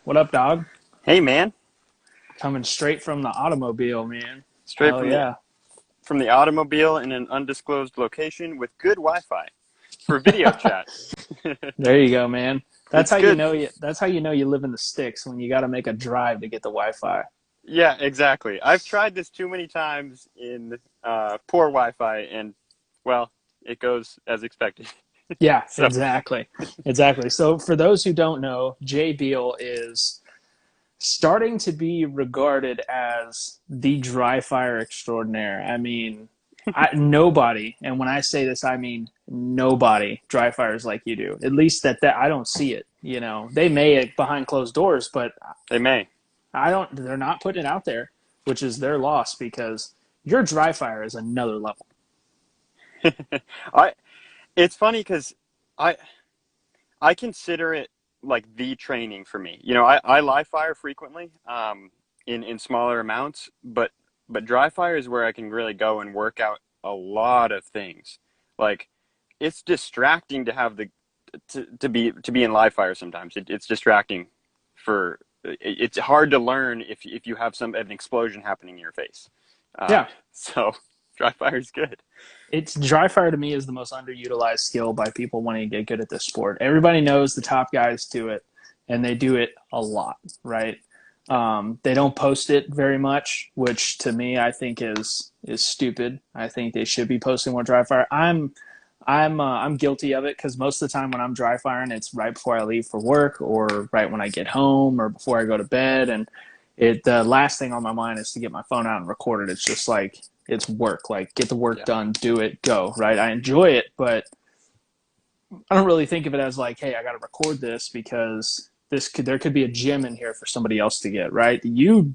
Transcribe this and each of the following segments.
What up, dog? Hey man, Coming straight from the automobile, man. straight Hell from the yeah. from the automobile in an undisclosed location with good Wi-Fi for video chat. There you go, man. That's It's how you good. know you live in the sticks when you got to make a drive to get the Wi-Fi. Yeah, exactly. I've tried this too many times in poor Wi-Fi, and well, it goes as expected. Yeah, So exactly. Exactly. So for those who don't know, Jay Beal is starting to be regarded as the dry fire extraordinaire. I mean, nobody, and when I say this, I mean nobody dry fires like you do. At least that I don't see it. They may behind closed doors, but they may. I don't. They're not putting it out there, which is their loss because your dry fire is another level. I. It's funny because I I consider it like the training for me. I live fire frequently, in smaller amounts, but dry fire is where I can really go and work out a lot of things. Like it's distracting to have to be in live fire sometimes. It's distracting for it's hard to learn if you have an explosion happening in your face. Uh, Yeah, so dry fire is good. it's dry fire to me is the most underutilized skill by people wanting to get good at this sport. Everybody knows the top guys do it, and they do it a lot, right? They don't post it very much, which to me I think is stupid. I think they should be posting more dry fire. I'm guilty of it because most of the time when I'm dry firing, it's right before I leave for work or right when I get home or before I go to bed, and the last thing on my mind is to get my phone out and record it. It's just like it's work. Like get the work Yeah. done, do it, go. Right? I enjoy it, but I don't really think of it as like, hey, I got to record this because there could be a gym in here for somebody else to get. Right? You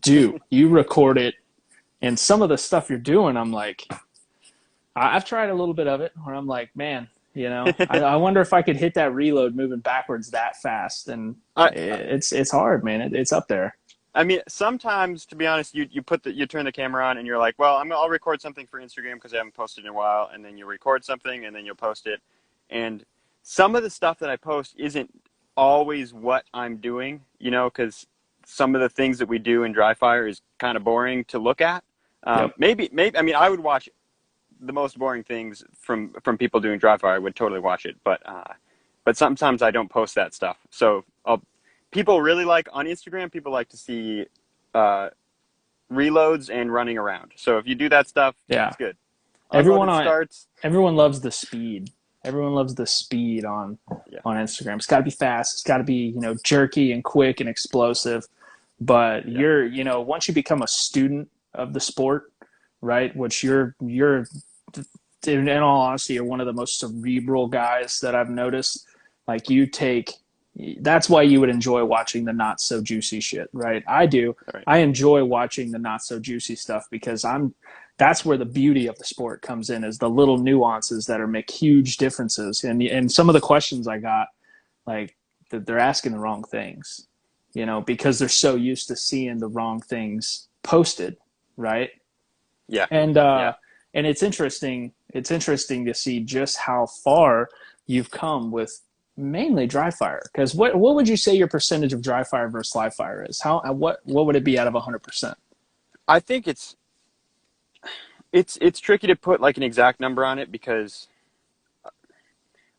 record it, and some of the stuff you're doing, I'm like, I've tried a little bit of it where I'm like, man, I wonder if I could hit that reload moving backwards that fast, and I it's hard, man. It's up there. I mean, sometimes, to be honest, you turn the camera on and you're like, well, I'll record something for Instagram because I haven't posted in a while, and then you record something and then you'll post it, and some of the stuff that I post isn't always what I'm doing, because some of the things that we do in dry fire is kind of boring to look at. Yep. Maybe I mean I would watch the most boring things from people doing dry fire. I would totally watch it, but sometimes I don't post that stuff. So people really like on Instagram. People like to see uh, reloads and running around. So if you do that stuff, Yeah. it's good. Everyone Unloaded on starts. everyone loves the speed. Everyone loves the speed Yeah, on Instagram. It's got to be fast. It's got to be jerky and quick and explosive. But yeah, once you become a student of the sport, right? Which you're in all honesty, you're one of the most cerebral guys that I've noticed. Like that's why you would enjoy watching the not so juicy shit, right? I do. all right. I enjoy watching the not so juicy stuff because that's where the beauty of the sport comes in is the little nuances that make huge differences. And some of the questions I got, like that they're asking the wrong things, because they're so used to seeing the wrong things posted, right? Yeah, And yeah. and it's interesting. It's interesting to see just how far you've come with mainly dry fire. Because what would you say your percentage of dry fire versus live fire is? What would it be out of 100%? I think it's tricky to put like an exact number on it because,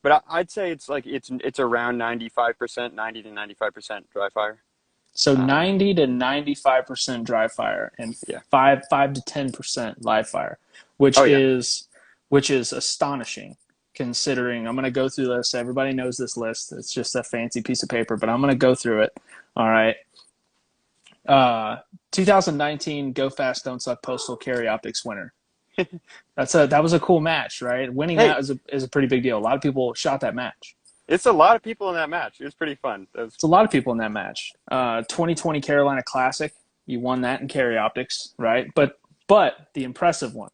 but I'd say it's like it's around 95%, 90 to 95% dry fire. So Um, 90 to 95% dry fire and yeah. 5 to 10% live fire, which Oh yeah. is which is astonishing considering I'm going to go through this. Everybody knows this list. It's just a fancy piece of paper, but I'm going to go through it. All right. 2019 Go Fast Don't Suck Postal Carry Optics winner. That was a cool match, right? Winning Hey, that is a pretty big deal. A lot of people shot that match. it's a lot of people in that match. It was pretty fun. That was It's a lot of people in that match. 2020 Carolina Classic, you won that in carry optics, right? But the impressive one,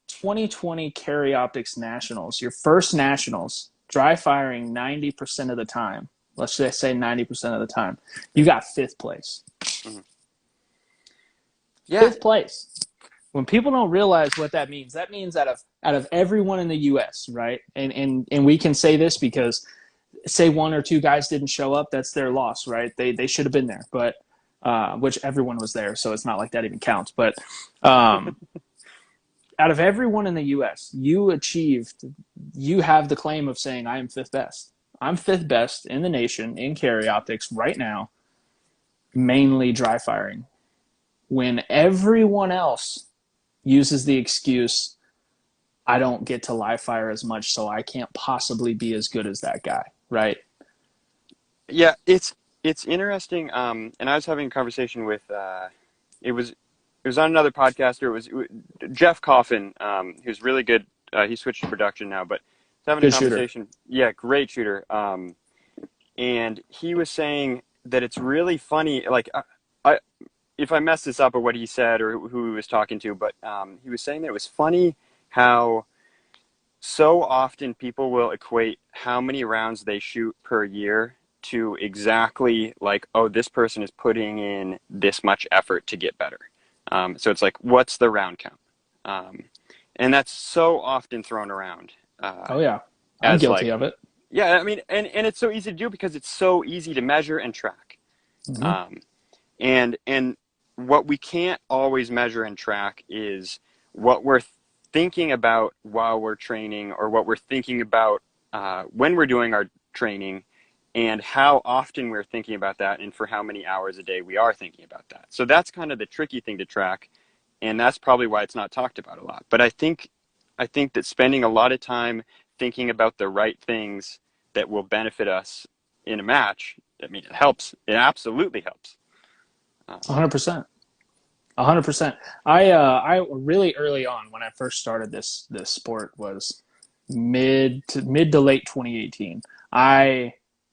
2020 Carry Optics Nationals, your first Nationals, dry firing 90% of the time. Let's just say 90% of the time. You got fifth place. mhm. Yeah. Fifth place. When people don't realize what that means out of everyone in the U.S., right? And we can say this because say one or two guys didn't show up, that's their loss, right? They should have been there, but which everyone was there, so it's not like that even counts. But um, out of everyone in the U.S., you have the claim of saying I am fifth best. I'm fifth best in the nation in carry optics right now, mainly dry firing. When everyone else uses the excuse, I don't get to live fire as much, so I can't possibly be as good as that guy, right? Yeah, it's interesting. And I was having a conversation with it was it was on another podcaster. It was Jeff Coffin, who's really good. He switched to production now, but he's having a Good shooter. conversation. Yeah, great shooter. And he was saying that it's really funny. Like, I if I mess this up or what he said or who he was talking to, but he was saying that it was funny how so often people will equate how many rounds they shoot per year to exactly like, oh, this person is putting in this much effort to get better. So it's like, what's the round count? Um, and that's so often thrown around Oh yeah, I'm as guilty like, of it. yeah, I mean, and it's so easy to do because it's so easy to measure and track. Hmm. Um, and what we can't always measure and track is what we're thinking about while we're training or what we're thinking about when we're doing our training and how often we're thinking about that and for how many hours a day we are thinking about that. So that's kind of the tricky thing to track, and that's probably why it's not talked about a lot. But I think that spending a lot of time thinking about the right things that will benefit us in a match, I mean, it helps. It absolutely helps. Um, 100%. 100%. I really early on when I first started this sport was mid to late 2018. I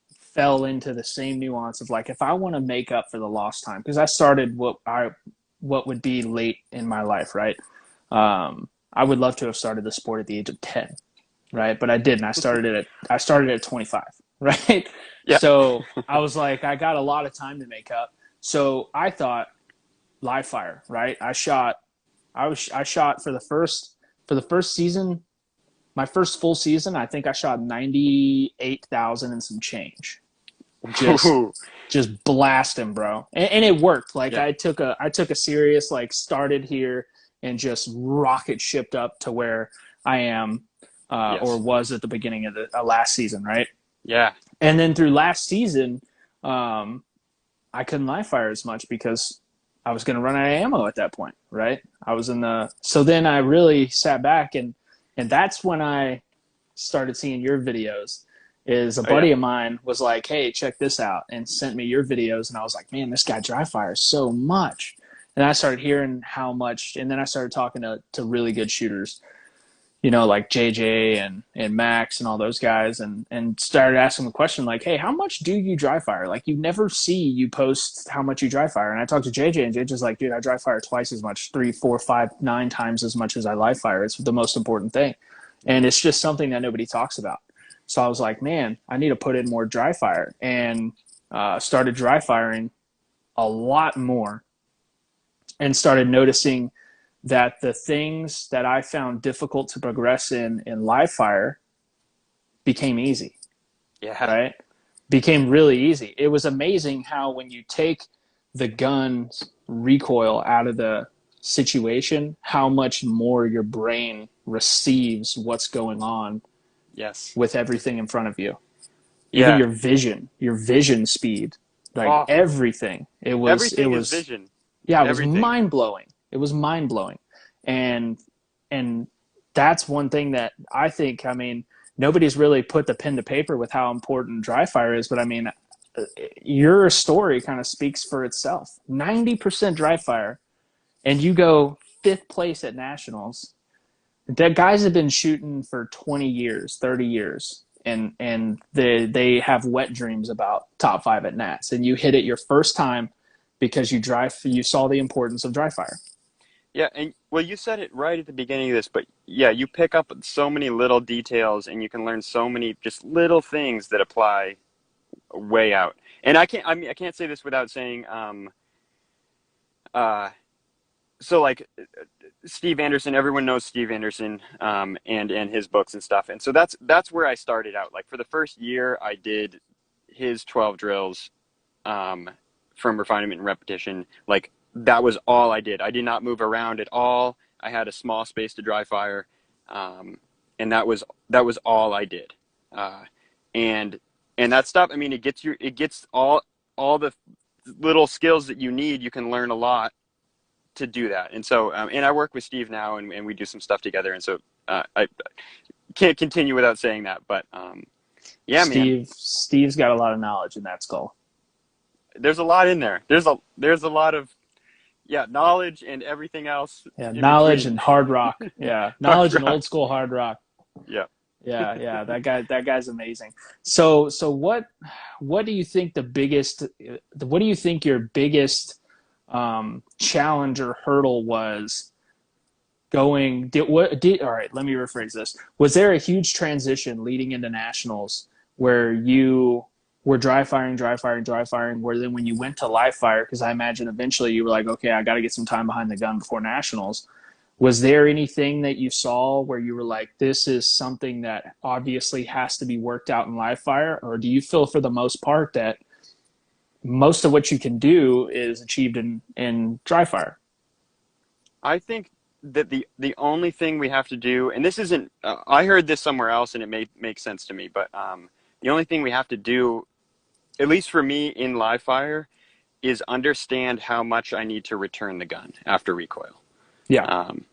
fell into the same nuance of like if I want to make up for the lost time because I started what would be late in my life, right? I would love to have started the sport at the age of 10, right? But I didn't. I started at 25, right? yeah. So I was like I got a lot of time to make up. So I thought live fire, right? I shot for the first season, my first full season, I think I shot 98,000 and some change. Just just blasting, bro. And it worked. Like yeah. I took a serious like started here and just rocket shipped up to where I am or Yes. was at the beginning of the last season, right? Yeah. And then through last season, um, I couldn't live fire as much because I was going to run out of ammo at that point, right? I was in the so then I really sat back and that's when I started seeing your videos. Is a Oh yeah. buddy of mine was like, "Hey, check this out," and sent me your videos, and I was like, "Man, this guy dry fires so much." And I started hearing how much, and then I started talking to really good shooters, like JJ and Max and all those guys, and started asking the question like, hey, how much do you dry fire? Like you never see you post how much you dry fire. And I talked to JJ and JJ's like, dude, I dry fire twice as much, three, four, five, 9 times as much as I live fire. It's the most important thing. And it's just something that nobody talks about. So I was like, man, I need to put in more dry fire and started dry firing a lot more and started noticing that the things that I found difficult to progress in live fire became easy, Yeah. right? Became really easy. It was amazing how when you take the gun's recoil out of the situation, how much more your brain receives what's going on Yes. with everything in front of you. Even Yeah. your vision speed, like Oh, everything. It everything is was vision. yeah, it was Everything. mind blowing. It was mind blowing, and and that's one thing that I think. I mean, nobody's really put the pen to paper with how important dry fire is, but I mean, your story kind of speaks for itself. 90% dry fire, and you go fifth place at nationals. That guys have been shooting for 20 years, 30 years. And they have wet dreams about top five at Nats, and you hit it your first time because you saw the importance of dry fire. Yeah, and well, you said it right at the beginning of this, but yeah, you pick up so many little details and you can learn so many just little things that apply way out. And I mean, I can't say this without saying, uh, so like Steve Anderson, everyone knows Steve Anderson, and his books and stuff. And so that's where I started out. Like for the first year, I did his 12 drills, um, from refinement and repetition. Like that was all I did. I did not move around at all. I had a small space to dry fire, um, and that was all I did. Uh, and and that stuff. I mean, it gets all the little skills that you need. You can learn a lot to do that. And so, and I work with Steve now, and we do some stuff together. And so, I can't continue without saying that. But yeah, man, Steve's got a lot of knowledge in that skull. there's a lot in there. There's a lot of, yeah, knowledge and everything else Yeah, in knowledge between. and hard rock. Yeah, Hard knowledge and rock. old school hard rock. Yeah. Yeah. That guy's amazing. So what do you think what do you think your biggest challenge or hurdle was all right, let me rephrase this. Was there a huge transition leading into nationals where you were dry firing, where then when you went to live fire, because I imagine eventually you were like, okay, I got to get some time behind the gun before nationals. Was there anything that you saw where you were like, this is something that obviously has to be worked out in live fire? Or do you feel for the most part that most of what you can do is achieved in dry fire? I think that the only thing we have to do, and this isn't, I heard this somewhere else, and it may make sense to me, but the only thing we have to do, at least for me in live fire, is understand how much I need to return the gun after recoil. Yeah. Um,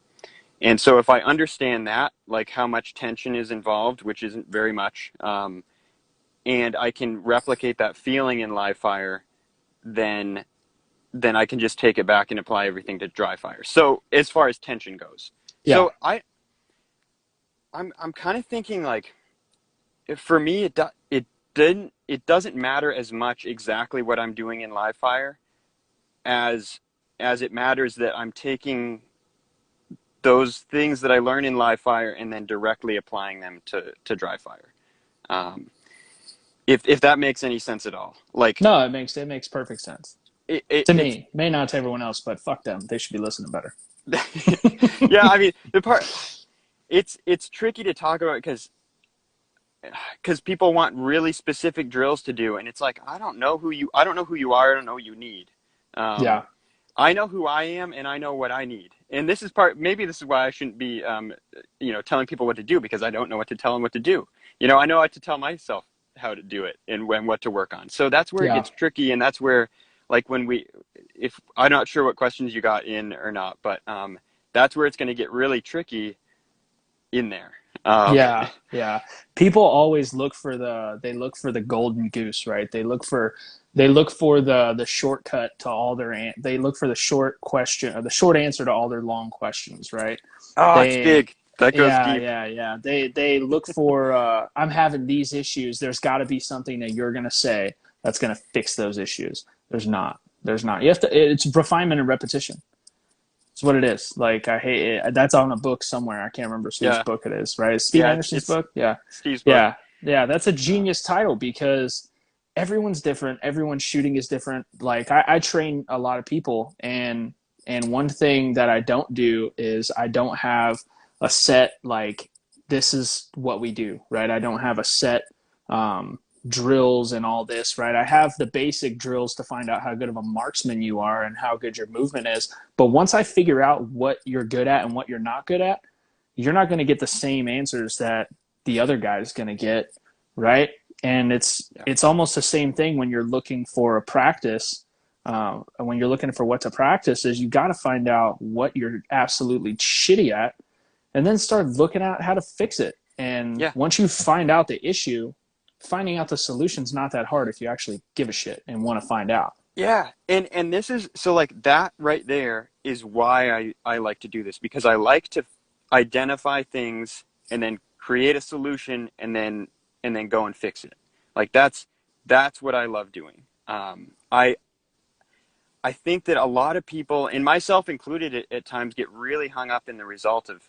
and so if I understand that, like how much tension is involved, which isn't very much, and I can replicate that feeling in live fire, then I can just take it back and apply everything to dry fire. So as far as tension goes, Yeah. so I'm kind of thinking like, for me it doesn't matter as much exactly what I'm doing in live fire as it matters that I'm taking those things that I learn in live fire and then directly applying them to dry fire. Um, if that makes any sense at all, like No, it makes perfect sense. To it's me. May not to everyone else, but fuck them. They should be listening better. yeah. I mean, the part it's tricky to talk about because people want really specific drills to do, and it's like I don't know who you are, I don't know what you need. Um, Yeah. I know who I am, and I know what I need. And this is maybe this is why I shouldn't be, telling people what to do, because I don't know what to tell them what to do. I know what to tell myself how to do it and what to work on. So that's where it Yeah. gets tricky, and that's where, like, if I'm not sure what questions you got in or not, but that's where it's going to get really tricky in there. Um, Yeah. People always look for the golden goose, right? They look for the shortcut to all they look for the short question or the short answer to all their long questions, right? oh, it's They big. That goes yeah, deep. yeah, yeah. They look for I'm having these issues. There's got to be something that you're going to say that's going to fix those issues. There's not. There's not. You have to it's refinement and repetition. It's what it is. Like I hate it. That's on a book somewhere. I can't remember whose Yeah, book it is. Right? It's Steve yeah. Anderson's It's book. Yeah, Steve's book. yeah. That's a Uh, genius title because everyone's different. Everyone's shooting is different. Like I train a lot of people, and one thing that I don't do is I don't have a set like this is what we do. Right? I don't have a set um, drills and all this. Right? I have the basic drills to find out how good of a marksman you are and how good your movement is, but once I figure out what you're good at and what you're not good at, you're not going to get the same answers that the other guy's going to get, right? And yeah, it's almost the same thing when you're looking for a practice. When you're looking for what to practice, is you got to find out what you're absolutely shitty at, and then start looking at how to fix it. And yeah, once you find out the issue, finding out the solution's not that hard if you actually give a shit and want to find out. yeah. And this is so, like, that right there is why I like to do this, because I like to identify things and then create a solution and then go and fix it. Like that's what I love doing. I think that a lot of people, and myself included, at times get really hung up in the result of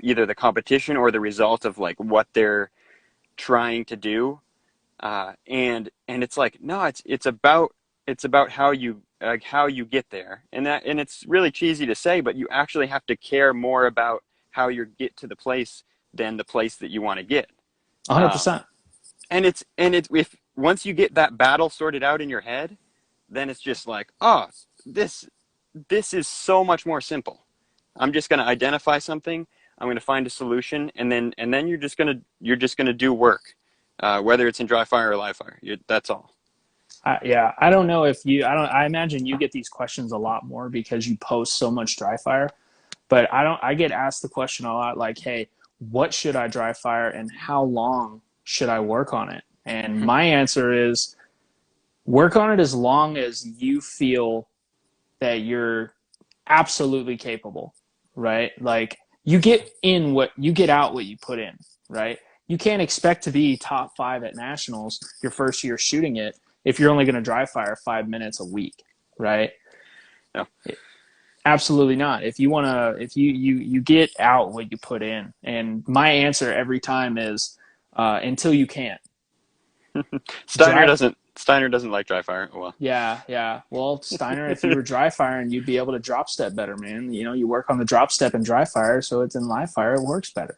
either the competition or the result of like what they're trying to do. And it's like, no, it's about it's about how you how you get there, and it's really cheesy to say, but you actually have to care more about how you get to the place than the place that you want to get. 100%. And it's if once you get that battle sorted out in your head, then it's just like, oh, this this is so much more simple. I'm just going to identify something. I'm going to find a solution, and then you're just gonna do work, whether it's in dry fire or live fire. That's all. Yeah, I don't know if you. I don't. I imagine you get these questions a lot more because you post so much dry fire. But I don't. I get asked the question a lot, like, "Hey, what should I dry fire, and how long should I work on it?" And my answer is, work on it as long as you feel that you're absolutely capable, right? Like you get in what you get out what you put in, right? You can't expect to be top 5 at nationals your first year shooting it if you're only going to dry fire 5 minutes a week, right? No. Absolutely not. If you want to, if you get out what you put in, and my answer every time is until you can't. Steiner Dry, doesn't Steiner doesn't like dry fire. Oh, well. yeah, yeah. Well, Steiner, if you were dry firing, you'd be able to drop step better, man. You know, you work on the drop step in dry fire, so it's in live fire, it works better.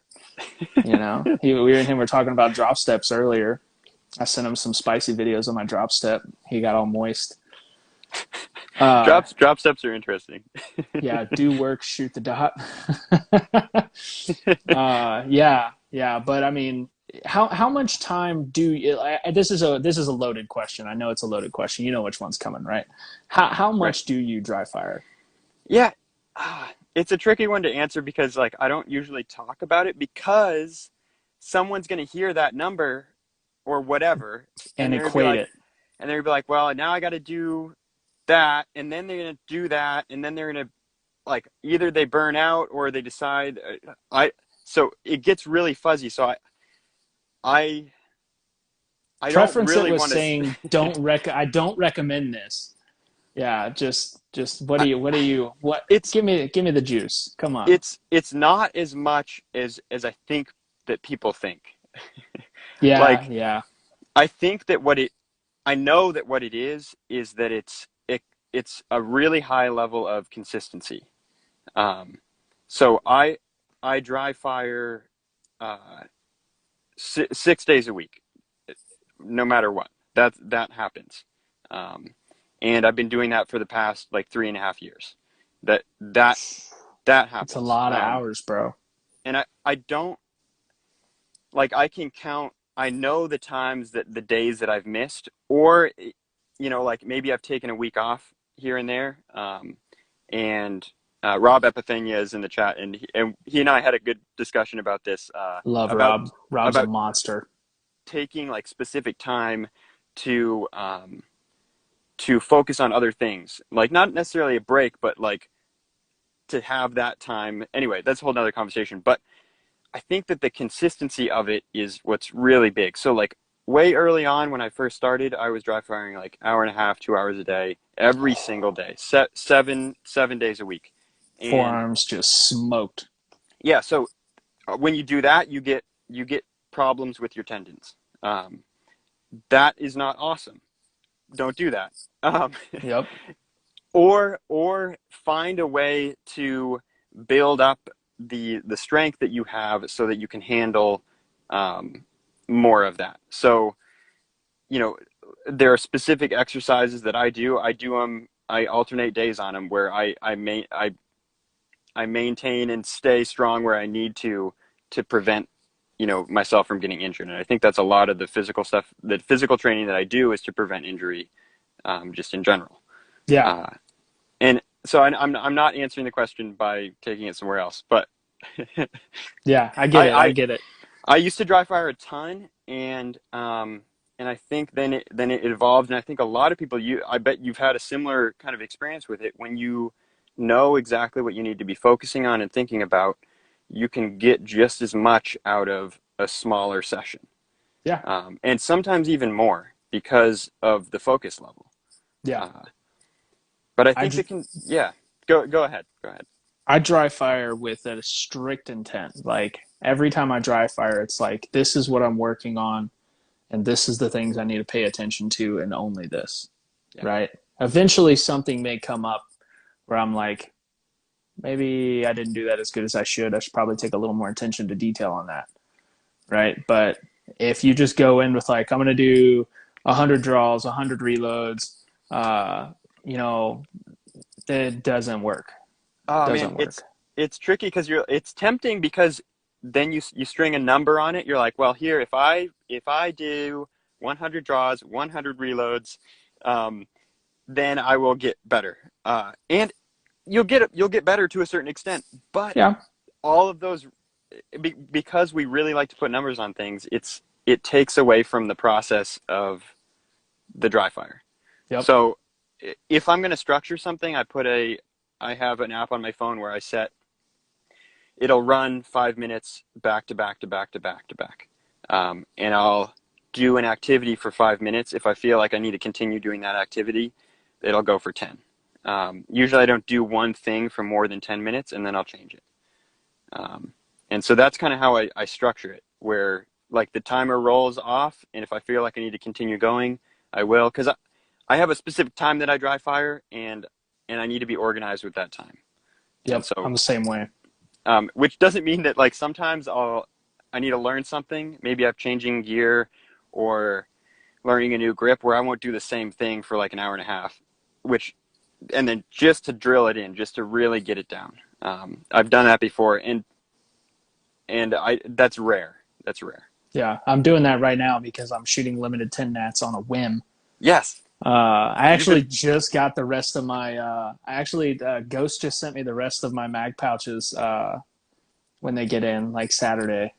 You know, we and him were talking about drop steps earlier. I sent him some spicy videos on my drop step. He got all moist. Uh, Drop steps are interesting. yeah, do work, shoot the dot. Yeah, yeah, but I mean, how much time do you, this is a loaded question. I know it's a loaded question. You know which one's coming, right? How Right. much do you dry fire? Yeah. It's a tricky one to answer because like I don't usually talk about it because someone's going to hear that number or whatever, and And they're going to be equate like, it. well, now I got to do that, and then they're going to do that, and then they're going to like either they burn out or they decide I so it gets really fuzzy. So I I don't Preference it really was want saying to. I don't recommend this. Yeah, just what It's give me the juice. Come on. it's not as much as I think that people think. Yeah, Like yeah. I think that I know that what it is that it's a really high level of consistency. Um, so I dry fire uh, 6 days a week, no matter what. That happens, um, and I've been doing that for the past like 3.5 years. That that that It's a happens, lot of hours, bro. and I don't like I can count. I know the times that the days that I've missed, or like maybe I've taken a week off here and there. And Rob Epithenia is in the chat, and he and I had a good discussion about this, Love about Rob. Rob's a about monster. taking like specific time to focus on other things, like not necessarily a break, but like to have that time. Anyway, that's a whole nother conversation. But I think that the consistency of it is what's really big. So like way early on when I first started, I was dry firing like hour and a half, 2 hours a day, every single day, 7 days a week. And Forearms just smoked. yeah, so when you do that, you get problems with your tendons. Um, that is not awesome. Don't do that. Yep. Or find a way to build up the strength that you have so that you can handle um, more of that. So you know there are specific exercises that I do. I do them. I alternate days on them where I maintain and stay strong where I need to prevent myself from getting injured. And I think that's a lot of the physical stuff. The physical training that I do is to prevent injury, just in general. Yeah. Uh, and so I'm not answering the question by taking it somewhere else, but Yeah. I get I, it. I I get it. I used to dry fire a ton, and I think then it evolved, and I think a lot of people, I bet you've had a similar kind of experience with it. When you know exactly what you need to be focusing on and thinking about, you can get just as much out of a smaller session, Yeah. and sometimes even more because of the focus level. Yeah. Uh, but I I think that can, yeah. Go ahead. Go ahead. I dry fire with a strict intent. Like every time I dry fire, it's like this is what I'm working on, and this is the things I need to pay attention to, and only this. Yeah. right? Eventually something may come up where I'm like, maybe I didn't do that as good as I should. I should probably take a little more attention to detail on that, right? But if you just go in with like, I'm going to do 100 draws, 100 reloads, uh, you know, it doesn't work. Oh man, Doesn't work. it's tricky because it's tempting because then you string a number on it. You're like, well, here if I do 100 draws, 100 reloads, um, then I will get better. And you'll get better to a certain extent. But Yeah. all of those, because we really like to put numbers on things, it takes away from the process of the dry fire. Yep. So if I'm going to structure something, I have an app on my phone where it'll run 5 minutes back to back to back to back to back. And I'll do an activity for 5 minutes. If I feel like I need to continue doing that activity, it'll go for 10. Usually I don't do one thing for more than 10 minutes and then I'll change it. And so that's kind of how I structure it, where like the timer rolls off, and if I feel like I need to continue going, I will, because I have a specific time that I dry fire, and I need to be organized with that time. And Yep. so, I'm the same way. which doesn't mean that like sometimes I need to learn something. Maybe I'm changing gear or learning a new grip where I won't do the same thing for like an hour and a half, which and then just to drill it in, just to really get it down. I've done that before, and I that's rare. That's rare. Yeah. I'm doing that right now because I'm shooting limited 10 nats on a whim. Yes, I you've actually been. just got the rest of my. Ghost just sent me the rest of my mag pouches when they get in, like Saturday,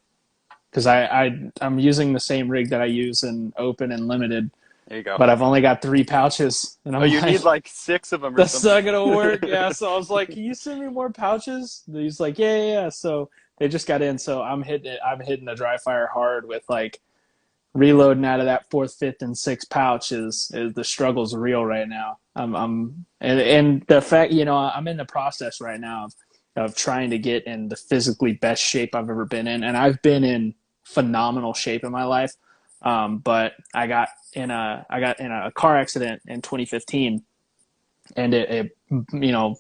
because I'm using the same rig that I use in open and limited, There you go. but I've only got 3 pouches, and Oh, I'm you need like, like six of them or that's something. not gonna work. Yeah, so I was like, can you send me more pouches? And he's like, yeah, yeah, yeah. So they just got in, so I'm hitting it. I'm hitting the dry fire hard with like reloading out of that fourth, fifth, and sixth pouch is the struggle's real right now. And the fact, I'm in the process right now of trying to get in the physically best shape I've ever been in, and I've been in phenomenal shape in my life. But I got in a car accident in 2015, and it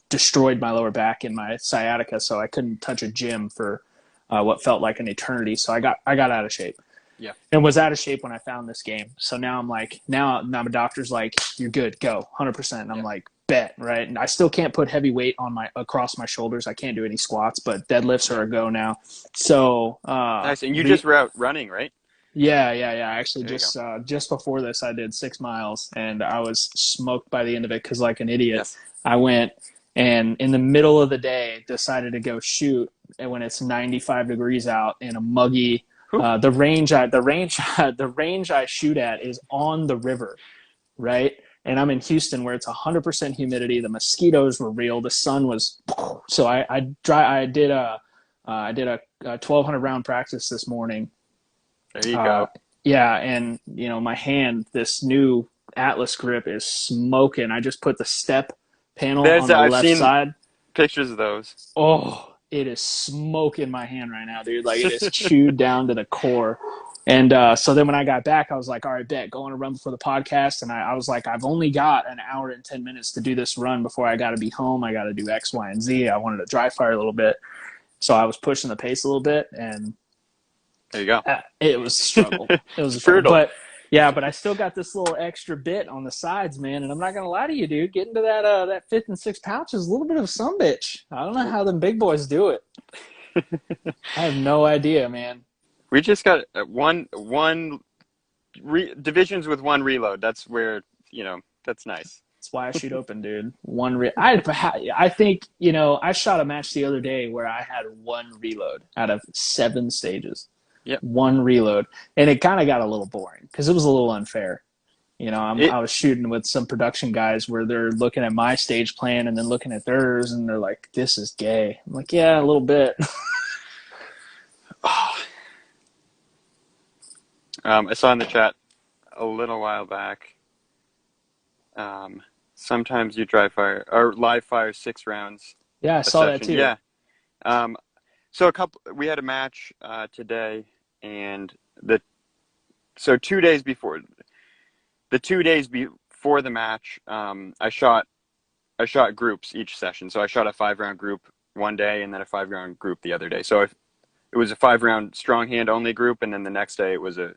destroyed my lower back and my sciatica, so I couldn't touch a gym for what felt like an eternity. So I got out of shape Yeah, and was out of shape when I found this game. So now I'm like, now my doctor's like, you're good, go 100%. And I'm yeah. like, bet, right? And I still can't put heavy weight on my across my shoulders. I can't do any squats, but deadlifts are Yeah. a go now. So Nice. And you the just were out running, right? yeah. Actually, There you go. just before this, I did 6 miles, and I was smoked by the end of it because, like an idiot, Yes. I went and in the middle of the day decided to go shoot, and when it's 95 degrees out in a muggy. Whew. The range I shoot at is on the river, right? And I'm in Houston where it's 100% humidity. The mosquitoes were real. The sun was so I did a 1200 round practice this morning. There you uh, go. yeah, and my hand, this new Atlas grip is smoking. I just put the step panel There's on the I've left seen side. pictures of those. Oh, it is smoking my hand right now, dude. Like it is chewed down to the core. And so then when I got back, I was like, all right, bet, go on a run before the podcast. And I was like, I've only got an hour and 10 minutes to do this run before I got to be home. I got to do X, Y, and Z. I wanted to dry fire a little bit. So I was pushing the pace a little bit, and There you go. it was a struggle. It was It's a struggle. brutal. But yeah, but I still got this little extra bit on the sides, man. And I'm not gonna lie to you, dude. Getting to that fifth and sixth pouch is a little bit of a sumbitch. I don't know how them big boys do it. I have no idea, man. We just got divisions with one reload. That's where that's nice. That's why I shoot open, dude. I think I shot a match the other day where I had one reload out of 7 stages. Yep. One reload, and it kind of got a little boring because it was a little unfair. It I was shooting with some production guys where they're looking at my stage plan and then looking at theirs, and they're like, "This is gay." I'm like, "Yeah, a little bit." I saw in the chat a little while back. Sometimes you dry fire or live fire 6 rounds Yeah, I a saw that session. too. Yeah. Um, so we had a match today, and the so 2 days before before the match, I shot groups each session. So I shot a 5 round group one day and then a 5 round group the other day. So if it was a 5 round strong hand only group, and then the next day it was a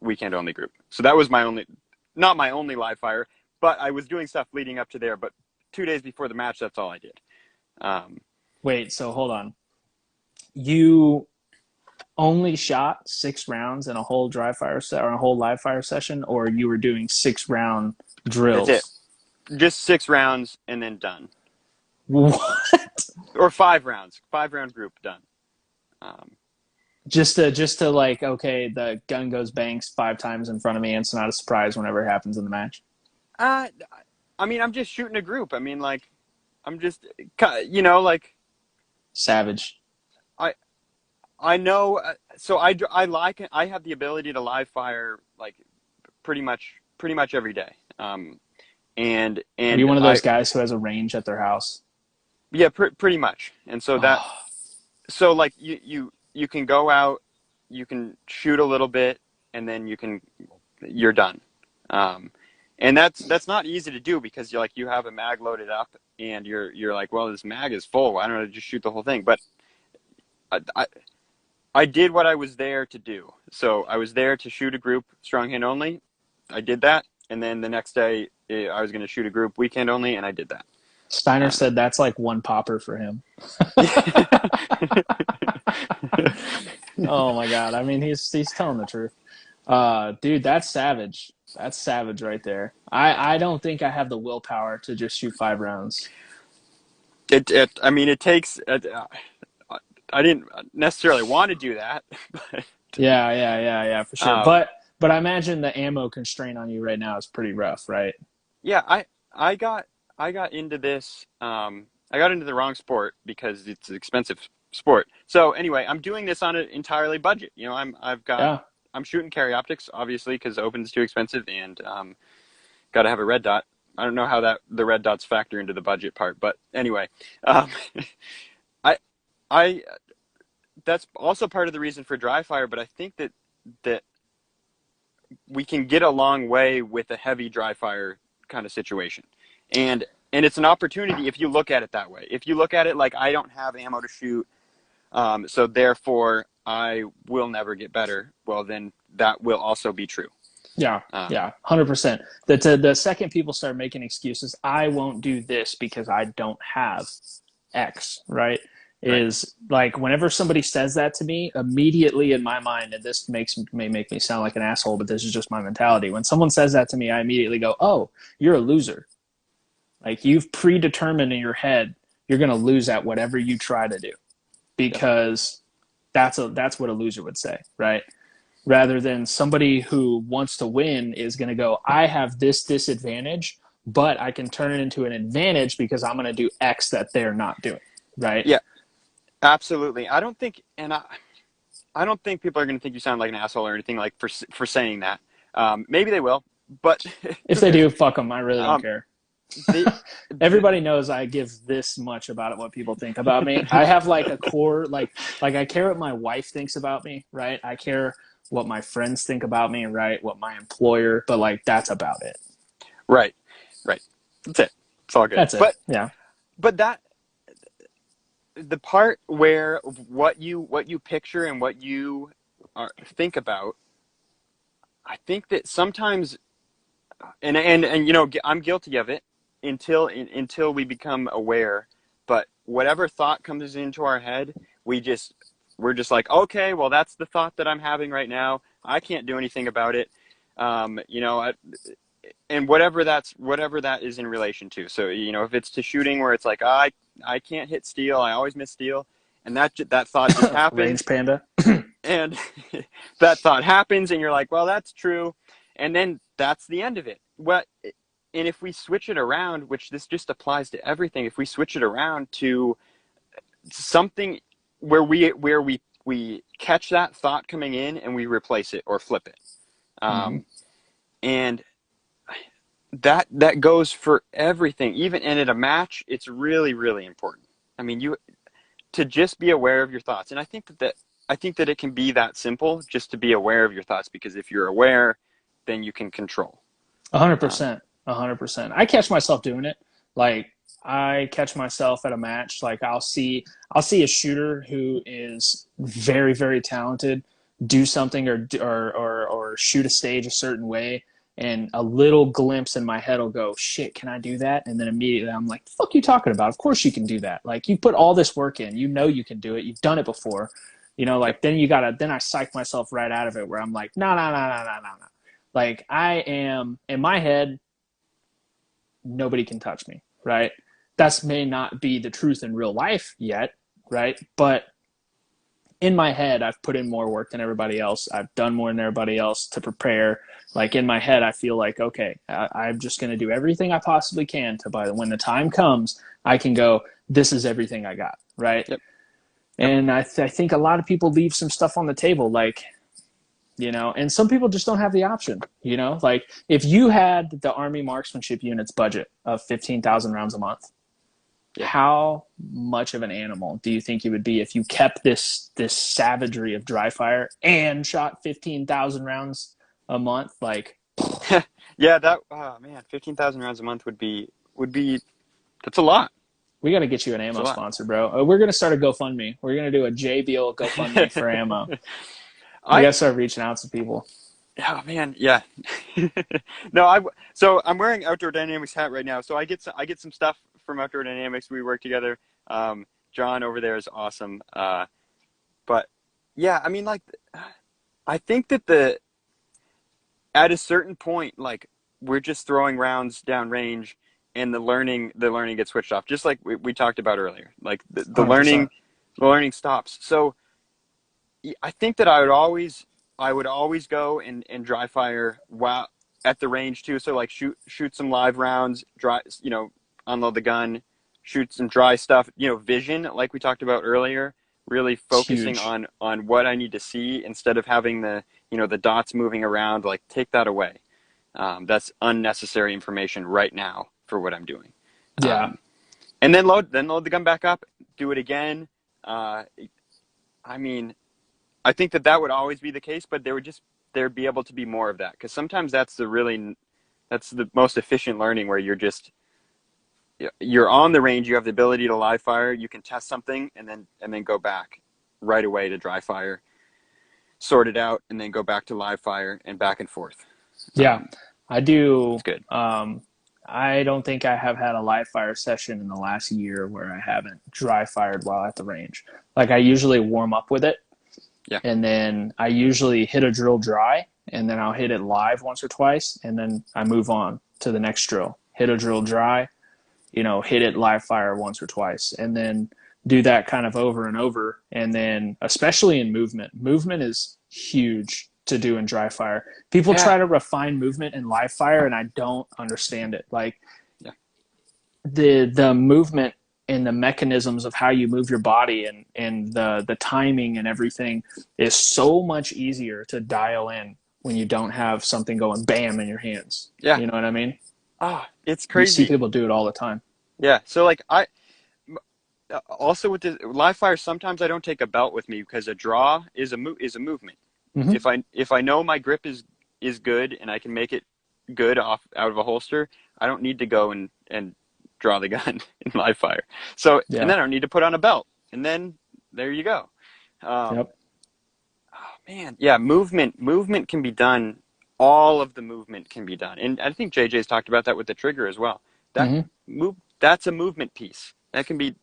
weekend only group. So that was my only, not my only live fire, but I was doing stuff leading up to there. But 2 days before the match, that's all I did. Um, Wait, so hold on. You only shot 6 rounds in a whole dry fire set or a whole live fire session, or you were doing 6 round that's it. drills? Just 6 rounds and then done. What? Or 5 rounds, 5 round group done. Um, Just to like, okay, the gun goes banks 5 times in front of me, and it's not a surprise whenever it happens in the match. uh, I mean, I'm just shooting a group. I mean, like, I'm just, you know, like, Savage. I I know. So I like I have the ability to live fire like pretty much every day. And Are you and one of I those guys who has a range at their house? yeah, pretty much. And so that Oh, so like you can go out, you can shoot a little bit, and then you're done. Um, and that's not easy to do because you have a mag loaded up and you're like, well, this mag is full. Why don't I just shoot the whole thing? But I I did what I was there to do. So I was there to shoot a group strong hand only. I did that, and then the next day I was going to shoot a group weekend only, and I did that. Steiner Um, said that's like one popper for him. Oh my god! I mean, he's telling the truth. Dude, that's savage. That's savage right there. I don't think I have the willpower to just shoot 5 rounds. I mean, it takes. I didn't necessarily want to do that, but Yeah, for sure. um, But I imagine the ammo constraint on you right now is pretty rough, right? yeah, I got I got into this. I got into the wrong sport because it's an expensive sport. So anyway, I'm doing this on an entirely budget. You know, Yeah. I'm shooting carry optics obviously because open's too expensive, and got to have a red dot. I don't know how the red dots factor into the budget part, but anyway, um, I I that's also part of the reason for dry fire. But I think that we can get a long way with a heavy dry fire kind of situation. And and it's an opportunity if you look at it that way. If you look at it like I don't have ammo to shoot, so therefore I will never get better. Well, then that will also be true. Yeah, Um, 100%. The second people start making excuses, I won't do this because I don't have X, right? right. Is like whenever somebody says that to me, immediately in my mind, and this may make me sound like an asshole, but this is just my mentality. When someone says that to me, I immediately go, "Oh, you're a loser." Like you've predetermined in your head you're going to lose at whatever you try to do Yep. because that's what a loser would say, right? Rather than somebody who wants to win is going to go, I have this disadvantage, but I can turn it into an advantage because I'm going to do X that they're not doing, right? Yeah. Absolutely. I don't think people are going to think you sound like an asshole or anything like for saying that. Maybe they will, but If who they cares? do, fuck them. I really don't Um, care. the, the Everybody knows I give this much about it, what people think about me. I have like a core, like I care what my wife thinks about me, right? I care what my friends think about me, right? What my employer, but like that's about it. right, right. That's it. It's all good. That's it. Yeah. But that the part where what you picture and what you think about, I think that sometimes, and you know, I'm guilty of it until we become aware. But whatever thought comes into our head, we're just like, okay, well, that's the thought that I'm having right now. I can't do anything about it. You know, and whatever that is in relation to. So you know, if it's to shooting where it's like, I can't hit steel, I always miss steel, and that thought just Range happens, panda. and that thought happens, and you're like, well, that's true, and then that's the end of it. What? And if we switch it around, which this just applies to everything, if we switch it around to something where we catch that thought coming in and we replace it or flip it, Mm-hmm. um, and that goes for everything. Even and at a match, it's really really important. I mean, you to just be aware of your thoughts, and I think that it can be that simple, just to be aware of your thoughts, because if you're aware, then you can control. Um, 100%, 100%. I catch myself doing it. Like I catch myself at a match. Like I'll see a shooter who is very very talented do something or shoot a stage a certain way, and a little glimpse in my head will go, shit, can I do that? And then immediately I'm like, the fuck you talking about? Of course you can do that. Like you put all this work in, you know you can do it. You've done it before. yep. Like then I psych myself right out of it where I'm like, no, no, no, no, no, no, no. Like I am in my head, nobody can touch me, right? That may not be the truth in real life yet, right? But in my head, I've put in more work than everybody else. I've done more than everybody else to prepare. Like in my head, I feel like, okay, I'm just going to do everything I possibly can to, by when the time comes, I can go, this is everything I got, right? Yep. Yep. And I think a lot of people leave some stuff on the table, like, and some people just don't have the option, like if you had the Army marksmanship unit's budget of 15,000 rounds a month, Yeah. how much of an animal do you think you would be if you kept this savagery of dry fire and shot 15,000 rounds a month? Like, Yeah, that oh man, 15,000 rounds a month would be that's a lot. we got to get you an It's a ammo lot. sponsor, bro. We're gonna start a GoFundMe. We're gonna do a J Beal GoFundMe for ammo. We got I to start reaching out to people. oh man, yeah. No, so I'm wearing Outdoor Dynamics hat right now. So I get some stuff from Outdoor Dynamics. We work together. John over there is awesome. But yeah, I mean, like, I think that the at a certain point, like, we're just throwing rounds down range, and the learning gets switched off, just like we talked about earlier. Like the 100%. learning stops. So I think that I would always go and dry fire while at the range too. So like shoot some live rounds, unload the gun, shoot some dry stuff. Vision, like we talked about earlier, really It's focusing huge. on what I need to see instead of having the dots moving around. Like, take that away. That's unnecessary information right now for what I'm doing. Yeah. Um, and then load the gun back up, do it again. Uh, I mean, I think that would always be the case, but there'd be able to be more of that, because sometimes that's the most efficient learning, where you're on the range, you have the ability to live fire, you can test something, and then go back right away to dry fire, sort it out, and then go back to live fire and back and forth. Yeah. I It's do. good. I don't think I have had a live fire session in the last year where I haven't dry fired while at the range. Like I usually warm up with it, Yeah. and then I usually hit a drill dry, and then I'll hit it live once or twice, and then I move on to the next drill. Hit a drill dry, hit it live fire once or twice, and then do that kind of over and over. And then, especially in movement is huge to do in dry fire. People Yeah. try to refine movement in live fire, and I don't understand it. Like Yeah. the movement and the mechanisms of how you move your body and the timing and everything is so much easier to dial in when you don't have something going bam in your hands. Yeah. You know what I mean? It's You see crazy. people do it all the time. Yeah. So like also with the live fire, sometimes I don't take a belt with me, because a draw is a movement. Mm-hmm. If I know my grip is good, and I can make it good off out of a holster, I don't need to go and draw the gun in live fire. So, and Yeah. then I don't need to put on a belt, and then there you go. Um, Yep. oh man, yeah, movement can be done. All of the movement can be done, and I think JJ's talked about that with the trigger as well. That Mm-hmm. that's a movement piece that can be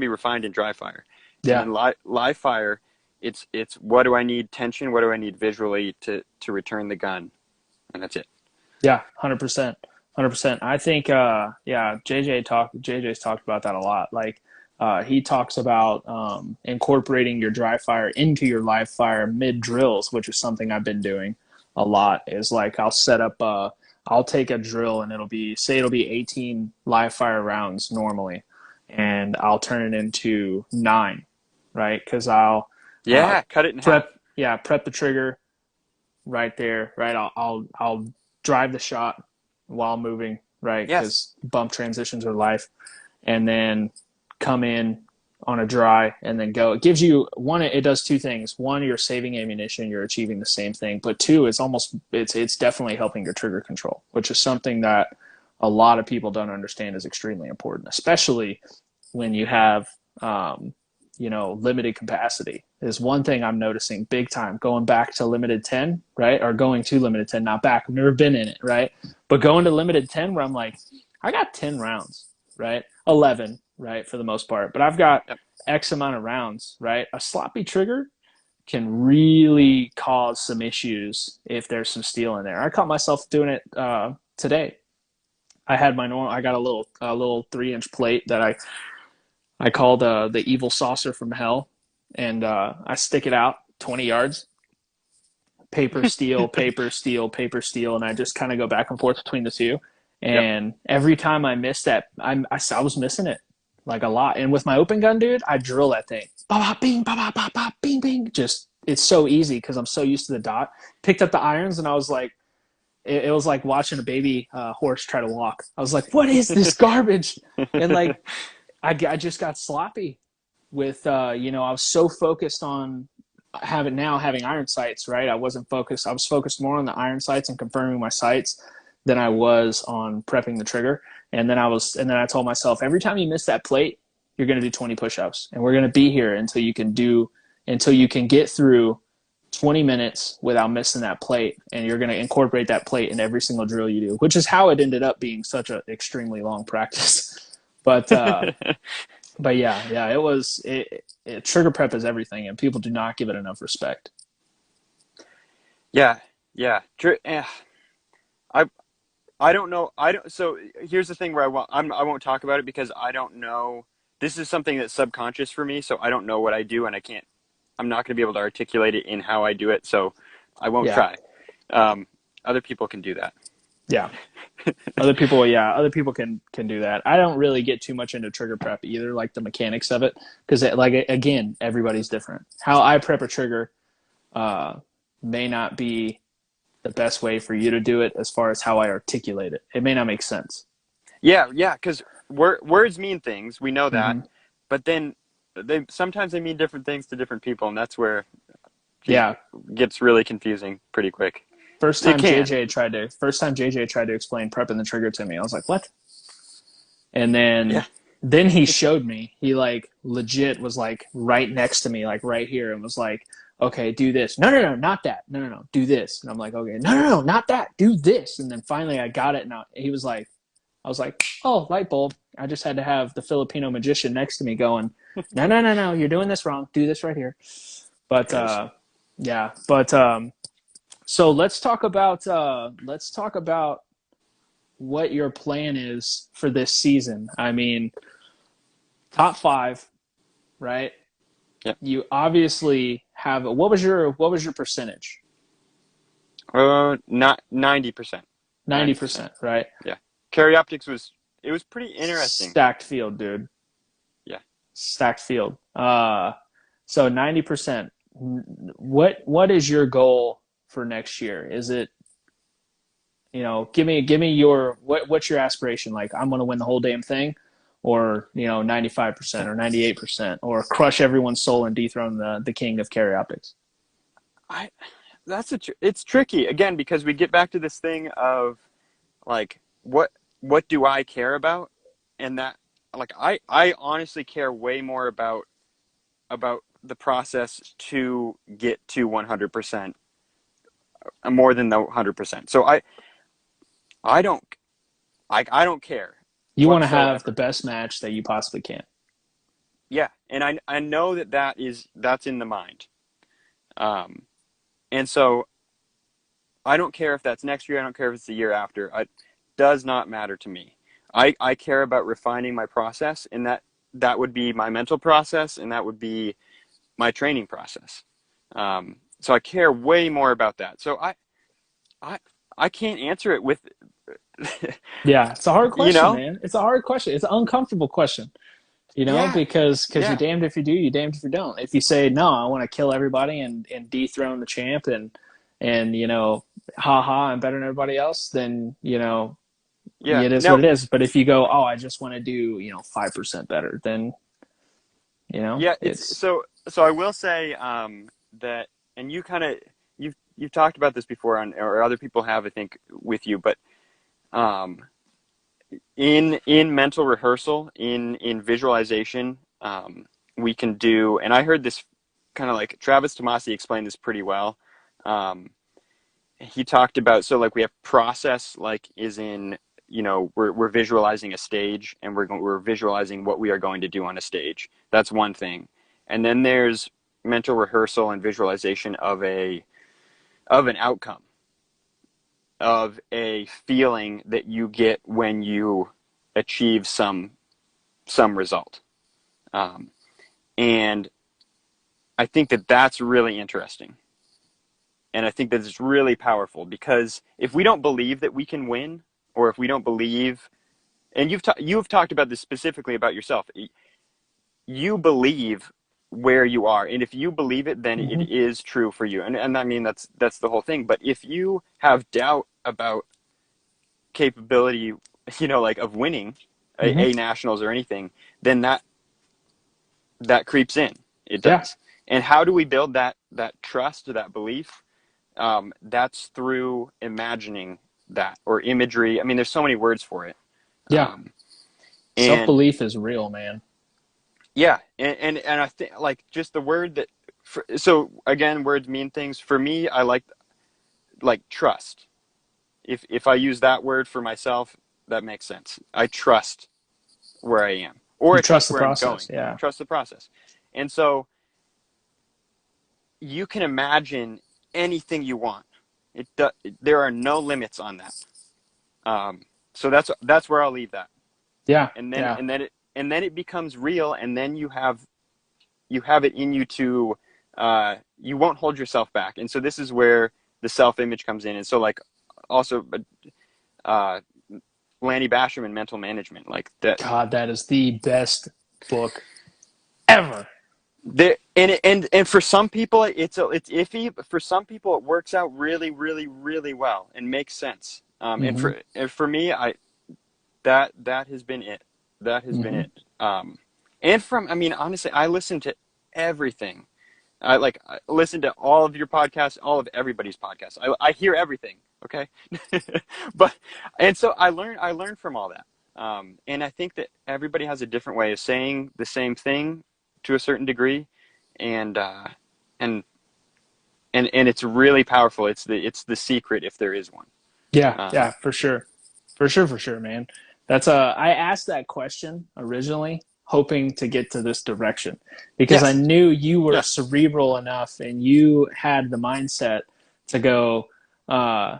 refined in dry fire, and Yeah. then live fire. It's what do I need tension? What do I need visually to return the gun? And that's it. Yeah. 100%. 100%. I think, yeah, JJ's talked about that a lot. Like, he talks about incorporating your dry fire into your live fire mid drills, which is something I've been doing a lot. Is like I'll take a drill and it'll be 18 live fire rounds normally, and I'll turn it into 9, right? Because I'll uh, Yeah, cut it in half. prep the trigger right there, right? I'll drive the shot while moving, right? Yes. Because bump transitions are life, and then come in, on a dry and then go. It gives you one. It does two things. One, you're saving ammunition. You're achieving the same thing. But two, it's definitely helping your trigger control, which is something that a lot of people don't understand is extremely important, especially when you have limited capacity. Is one thing I'm noticing big time going back to limited 10, right? Or going to limited 10, not back. I've never been in it, right? But going to limited 10 where I'm like, I got 10 rounds, right? 11, right? For the most part. But I've got Yep. X amount of rounds, right? A sloppy trigger can really cause some issues if there's some steel in there. I caught myself doing it today. I had my normal. I got a little 3-inch plate that I call the evil saucer from hell, and I stick it out 20 yards, paper, steel, paper, steel, paper, steel, and I just kind of go back and forth between the two. Yep. And every time I missed that, I was missing it like a lot. And with my open gun, dude, I drill that thing, ba ba bing, ba ba ba ba bing bing. Just it's so easy because I'm so used to the dot. Picked up the irons, and I was like, it was like watching a baby horse try to walk. I was like, what is this garbage? And like I just got sloppy with I was so focused on having iron sights, right? I wasn't focused. I was focused more on the iron sights and confirming my sights than I was on prepping the trigger. And then I told myself, every time you miss that plate, you're going to do 20 push-ups, and we're going to be here until you can get through 20 minutes without missing that plate, and you're going to incorporate that plate in every single drill you do, which is how it ended up being such an extremely long practice. But yeah, trigger prep is everything, and people do not give it enough respect. Yeah. Yeah. I I don't know. I don't. So here's the thing where I won't talk about it because I don't know. This is something that's subconscious for me, so I don't know what I do, and I can't. I'm not going to be able to articulate it in how I do it, so I won't Yeah, try. Other people can do that. yeah. Other people can do that. I don't really get too much into trigger prep either, like the mechanics of it, because like again, everybody's different. How I prep a trigger uh, may not be the best way for you to do it as far as how I articulate it. It may not make sense. Yeah, yeah, because words mean things. We know that, Hmm. but then they sometimes they mean different things to different people, and that's where it Yeah. gets really confusing pretty quick. First It time can. JJ tried to explain prepping the trigger to me, I was like, "What?" And then Yeah. then he showed me. He like legit was like right next to me, like right here, and was like, "Okay, do this." No, no, no, not that. No, no, no, do this. And I'm like, "Okay, no, no, no, not that. Do this." And then finally, I got it. And he was like, I was like, "Oh, light bulb." I just had to have the Filipino magician next to me going, "No, no, no, no, you're doing this wrong. Do this right here." But Yes. yeah, but so let's talk about what your plan is for this season. I mean, top five, right? Yep. You obviously have what was your percentage? Not 90%. 90%. 90%, right? Yeah. Caryoptics was pretty interesting. Stacked field, dude. Yeah. Stacked field. So 90%. What is your goal for next year? Is it, give me what's your aspiration? Like, I'm gonna win the whole damn thing, or 95% or 98%, or crush everyone's soul and dethrone the king of carry optics. I it's tricky again because we get back to this thing of like what do I care about, and that like I honestly care way more about the process to get to 100% more than the 100%. So I don't I don't care You want to have the whatsoever. best match that you possibly can. Yeah, and I know that's in the mind. Um, and so I don't care if that's next year. I don't care if it's the year after. It does not matter to me. I care about refining my process, and that would be my mental process, and that would be my training process. So I care way more about that. So I, I can't answer it with, Yeah, it's a hard you question, know, man. It's a hard question. It's an uncomfortable question, yeah, because you're yeah, damned if you do, you're damned if you don't. If you say no, I want to kill everybody and dethrone the champ and ha ha, I'm better than everybody else, then yeah. it is what Now, it is. But if you go, oh, I just want to do 5% better, then Yeah, it's It's so I will say that, and you kind of you've talked about this before, on or other people have, I think, with you, but um, in mental rehearsal, in visualization, we can do, and I heard this kind of like Travis Tomasi explained this pretty well. Um, he talked about, so like we have process, like is in, we're visualizing a stage, and we're visualizing what we are going to do on a stage. That's one thing. And then there's mental rehearsal and visualization of an outcome, of a feeling that you get when you achieve some result. um, and I think that that's really interesting, and I think that it's really powerful, because if we don't believe that we can win, or if we don't believe, and you've talked about this specifically about yourself, you believe where you are, and if you believe it, then it Mhm. is true for you, and I mean that's the whole thing. But if you have doubt about capability, like of winning Mhm. a nationals or anything, then that creeps in. It Yeah. does. And how do we build that trust, or that belief? That's through imagining that, or imagery. I mean, there's so many words for it. Yeah. Um, Self and belief is real, man. yeah, and I think, like, just the word that, so again, words mean things. For me, I like trust. If I use that word for myself, that makes sense. I trust where I am, or You I trust trust the where I'm process. going. Yeah. Trust the process. And so you can imagine anything you want. There are no limits on that. So that's where I'll leave that. Yeah. And then Yeah. it becomes real, and then you have it in you to, you won't hold yourself back. And so this is where the self image comes in. And so, like, also, uh, Lanny Basherman, Mental Management, like that. God, that is the best book ever. And for some people it's iffy, but for some people it works out really, really, really well and makes sense. And Hmm. for me, that has been it. That has been Hmm. it. And I mean, honestly, I listen to everything. I listen to all of your podcasts, all of everybody's podcasts. I hear everything. Okay, but and so I learn from all that. And I think that everybody has a different way of saying the same thing to a certain degree, and and and it's really powerful. It's the secret, if there is one. Yeah. Yeah. Um, For sure. For sure. For sure, man. That's I asked that question originally, hoping to get to this direction because I yes, knew you were yeah, cerebral enough and you had the mindset to go. Uh,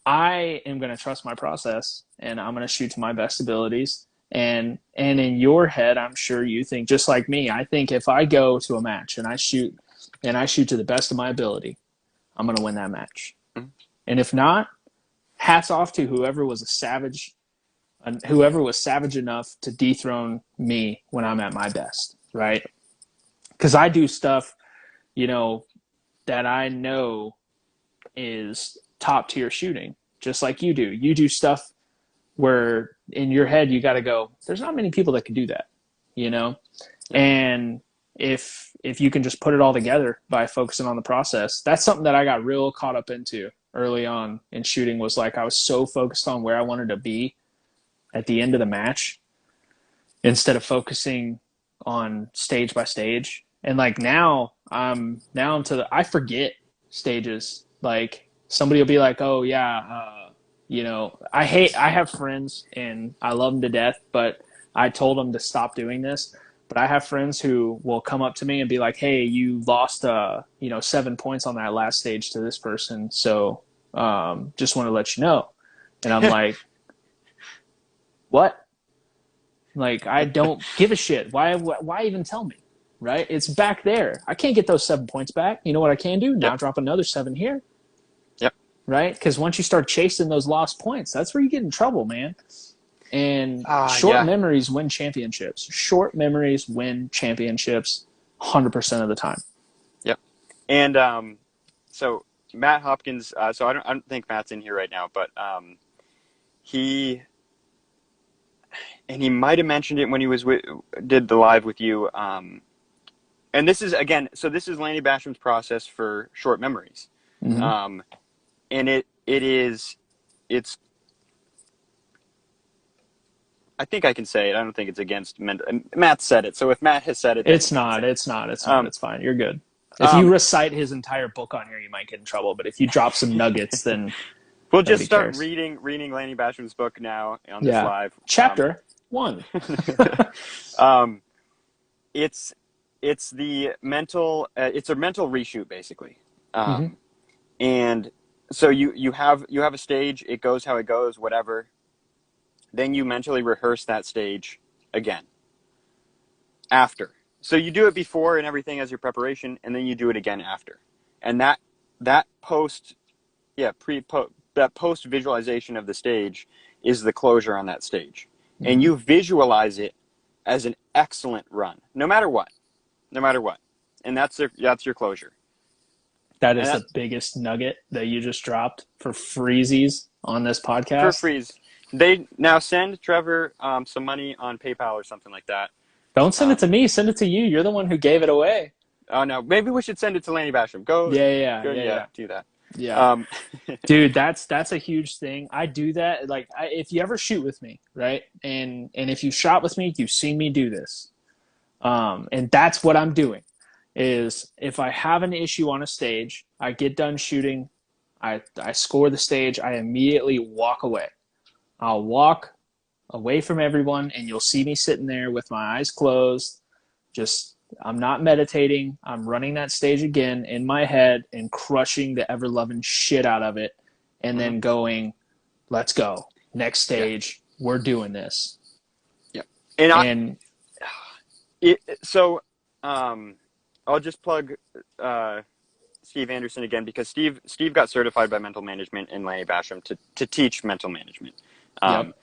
I am going to trust my process and I'm going to shoot to my best abilities. And in your head, I'm sure you think just like me. I think if I go to a match and I shoot to the best of my ability, I'm going to win that match. mhm, And if not, hats off to whoever was savage enough to dethrone me when I'm at my best, right? Because I do stuff, you know, that I know is top tier shooting, just like you do. You do stuff where in your head you got to go, there's not many people that can do that, you know? yep, And if you can just put it all together by focusing on the process, that's something that I got real caught up into early on in shooting. Was like I was so focused on where I wanted to be at the end of the match instead of focusing on stage by stage. And like now I'm to I forget stages. Like somebody will be like, "Oh yeah, I have friends and I love them to death, but I told them to stop doing this." But I have friends who will come up to me and be like, "Hey, you lost 7 points on that last stage to this person, so just want to let you know." And I'm like, "What?" Like I don't give a shit. Why even tell me? Right? It's back there. I can't get those 7 points back. You know what I can do? yep, Now drop another seven here. yep. Right? Because once you start chasing those lost points, that's where you get in trouble, man. And short Yeah, memories win championships. Short memories win championships 100% of the time. yep. And so Matt Hopkins. So I don't think Matt's in here right now, but he he might have mentioned it when he did the live with you. and this is again, so this is Lanny Basham's process for short memories. Mm-hmm. Um, and it's I think I can say it. I don't think it's against Matt said it. So if Matt has said it, then It's I can say not. it. It's not. It's not. Um, It's fine. You're good. If you um, recite his entire book on here, you might get in trouble. But if you drop some nuggets, then we'll just nobody start cares. reading Lanny Basham's book now on this Yeah. live. Chapter 1. Um, it's the mental. It's a mental reshoot basically. Mm-hmm. Um, and so you have a stage. It goes how it goes. Whatever. Then you mentally rehearse that stage again after. So you do it before and everything as your preparation, and then you do it again after. And that post, yeah, that post visualization of the stage is the closure on that stage, and Mm-hmm. you visualize it as an excellent run, no matter what, no matter what, and that's your closure. That And is that the biggest nugget that you just dropped for freezies on this for podcast. freeze, they now send Trevor some money on PayPal or something like that. Don't send it to Um, me. Send it to you. You're the one who gave it away. oh no, maybe we should send it to Lanny Basham. Go, Yeah, yeah, go, yeah, yeah, yeah, do that. yeah. Um, Dude, that's a huge thing. I do that. Like, if you ever shoot with me, right? And if you shot with me, you've seen me do this. And that's what I'm doing. Is if I have an issue on a stage, I get done shooting, I score the stage, I immediately walk away. I'll walk away from everyone, and you'll see me sitting there with my eyes closed. Just I'm not meditating. I'm running that stage again in my head and crushing the ever loving shit out of it, and mhm, then going, "Let's go, next yeah, stage. We're doing this." yeah, and And so I'll just plug uh, Steve Anderson again because Steve got certified by Mental Management in Lanny Basham to teach mental management. yep, Um,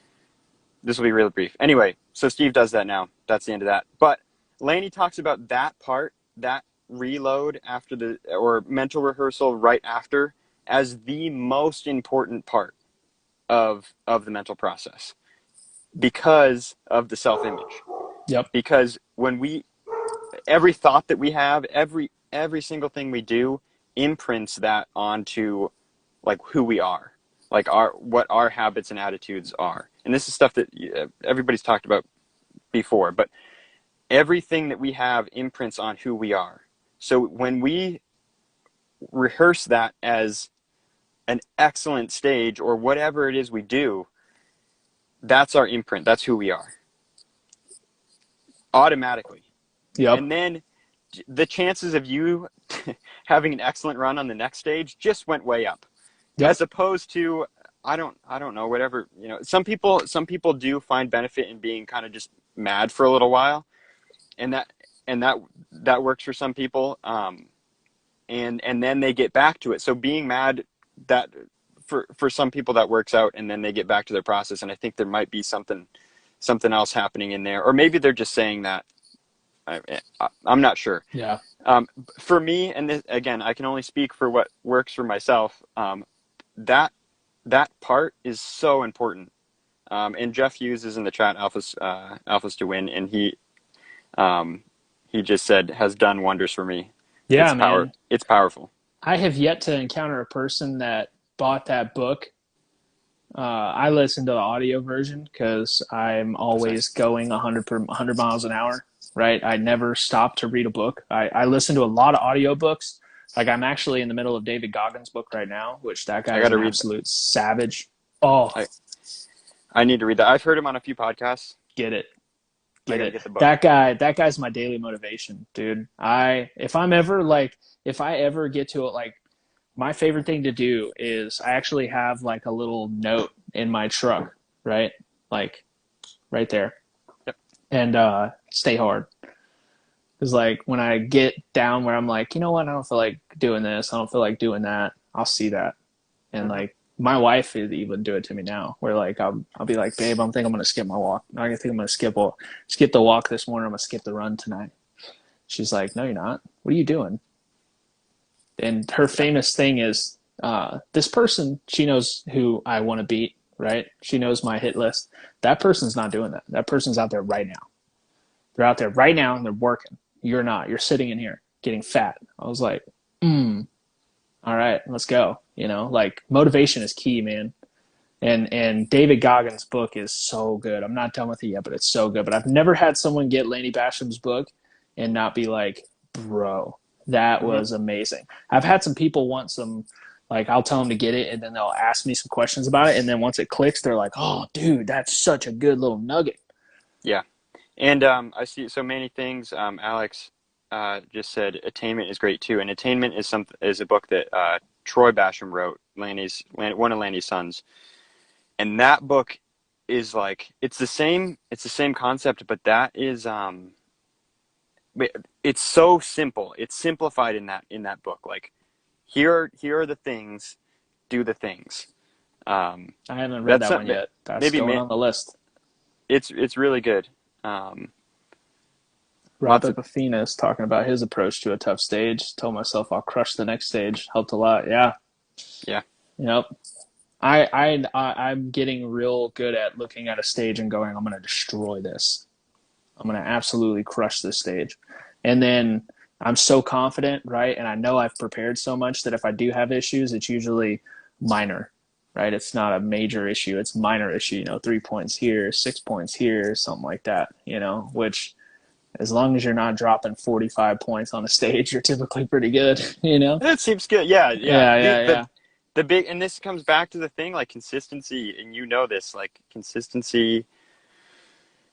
this will be really brief. Anyway, so Steve does that now. That's the end of that. But Lanny talks about that part, that reload after the or mental rehearsal right after, as the most important part of the mental process because of the self image. yep, Because when we every thought that we have, every single thing we do imprints that onto like who we are, like our what our habits and attitudes are. And this is stuff that everybody's talked about before, but everything that we have imprints on who we are. So when we rehearse that as an excellent stage or whatever it is we do, that's our imprint. That's who we are automatically. yep, And then the chances of you having an excellent run on the next stage just went way up, yep, as opposed to I don't know, whatever, some people do find benefit in being kind of just mad for a little while, and that works for some people, and then they get back to it. So being mad, that for some people that works out, and then they get back to their process. And I think there might be something else happening in there, or maybe they're just saying that. I'm not sure. yeah, Um, for me, and this, again, I can only speak for what works for myself. That that part is so important. And Jeff Hughes is in the chat, Alphas to Win, and um, he just said has done wonders for me. yeah, man. It's powerful. I have yet to encounter a person that bought that book. I listen to the audio version because I'm That's nice. always going 100 miles an hour. Right, I never stop to read a book. I listen to a lot of audiobooks. Like I'm actually in the middle of David Goggins' book right now, which that I guy is got to an read. absolute savage. Oh, I I need to read that. I've heard him on a few podcasts. get it, I get got to it. get the book. That guy's my daily motivation, dude. If I ever get to it, like my favorite thing to do is I actually have like a little note in my truck, right, like right there, Yep. and stay hard. Because like when I get down where I'm like, you know what, I don't feel like doing this, I don't feel like doing that, I'll see that. And Hmm. like my wife would even do it to me now, where like I'll be like, babe, I'm gonna skip my walk. I think I'm gonna skip the walk this morning. I'm gonna skip the run tonight. She's like, no, you're not. What are you doing? And her Yeah. famous thing is this person. She knows who I want to beat, right? She knows my hit list. That person's not doing that. That person's out there right now. They're out there right now and they're working. You're not. You're sitting in here getting fat. I was like, all right, let's go. Like motivation is key, man. And David Goggins' book is so good. I'm not done with it yet, but it's so good. But I've never had someone get Laney Basham's book and not be like, bro, that Hmm. was amazing. I've had some people want some, like, I'll tell them to get it, and then they'll ask me some questions about it. And then once it clicks, they're like, oh, dude, that's such a good little nugget. Yeah. And I see so many things. Alex just said attainment is great too, and attainment is a book that Troy Basham wrote, one of Laney's sons, and that book is like it's the same concept, but that is it's so simple. It's simplified in that book. Like here are the things, do the things. Um, I haven't read that's that one something yet. That's maybe going on the list. it's really good. Um, Rob lots of Epifina is talking about his approach to a tough stage. Told myself I'll crush the next stage. Helped a lot. Yeah. yeah. Yep. I'm getting real good at looking at a stage and going, I'm going to destroy this. I'm going to absolutely crush this stage. And then I'm so confident, right? And I know I've prepared so much that if I do have issues, it's usually minor, right? It's not a major issue. It's minor issue, 3 points here, 6 points here, something like that, which as long as you're not dropping 45 points on a stage, you're typically pretty good. That seems good. Yeah, yeah. Yeah, The yeah, the yeah. the big and this comes back to the thing like consistency, and this like consistency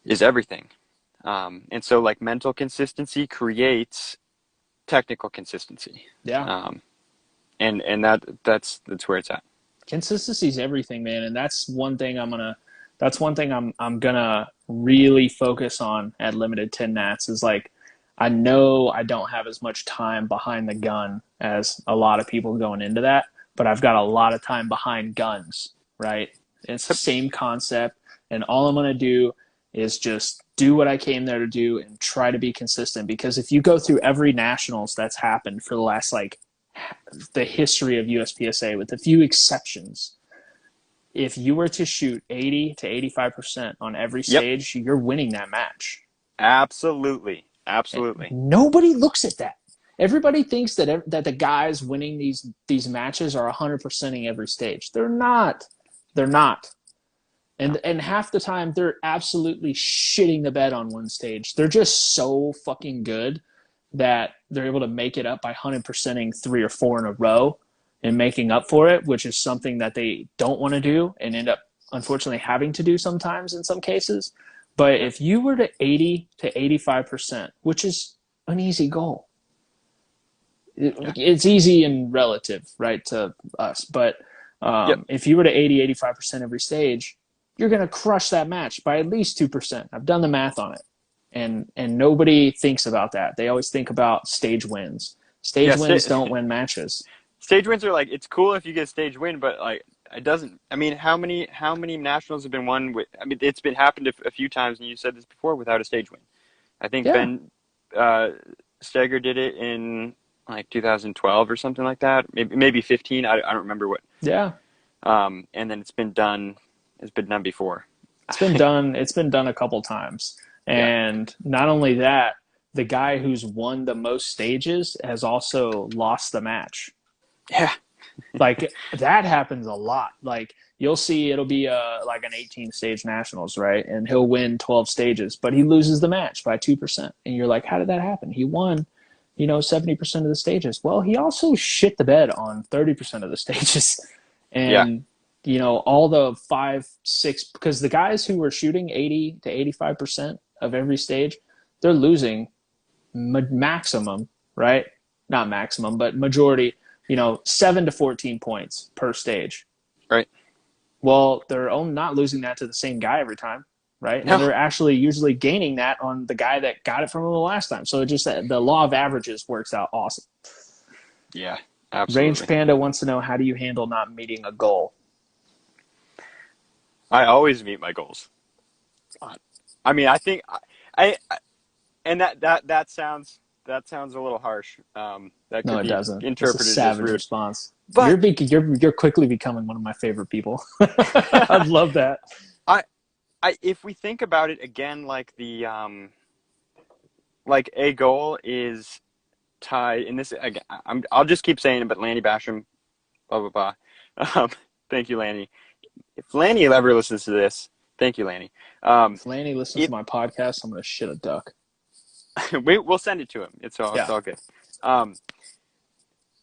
is everything. And so like mental consistency creates technical consistency. Yeah. Um, and that's where it's at. Consistency is everything, man, and that's one thing I'm gonna really focus on at limited 10 nats is like I know I don't have as much time behind the gun as a lot of people going into that, but I've got a lot of time behind guns, right? It's the same concept, and all I'm gonna do is just do what I came there to do and try to be consistent, because if you go through every nationals that's happened for the last like the history of USPSA, with a few exceptions, if you were to shoot 80 to 85% on every Yep, stage, you're winning that match. absolutely, And absolutely. nobody looks at that. Everybody thinks that the guys winning these matches are 100%ing every stage. They're not. They're not. No, And half the time they're absolutely shitting the bed on one stage. They're just so fucking good that they're able to make it up by 100%ing 3 or 4 in a row and making up for it, which is something that they don't want to do and end up unfortunately having to do sometimes in some cases. But yeah, if you were to 80 to 85%, which is an easy goal, yeah, it's easy and relative, right, to us. But yep, if you were to 80, 85% every stage, you're going to crush that match by at least 2%. I've done the math on it. And nobody thinks about that. They always think about stage wins. yeah. Stage wins don't win matches. Stage wins are like it's cool if you get a stage win, but like it doesn't. I mean, how many nationals have been won with? I mean, it's been happened a few times, and you said this before without a stage win. I think Yeah, Ben uh, Steger did it in like 2012 or something like that. Maybe 15. I don't remember what. yeah. And then it's been done. It's been done before. It's been done. It's been done a couple times. Yeah. And not only that, the guy who's won the most stages has also lost the match. Yeah. Like that happens a lot. Like you'll see it'll be like an 18 stage nationals, right? And he'll win 12 stages, but he loses the match by 2%. And you're like, how did that happen? He won, 70% of the stages. Well, he also shit the bed on 30% of the stages. Yeah. And all the 5, 6, because the guys who were shooting 80 to 85% of every stage, they're losing maximum, right? Not maximum, but majority, 7 to 14 points per stage. Right. Well, they're not losing that to the same guy every time, right? And No. they're actually usually gaining that on the guy that got it from them the last time. So it just the law of averages works out awesome. Yeah. Range Absolutely. Panda wants to know, how do you handle not meeting a goal? I always meet my goals. I mean, I think I and that sounds a little harsh. That No, could it be doesn't. It's a interpreted as savage rude. response. But You're quickly becoming one of my favorite people. I love that. I if we think about it again, like like a goal is tied, and this again, I'll just keep saying it, but Lanny Basham, blah blah blah. Um, thank you, Lanny. If Lanny ever listens to this, thank you, Lanny. If Laney listens to If my podcast, I'm gonna shit a duck. we'll send it to him. It's Yeah. all good. Um,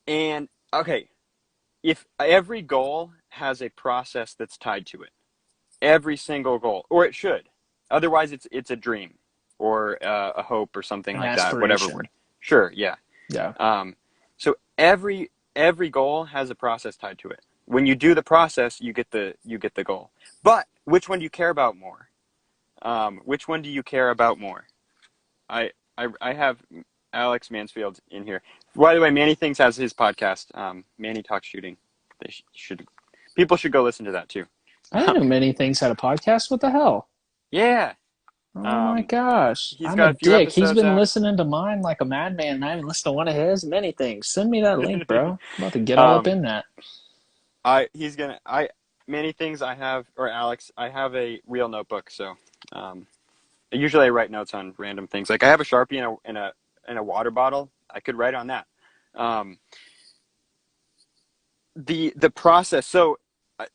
and okay, if every goal has a process that's tied to it, every single goal, or it should. Otherwise, it's a dream or a hope or something An like that. Whatever aspiration. word. Sure, yeah. Yeah. So every goal has a process tied to it. When you do the process, you get the goal. But which one do you care about more? Which one do you care about more? I have Alex Mansfield in here. By the way, Manny Things has his podcast. Manny Talks Shooting. They should people should go listen to that too. I didn't know Um, many things had a podcast. What the hell? yeah, Oh my um, gosh. he's I'm a got a few dick. He's episodes been out. listening to mine like a madman, and I haven't listened to one of his. Many things. Send me that link, bro. I'm about to get all up um, in that. he's gonna I Many things I have, or Alex, I have a real notebook. So um, usually I write notes on random things. Like I have a Sharpie in a water bottle. I could write on that. Um, the process. So I,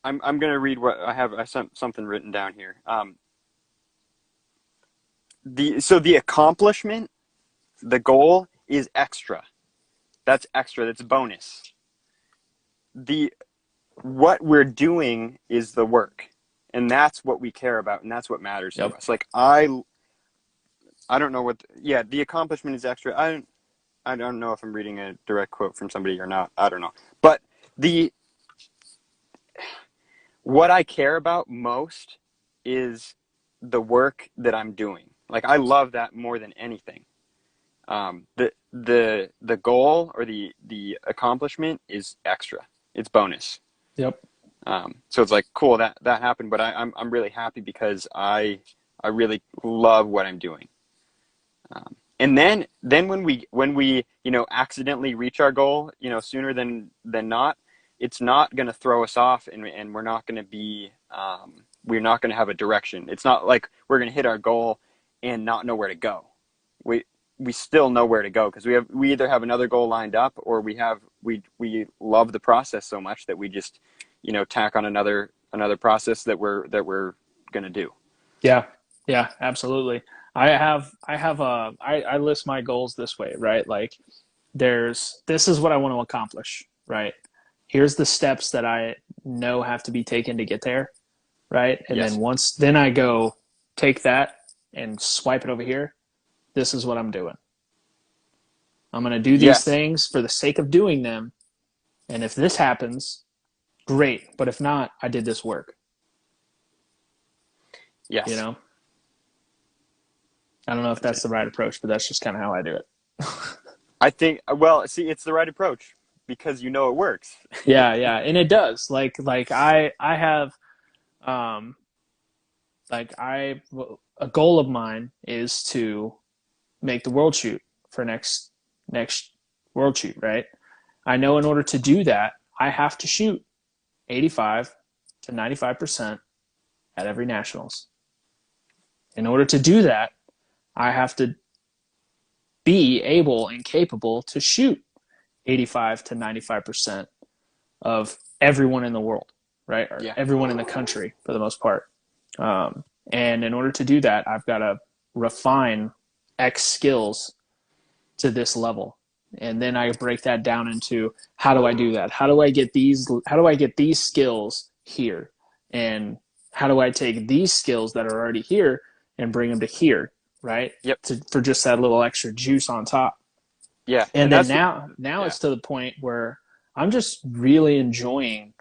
I'm gonna read what I have. I sent something written down here. The accomplishment, the goal is extra. That's extra. That's bonus. The What we're doing is the work, and that's what we care about, and that's what matters to Yep. us. Like I don't know what. Yeah, the accomplishment is extra. I don't know if I'm reading a direct quote from somebody or not. I don't know, but the what I care about most is the work that I'm doing. Like I love that more than anything. The goal or the accomplishment is extra. It's bonus. Yep. So it's like cool that happened, but I'm really happy because I really love what I'm doing. And then when we accidentally reach our goal sooner than not, it's not going to throw us off, and we're not going to have a direction. It's not like we're going to hit our goal and not know where to go. We still know where to go because we either have another goal lined up, or we love the process so much that we just tack on another process that we're going to do. Yeah. Yeah, absolutely. I list my goals this way, right? Like this is what I want to accomplish, right? Here's the steps that I know have to be taken to get there, right? And Yes. then I go take that and swipe it over here. This is what I'm doing. I'm going to do these Yes. things for the sake of doing them. And if this happens, great. But if not, I did this work, you Yes. know? I don't know if that's the right approach, but that's just kind of how I do it. I think, well, see, it's the right approach because it works. Yeah, yeah, and it does. I have um like I a goal of mine is to make the world shoot for next world shoot, right? I know in order to do that, I have to shoot 85 to 95% at every nationals. In order to do that, I have to be able and capable to shoot 85 to 95% of everyone in the world, right? Or Yeah. everyone in the country for the most part. And in order to do that, I've got to refine X skills to this level. And then I break that down into how do I do that? How do I get these skills here? And how do I take these skills that are already here and bring them to here, right? Yep. For just that little extra juice on top. Yeah. And And then that's now yeah. it's to the point where I'm just really enjoying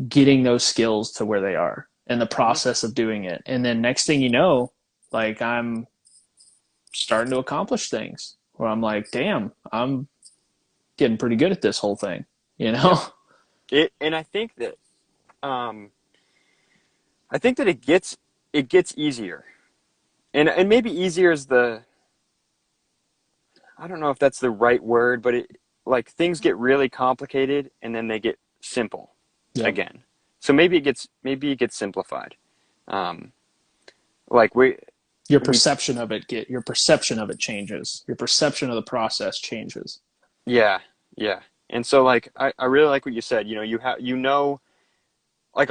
getting those skills to where they are and the Hmm. process of doing it. And then next thing you know, like I'm starting to accomplish things where I'm like, damn, I'm getting pretty good at this whole thing, you know? Yep. And um I think that it gets easier. And maybe easier is the I don't know if that's the right word, but it like things get really complicated and then they get simple Yep. again. So maybe it gets simplified. Um like we we your perception of it changes. Your perception of the process changes. yeah, yeah. And so like I really like what you said. You know, like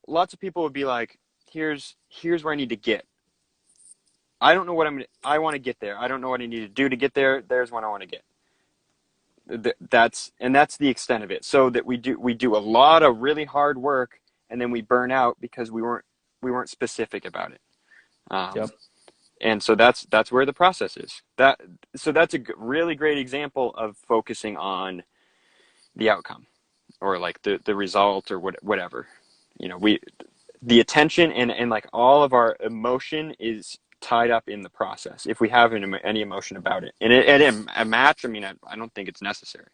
lots of people would be like, here's where I need to get. I don't know what I want to get there. I don't know what I need to do to get there. There's what I want to get. That's the extent of it. So that we do a lot of really hard work, and then we burn out because we weren't specific about it. Yep. And so that's where the process is. That's a really great example of focusing on the outcome, or like the result, or whatever. You know, the attention and like all of our emotion is tied up in the process. If we have any emotion about it, and at a match, I mean, I don't think it's necessary,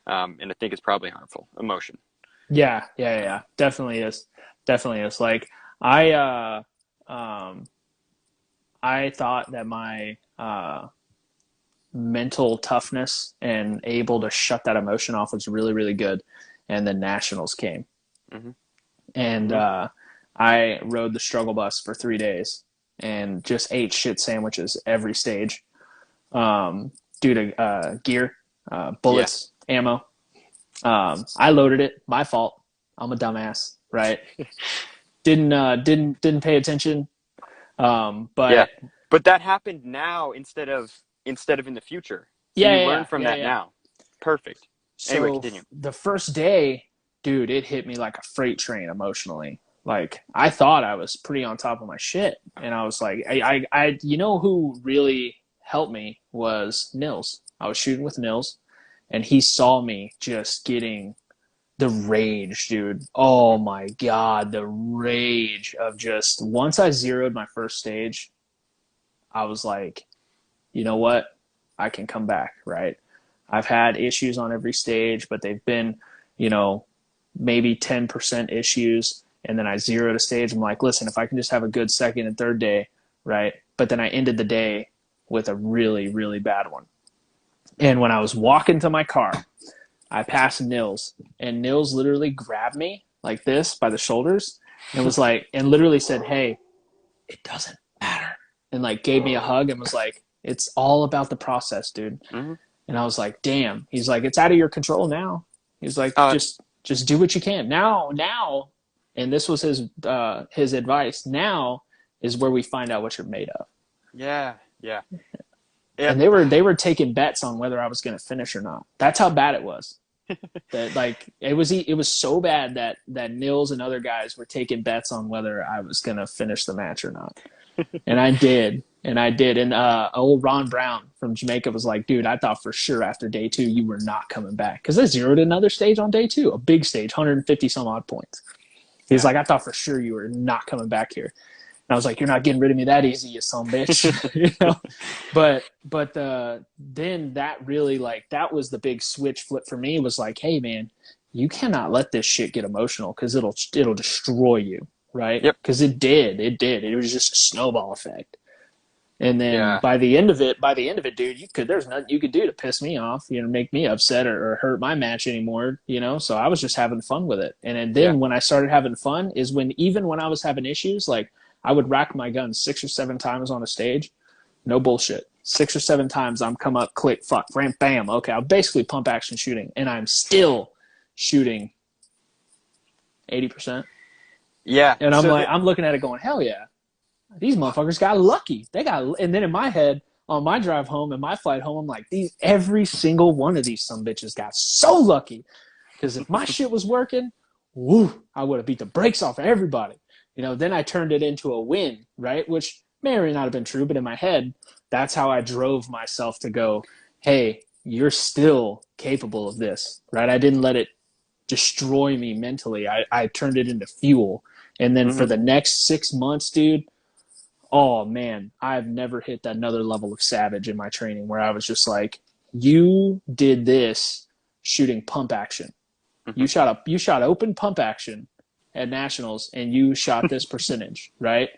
and I think it's probably harmful emotion. Yeah. Definitely is. Definitely is. Like um, I thought that my mental toughness and able to shut that emotion off was really, really good. And then nationals came, Hmm. and Hmm. I rode the struggle bus for 3 days and just ate shit sandwiches every stage, due to gear, Yeah. bullets, ammo. I loaded it. My fault. I'm a dumbass, right? Didn't pay attention. Yeah. But But that happened now instead of in the future. So yeah, you yeah, learn yeah, from yeah, that yeah. now. Perfect. Anyway, So continue. the first day, dude, it hit me like a freight train emotionally. Like I thought I was pretty on top of my shit, and I was like, you know who really helped me was Nils. I was shooting with Nils, and he saw me just getting the rage, dude. Oh Hmm. my god, the rage of just once I zeroed my first stage, I was like, you know what? I can come back, right? I've had issues on every stage, but they've been, you know, maybe 10% issues. And then I zeroed a stage. I'm like, listen, if I can just have a good second and third day, right? But then I ended the day with a really, really bad one. And when I was walking to my car, I passed Nils, and Nils literally grabbed me like this by the shoulders and was like, and literally said, hey, it doesn't matter. And like gave me a hug and was like, it's all about the process, dude. Hmm. And I was like, damn. He's like, it's out of your control now. He's like, Uh, just do what you can. Now, and this was his advice. Now is where we find out what you're made of. yeah, yeah, yeah. And they were taking bets on whether I was going to finish or not. That's how bad it was. That like it was so bad that Nils and other guys were taking bets on whether I was going to finish the match or not. And I did. And I did. And old Ron Brown from Jamaica was like, dude, I thought for sure after day two you were not coming back. Because I zeroed another stage on day two, a big stage, 150 some odd points. He's Yeah. like, I thought for sure you were not coming back here. And I was like, you're not getting rid of me that easy, you son bitch. you know? But then that really like that was the big switch flip for me was like, hey man, you cannot let this shit get emotional because it'll destroy you, right? Yep. Because it was just a snowball effect. And then Yeah. by the end of it, dude, there's nothing you could do to piss me off, make me upset or hurt my match anymore. So I was just having fun with it. And Yeah. then when I started having fun is when even when I was having issues, like I would rack my gun 6 or 7 times on a stage. No bullshit. 6 or 7 times I'm come up, click, fuck, ram, bam. Okay, I'm basically pump action shooting, and I'm still shooting 80%. Yeah. And I'm So like, that. I'm looking at it going, hell yeah, these motherfuckers got lucky. And then in my head, on my drive home and my flight home, I'm like, every single one of these some bitches got so lucky. Because if my shit was working, woo, I would have beat the brakes off of everybody. Then I turned it into a win, right? Which may or may not have been true, but in my head, that's how I drove myself to go, hey, you're still capable of this, right? I didn't let it destroy me mentally. I turned it into fuel. And then for Mhm. the next 6 months, dude, oh man, I've never hit another level of savage in my training where I was just like, you did this shooting pump action. You Mhm. shot open pump action at nationals and you shot this percentage, right?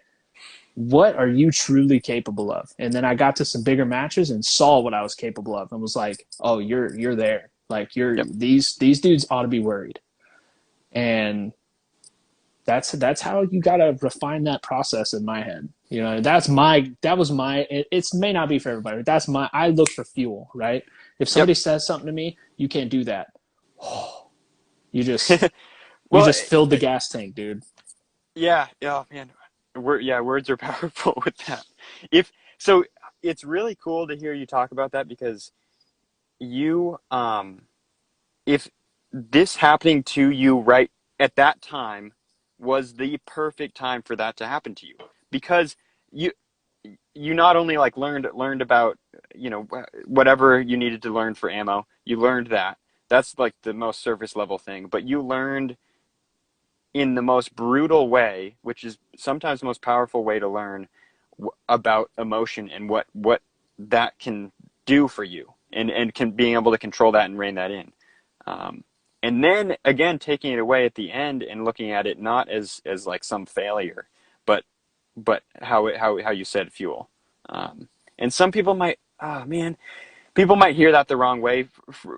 What are you truly capable of? And then I got to some bigger matches and saw what I was capable of and was like, oh, you're there. Like Yep. these dudes ought to be worried. And That's how you gotta refine that process in my head. You know, that was my. It's may not be for everybody, but that's my. I look for fuel, right? If Yep. somebody says something to me, you can't do that. You just you Well, just filled the gas tank, dude. yeah, oh man, words are powerful with that. If so, it's really cool to hear you talk about that because you, if this happening to you right at that time was the perfect time for that to happen to you because you you not only like learned about whatever you needed to learn for ammo, you learned that. That's like the most surface level thing, but you learned in the most brutal way, which is sometimes the most powerful way to learn about emotion and what that can do for you, and can being able to control that and rein that in. Um, and then again, taking it away at the end and looking at it not as like some failure, but how you said fuel. And some people might, oh man, people might hear that the wrong way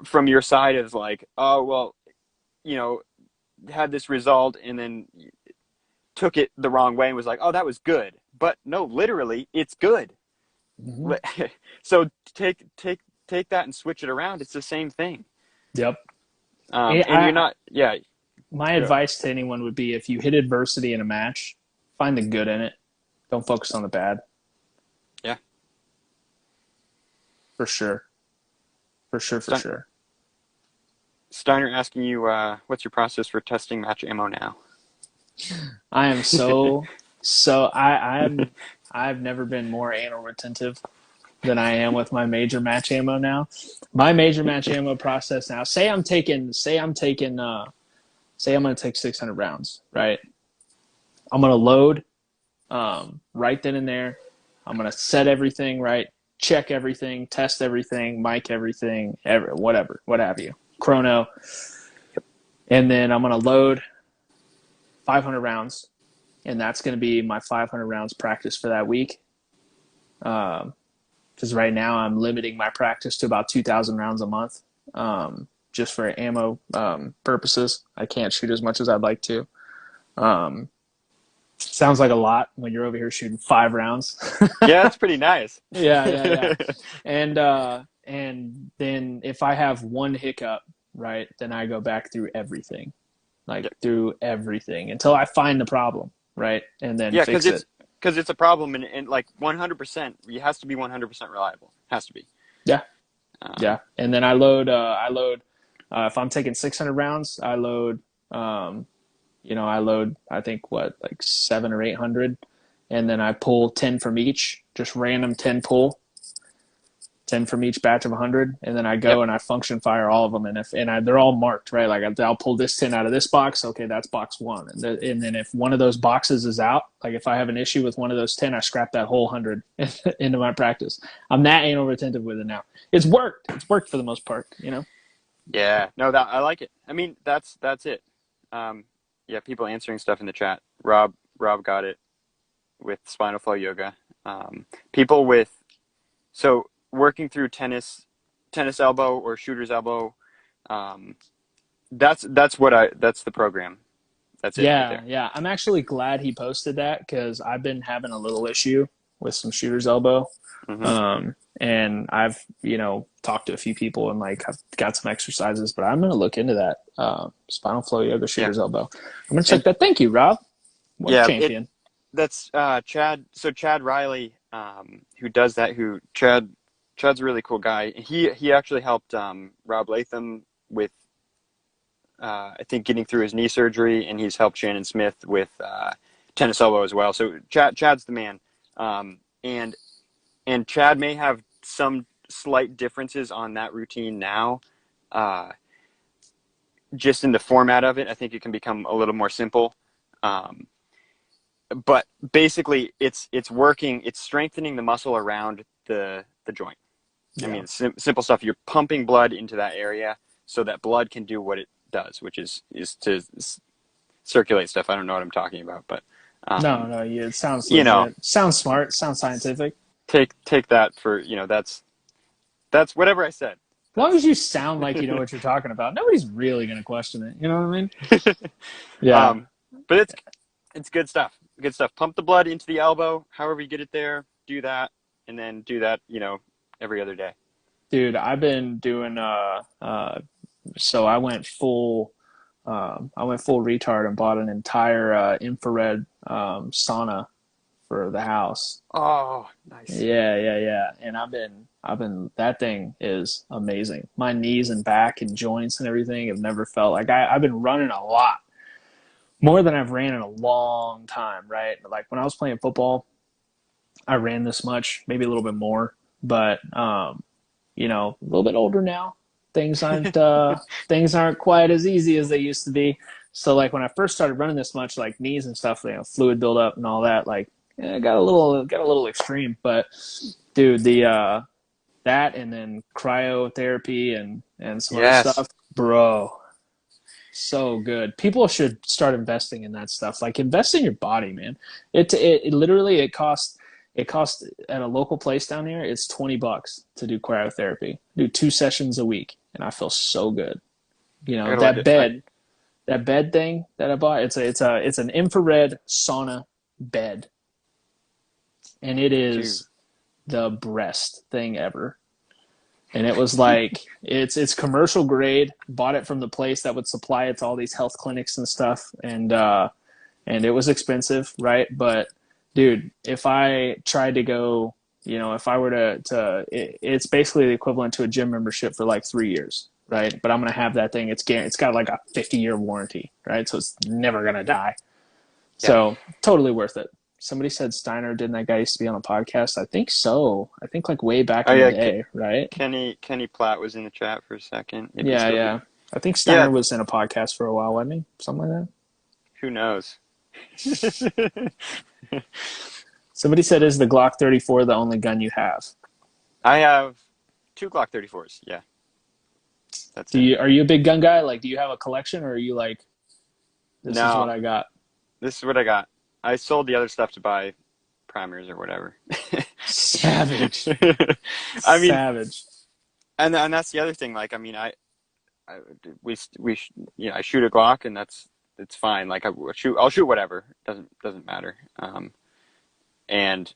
from your side as like, oh well, you know, had this result and then took it the wrong way and was like, oh, that was good. But no, literally, it's good. Mm-hmm. So take that and switch it around. It's the same thing. Yep. And you're I not, yeah, my go. advice to anyone would be if you hit adversity in a match, find the good in it. Don't focus on the bad. Yeah. For sure. For sure. For Stein- sure. Steiner asking you, what's your process for testing match ammo now? I am so I've never been more anal retentive than I am with my major match ammo now. My major match ammo process now. Say I'm gonna take 600 rounds, right? I'm gonna load right then and there. I'm gonna set everything right, check everything, test everything, mic everything, whatever, what have you, chrono, and then I'm gonna load 500 rounds, and that's gonna be my 500 rounds practice for that week. Because right now I'm limiting my practice to about 2,000 rounds a month, just for ammo purposes. I can't shoot as much as I'd like to. Um, Sounds like a lot when you're over here shooting 5 rounds. Yeah, that's pretty nice. Yeah. And then if I have one hiccup, right, then I go back through everything, like Yeah, through everything until I find the problem, right, and then yeah, fix it. because it's a problem and like 100%, it has to be 100% reliable. Has to be. Yeah, Um, yeah. And then I load. If I'm taking 600 rounds, I load. Um, I load. I think what like 700 or 800, and then I pull 10 from each, just random 10 pull, 10 from each batch of 100, and then I yep. go and I function fire all of them, they're all marked, right? Like I'll pull this 10 out of this box. Okay, that's box one, and then if one of those boxes is out, like if I have an issue with one of those 10, I scrap that whole 100 into my practice. I'm that anal retentive with it now. It's worked. It's worked for the most part. Yeah. No, that I like it. I mean, that's it. Um, yeah, people answering stuff in the chat. Rob got it with spinal flow yoga. People with so working through tennis elbow or shooter's elbow. Um, that's the program. That's it right Yeah, there. yeah. I'm actually glad he posted that because I've been having a little issue with some shooter's elbow. Hmm. And I've, talked to a few people and like I've got some exercises, but I'm gonna look into that. Spinal flow yoga Yeah. shooter's elbow. I'm gonna check And that. Thank you, Rob. What a yeah, it champion. that's Chad. So Chad Riley, who does that. Chad's a really cool guy. He actually helped Rob Latham with I think getting through his knee surgery, and he's helped Shannon Smith with tennis elbow as well. So Chad's the man. And Chad may have some slight differences on that routine now. Uh, just in the format of it, I think it can become a little more simple. Um, but basically, it's working. It's strengthening the muscle around the joint. I Yeah. mean, simple stuff. You're pumping blood into that area so that blood can do what it does, which is to circulate stuff. I don't know what I'm talking about, but No, um, no, yeah, it sounds you know, legit. Sounds smart. Sounds scientific. take that for that's whatever I said. As long as That's you sound like you know what you're talking about, nobody's really gonna question it. You know what I mean? Yeah. um, But it's good stuff. Good stuff. Pump the blood into the elbow, however you get it there. Do that, and then do that. Every other day. Dude, I've been doing so I went full retard and bought an entire infrared sauna for the house. Oh, nice. Yeah. And that thing is amazing. My knees and back and joints and everything have never felt like I've been running a lot more than I've ran in a long time, right? Like when I was playing football, I ran this much, maybe a little bit more, but a little bit older now. Things aren't quite as easy as they used to be. So like when I first started running this much, like knees and stuff, fluid buildup and all that, like got a little extreme. But dude, the that and then cryotherapy and some other Yes. stuff, bro, so good. People should start investing in that stuff. Like invest in your body, man. It literally it costs at a local place down here. It's $20 to do cryotherapy. Do 2 sessions a week, and I feel so good. I gotta look That at. I, bed thing that I bought. It's an infrared sauna bed, and it dude. is the best thing ever. And it was like it's commercial grade. Bought it from the place that would supply it to all these health clinics and stuff, and it was expensive, right? But dude, if I tried to go, if I were it's basically the equivalent to a gym membership for like 3 years, right? But I'm gonna have that thing. It's got like a 50-year warranty, right? So it's never gonna die. Yeah. So totally worth it. Somebody said Steiner, didn't that guy used to be on a podcast? I think so. I think like way back Oh in the yeah. day, right? Kenny Platt was in the chat for a second. If he's Yeah, still yeah. here. I think Yeah. Steiner was in a podcast for a while, wasn't he? Something like that. Who knows? Somebody said, "Is the Glock 34 the only gun you have?" I have two Glock 34s. Yeah, that's it. Are you a big gun guy? Like, do you have a collection, or are you like, this is what No, I got? this is what I got. I sold the other stuff to buy primers or whatever. Savage, I mean, savage. and that's the other thing. Like, I mean, I I shoot a Glock and it's fine. Like I'll shoot whatever. Doesn't matter. And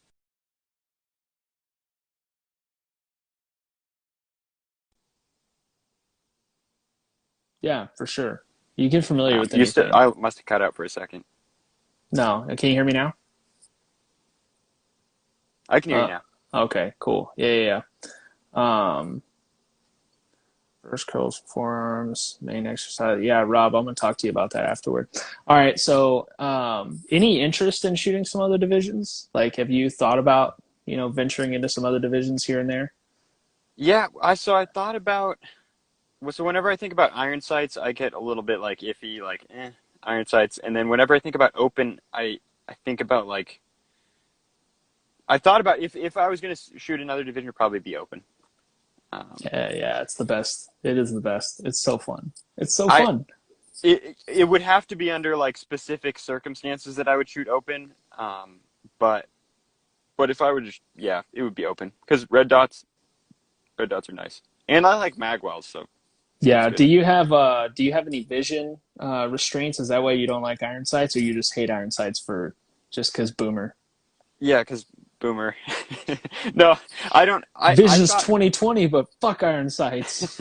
Yeah, for sure. You get familiar with used to anything. I must have cut out for a second. No, can you hear me now? I can hear you Uh, now. okay, cool. Yeah. First curls, forearms, main exercise. Yeah, Rob, I'm gonna talk to you about that afterward. All right. So, any interest in shooting some other divisions? Like, have you thought about, venturing into some other divisions here and there? Yeah, I thought about. Well, so whenever I think about iron sights, I get a little bit like iffy, like iron sights. And then whenever I think about open, I think about like I thought about if I was going to shoot another division, it'd probably be open. Um, Yeah. It's the best. It is the best. It's so fun. It's so I fun. it would have to be under like specific circumstances that I would shoot open. But if I would just yeah, it would be open because red dots are nice, and I like magwells, so it's Yeah. good. Do you have any vision restraints? Is that why you don't like iron sights, or you just hate iron sights for just because boomer? Yeah, because boomer. No, I don't. I've Vision's got 2020, but fuck iron sights.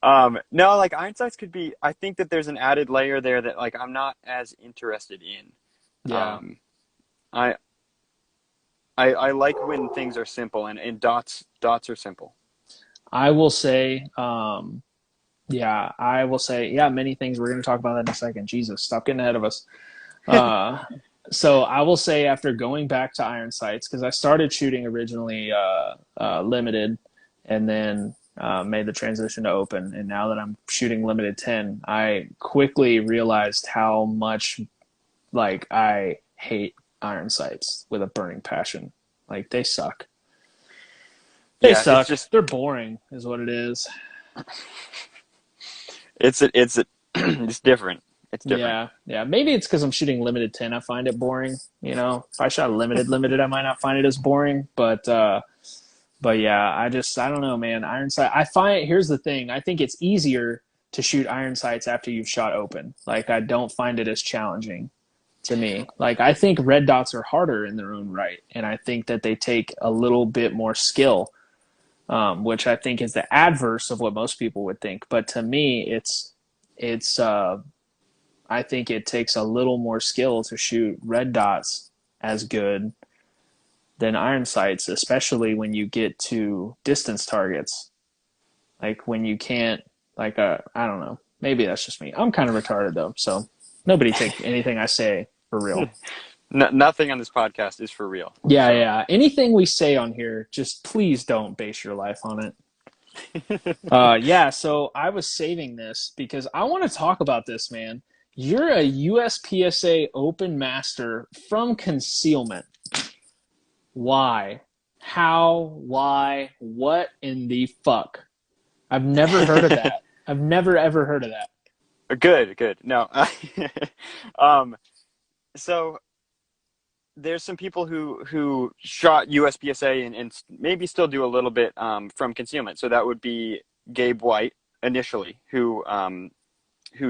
no, like iron sights could be. I think that there's an added layer there that like I'm not as interested in. Yeah. Um, I I like when things are simple and dots are simple. I will say, yeah, many things. We're going to talk about that in a second. Jesus, stop getting ahead of us. Uh, so I will say, after going back to iron sights, because I started shooting originally limited, and then made the transition to open, and now that I'm shooting limited 10, I quickly realized how much like I hate iron sights with a burning passion. Like they suck. They Yeah, it's suck. just They're boring, is what it is. it's different. It's different. Yeah. Maybe it's because I'm shooting limited 10. I find it boring. If I shot limited, I might not find it as boring. But yeah, I don't know, man. Iron sight. I find here's the thing. I think it's easier to shoot iron sights after you've shot open. Like I don't find it as challenging to me. Like I think red dots are harder in their own right, and I think that they take a little bit more skill, which I think is the adverse of what most people would think. But to me, it's I think it takes a little more skill to shoot red dots as good than iron sights, especially when you get to distance targets. Like when you can't, like, I don't know. Maybe that's just me. I'm kind of retarded though, so nobody take anything I say for real. No, nothing on this podcast is for real. Yeah, So yeah. Anything we say on here, just please don't base your life on it. Yeah, so I was saving this because I want to talk about this, man. You're a USPSA Open Master from concealment. Why? How? Why? What in the fuck? I've never heard of that. I've never ever heard of that. good, good. No, um, so there's some people who shot USPSA and maybe still do a little bit from concealment. So that would be Gabe White initially, who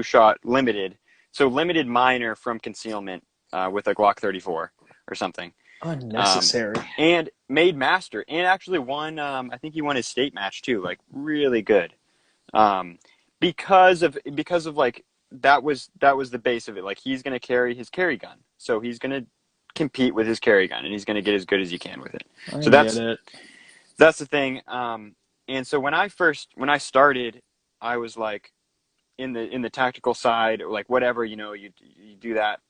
shot limited, so limited minor from concealment with a Glock 34 or something, Unnecessary. and made master and actually won. I think he won his state match too, like really good, um, because of like that was the base of it. Like he's gonna carry his carry gun, so he's gonna compete with his carry gun and he's going to get as good as he can with it. I So get it. that's the thing. And so when I started, I was like in the tactical side, like whatever, you do that,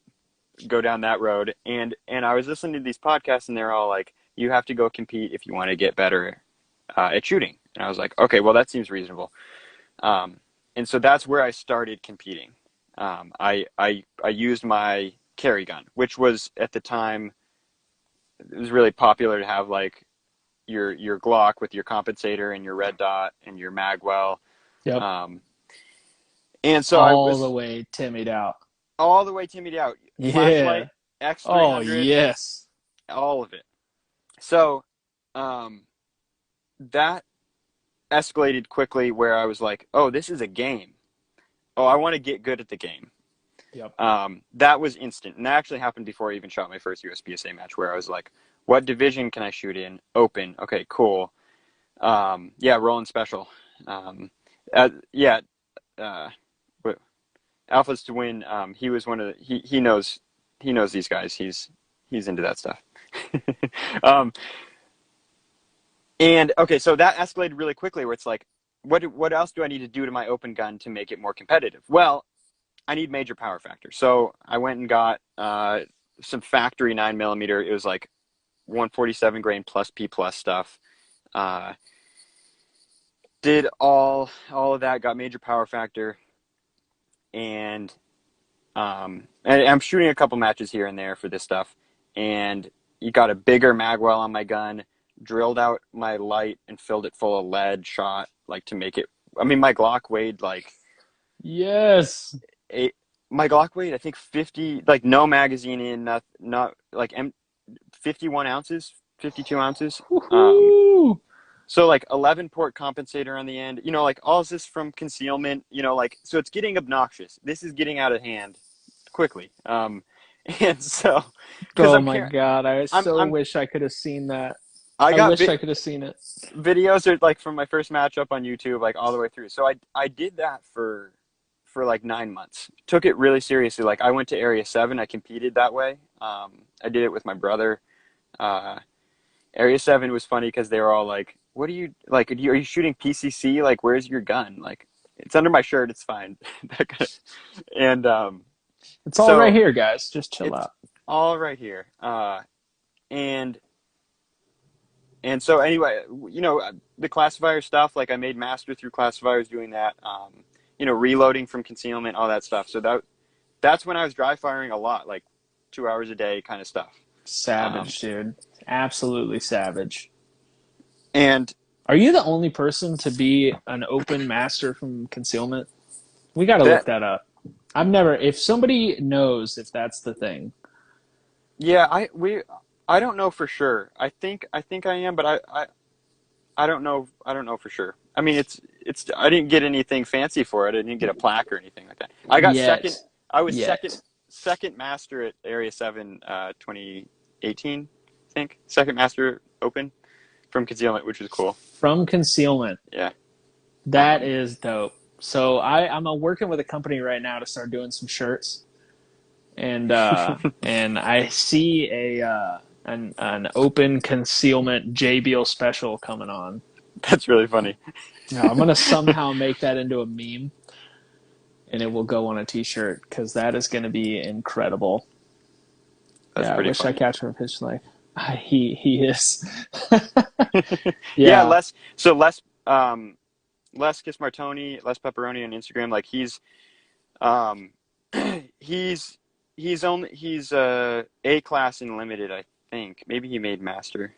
go down that road. And I was listening to these podcasts and they're all like, you have to go compete if you want to get better at shooting. And I was like, okay, well that seems reasonable. And so that's where I started competing. I used my carry gun, which was at the time, it was really popular to have like your Glock with your compensator and your red dot and your magwell. Yep. Um, and so I All the was way timmied out. all the way timmied out, Yeah. flashlight, Oh, X300, yes. all of it. So um, that escalated quickly where I was like, oh, this is a game. Oh, I want to get good at the game. Yep. That was instant. And that actually happened before I even shot my first USPSA match where I was like, what division can I shoot in? Open. Okay, cool. Yeah, rolling special. Yeah, uh, Alphas to win. He was one of the, he knows these guys. He's into that stuff. um, and okay, so that escalated really quickly where it's like, what else do I need to do to my open gun to make it more competitive? Well, I need major power factor. So I went and got some factory 9mm. It was like 147 grain plus P plus stuff. Did all of that, got major power factor, and I'm shooting a couple matches here and there for this stuff. And you got a bigger magwell on my gun, drilled out my light and filled it full of lead shot, like to make it. I mean, my Glock weighed like Yes. my Glock weighed, I think 50, like no magazine in, not like 51 ounces, 52 ounces. Woohoo. So like 11 port compensator on the end, like all of this from concealment, like, so it's getting obnoxious. This is getting out of hand quickly. And so, because Oh my God. I so I'm, wish I could have seen that. I I got wish I could have seen it. videos are like from my first matchup on YouTube, like all the way through. So I did that for like 9 months. Took it really seriously. Like I went to Area 7. I competed that way. I did it with my brother. Area 7 was funny because they were all like, what are you, like, are you shooting PCC? Like, where's your gun? Like, it's under my shirt. It's fine. And It's all right so here, guys. Just chill it's out. all right here. And so anyway, the classifier stuff, like I made master through classifiers doing that, reloading from concealment, all that stuff. So that's when I was dry firing a lot, like 2 hours a day kind of stuff. Savage, dude. Absolutely savage. And Are you the only person to be an open master from concealment? We got to look that, that up. I've never, if somebody knows if that's the thing. yeah, I don't know for sure. I think I am, but I don't know. I don't know for sure. I mean, I didn't get anything fancy for it. I didn't get a plaque or anything like that. I got second. Yet. I was Yet. second master at Area 7, 2018, I think. Second master open from concealment, which was cool. From concealment. Yeah. That is dope. So I'm working with a company right now to start doing some shirts, and I see an open concealment J Beal special coming on. That's really funny. Now, I'm gonna somehow make that into a meme, and it will go on a T-shirt because that is gonna be incredible. That's Yeah, I pretty wish I funny. captured a picture like he is. Yeah, Yeah, Les Kiss Martoni, Les Pepperoni on Instagram. Like um, he's he's A class in limited, I think. Maybe he made master.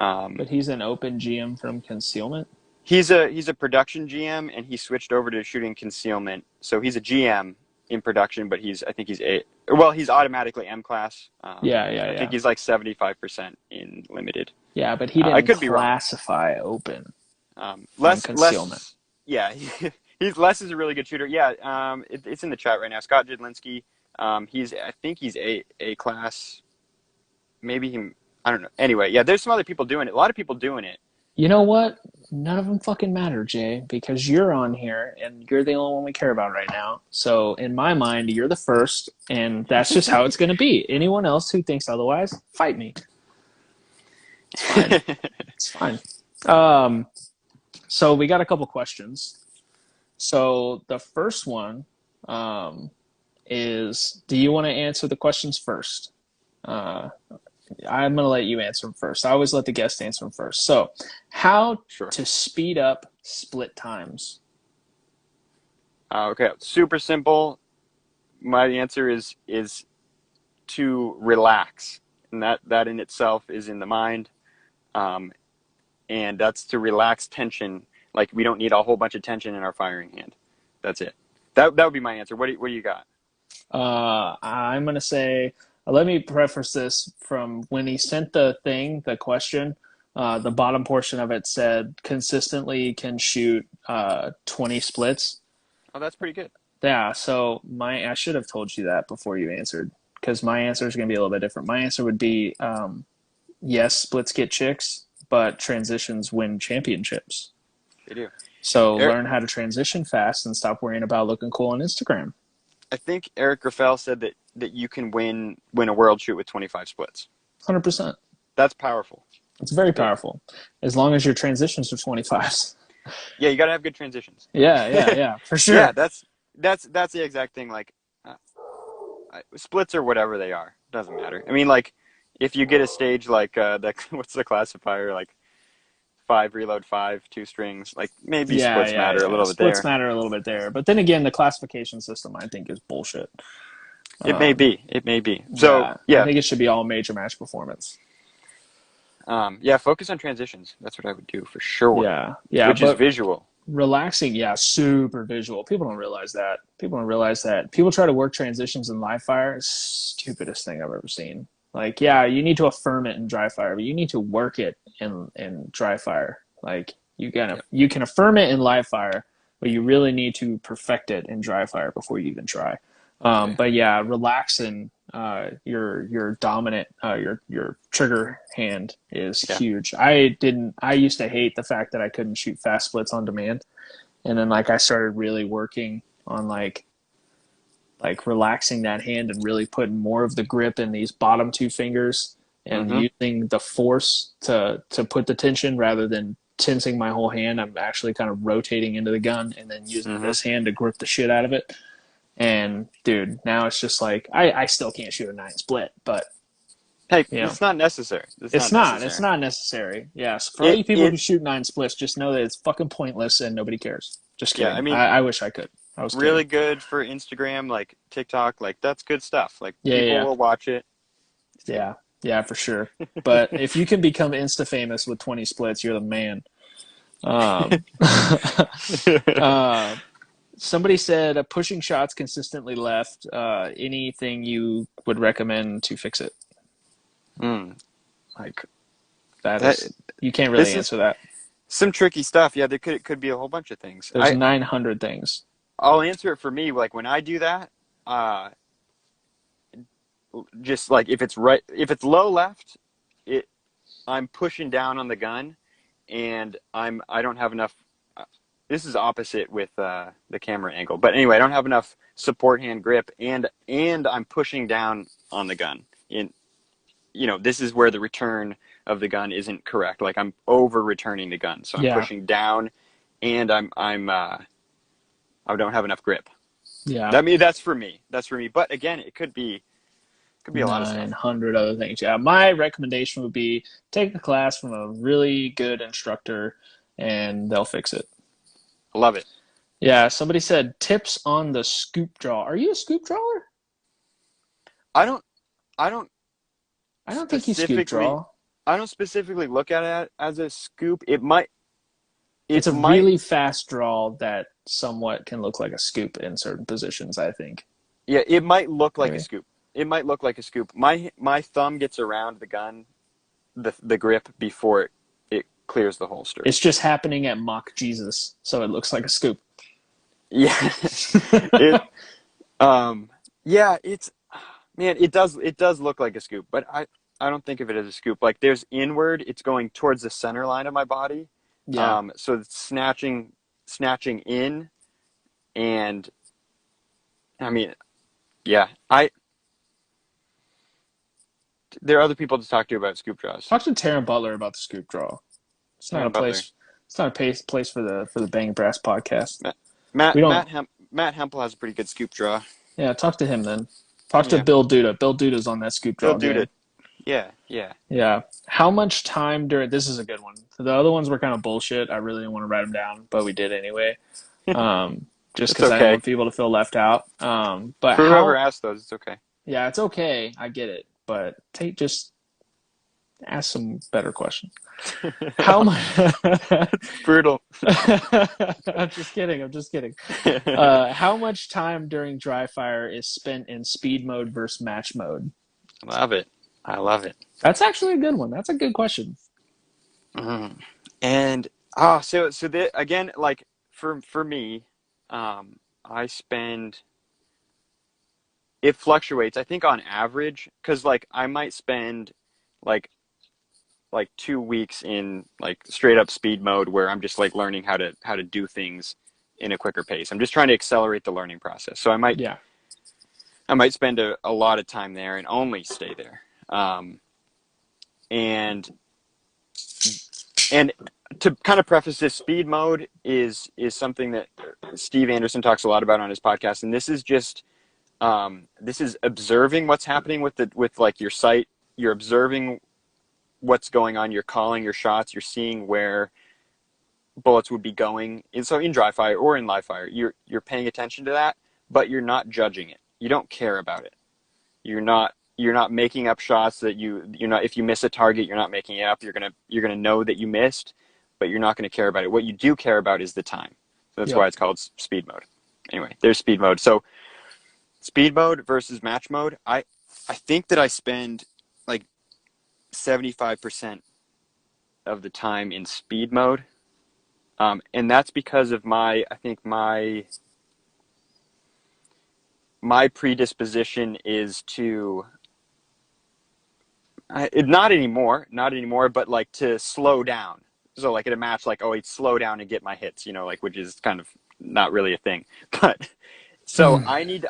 Um, but he's an open GM from concealment. he's a production GM and he switched over to shooting concealment. So he's a GM in production, but I think he's A. Well, he's automatically M class. Yeah, yeah, I think yeah. he's like 75% in limited. Yeah, but he I didn't could be wrong. classify open from Les, concealment. Les, yeah, he's Les is a really good shooter. Yeah, it's in the chat right now. Scott Jidlinski, I think he's A class. Maybe I don't know. Anyway, yeah, there's some other people doing it. A lot of people doing it. You know what? None of them fucking matter, Jay, because you're on here and you're the only one we care about right now. So in my mind, you're the first, and that's just how it's going to be. Anyone else who thinks otherwise, fight me. It's fine. It's fine. Um, so we got a couple questions. So the first one is, do you want to answer the questions first? Uh, I'm going to let you answer them first. I always let the guest answer them first. So, how Sure. to speed up split times? Okay, super simple. My answer is to relax, and that in itself is in the mind, um, and that's to relax tension. Like we don't need a whole bunch of tension in our firing hand. That's it. That would be my answer. What do you got? I'm going to say, let me preface this from when he sent the question. The bottom portion of it said consistently can shoot 20 splits. Oh, that's pretty good. Yeah, so I should have told you that before you answered because my answer is going to be a little bit different. My answer would be yes, splits get chicks, but transitions win championships. They do. So Eric, learn how to transition fast and stop worrying about looking cool on Instagram. I think Eric Graffel said that you can win a world shoot with 25 splits. 100%. That's powerful. It's very Yeah. powerful as long as your transitions are 25s. Yeah, you got to have good transitions. Yeah, yeah, yeah, for Yeah, sure. that's the exact thing. Like splits or whatever they are, doesn't matter. I mean, like if you get a stage like what's the classifier like 5 reload 5 2 strings, like maybe Yeah, splits yeah, matter a yeah. little bit Splits there. matter a little bit there. But then again, the classification system I think is bullshit. It may Um, be. It may be. So yeah, I yeah, think it should be all major match performance. yeah. Focus on transitions. That's what I would do for sure. Yeah, yeah, Which is but visual. relaxing, yeah, super visual. People don't realize that. People don't realize that. People try to work transitions in live fire. Stupidest thing I've ever seen. Like, yeah, you need to affirm it in dry fire, but you need to work it in dry fire. Like, Yeah. you can affirm it in live fire, but you really need to perfect it in dry fire before you even try. Okay. But yeah, relaxing your dominant your trigger hand is Yeah. huge. I used to hate the fact that I couldn't shoot fast splits on demand, and then like I started really working on like relaxing that hand and really putting more of the grip in these bottom two fingers and Mm-hmm. using the force to put the tension rather than tensing my whole hand. I'm actually kind of rotating into the gun and then using Mm-hmm. this hand to grip the shit out of it. And dude, now it's just like I still can't shoot a 9 split, but Hey, you know, it's not necessary. It's not it's necessary. not necessary. Yes, for all It you people who it shoot 9 splits, just know that it's fucking pointless and nobody cares. Just yeah. I kidding. mean, I wish I could. I was kidding. really good for Instagram, like TikTok, like that's good stuff. Like Yeah, yeah, people yeah. will watch it. It's good. Yeah, yeah, for sure. But if you can become insta famous with 20 splits, you're the man. Um, uh, somebody said pushing shots consistently left. Anything you would recommend to fix it? Mm. Like that That is you can't really this is answer that. Some tricky stuff. Yeah, there could be a whole bunch of things. There's 900 things. I'll answer it for me. Like when I do that, uh, just like if it's low left, it I'm pushing down on the gun, and I don't have enough. This is opposite with the camera angle, but anyway, I don't have enough support hand grip, and I'm pushing down on the gun. In this is where the return of the gun isn't correct. Like I'm over returning the gun, so I'm Yeah, pushing down, and I don't have enough grip. yeah. That's for me. That's for me. But again, it could be a lot of stuff. 900 other things. Yeah, my recommendation would be take a class from a really good instructor and they'll fix it. I love it. Yeah, somebody said tips on the scoop draw. Are you a scoop drawer? I don't I don't I don't think you scoop specifically draw. I don't specifically look at it as a scoop. It's It a might really fast draw that somewhat can look like a scoop in certain positions, I think. yeah, it might look like a Maybe. scoop. It might look like a scoop. My thumb gets around the gun, the grip before it clears the holster. It's just happening at Mach Jesus, so it looks like a scoop. Yeah. It um yeah, it's man, it does look like a scoop, but I don't think of it as a scoop. Like there's inward, it's going towards the center line of my body. Yeah. So it's snatching in, and I mean, yeah, I there are other people to talk to about scoop draws. Talk to Taryn Butler about the scoop draw. It's not a Aaron Butler, place. It's not a place for the Bangin Brass podcast. Matt We don't. Matt Hempel has a pretty good scoop draw. Yeah, talk to him then. Talk to Yeah, Bill Duda. Bill Duda's on that scoop Bill draw Duda. game. Yeah, yeah. Yeah. How much time during this is a good one. The other ones were kind of bullshit. I really didn't want to write them down, but we did anyway. Just It's because I didn't okay want people to feel left out. But for whoever how? asked those. It's okay. Yeah, it's okay. I get it, but take just ask some better questions. How much? It's brutal. I'm just kidding. I'm just kidding. How much time during dry fire is spent in speed mode versus match mode? I love it. I love it. That's actually a good one. That's a good question. Mm. And again, like for me, I spend it fluctuates. I think on average, because like I might spend like 2 weeks in like straight up speed mode where I'm just like learning how to do things in a quicker pace. I'm just trying to accelerate the learning process. So Yeah. I might spend a lot of time there and only stay there. And and to kind of preface this, speed mode is something that Steve Anderson talks a lot about on his podcast, and this is just this is observing what's happening with like your sight. You're observing what's going on. You're calling your shots. You're seeing where bullets would be going. And so in dry fire or in live fire, you're paying attention to that, but you're not judging it. You don't care about it. You're not making up shots that you're not. If you miss a target, you're not making it up. You're gonna know that you missed, but you're not gonna care about it. What you do care about is the time. So that's Yep. why it's called speed mode. Anyway, there's speed mode. So speed mode versus match mode. I think that I spend like 75% of the time in speed mode, and that's because of I think my predisposition is to not anymore, but like to slow down. So like at a match, like, oh, I'd slow down and get my hits, like, which is kind of not really a thing. But so I need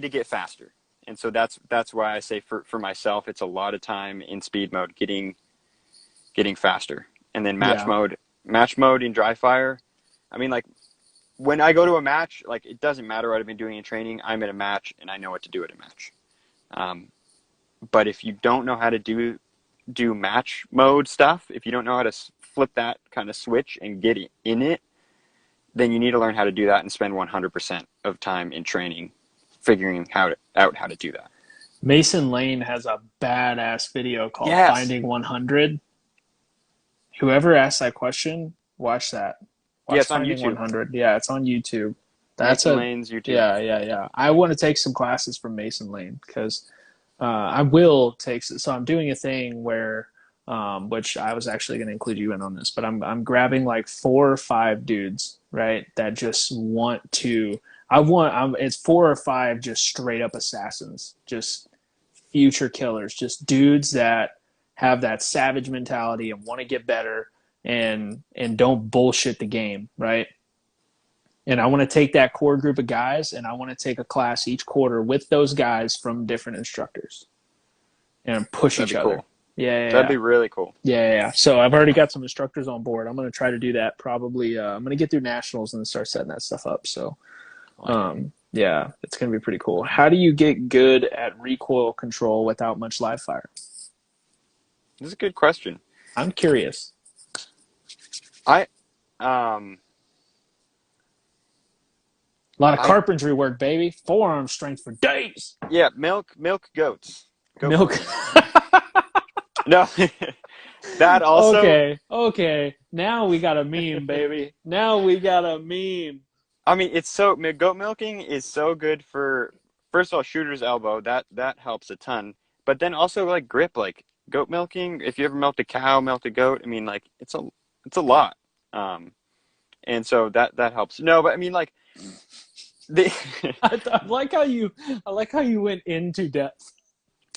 to get faster. And so that's why I say for myself, it's a lot of time in speed mode, getting faster. And then Yeah. match mode in dry fire. I mean, like when I go to a match, like it doesn't matter what I've been doing in training. I'm at a match and I know what to do at a match. Um, but if you don't know how to do match mode stuff, if you don't know how to flip that kind of switch and get in it, then you need to learn how to do that and spend 100% of time in training figuring out how to do that. Mason Lane has a badass video called Yes. Finding 100. Whoever asked that question, watch that. Yeah, Watch it's on Finding YouTube. 100. Yeah, it's on YouTube. That's Mason a Lane's YouTube. yeah, yeah, yeah. I want to take some classes from Mason Lane because I will take. So I'm doing a thing where which I was actually going to include you in on this, but I'm grabbing like 4 or 5 dudes, right, that just want to. It's 4 or 5 just straight up assassins, just future killers, just dudes that have that savage mentality and want to get better and don't bullshit the game, right? And I want to take that core group of guys and I want to take a class each quarter with those guys from different instructors and push That'd each be other. cool. Yeah, yeah, That'd yeah. be really cool. Yeah, yeah, yeah. So I've already got some instructors on board. I'm going to try to do that probably. I'm going to get through nationals and then start setting that stuff up. So, I like it. yeah, it's going to be pretty cool. How do you get good at recoil control without much live fire? This is a good question. I'm curious. I, um, A lot of I, carpentry work, baby. Forearm strength for days. yeah, milk goats, goat Milk. milking. No, that also. Okay, okay. Now we got a meme, baby. Now we got a meme. I mean, goat milking is so good for, first of all, shooter's elbow. That helps a ton. But then also like grip, like goat milking. If you ever milked a cow, milked a goat, I mean, like it's a lot. Um, and so that helps. No, but I mean, like the I like how you went into depth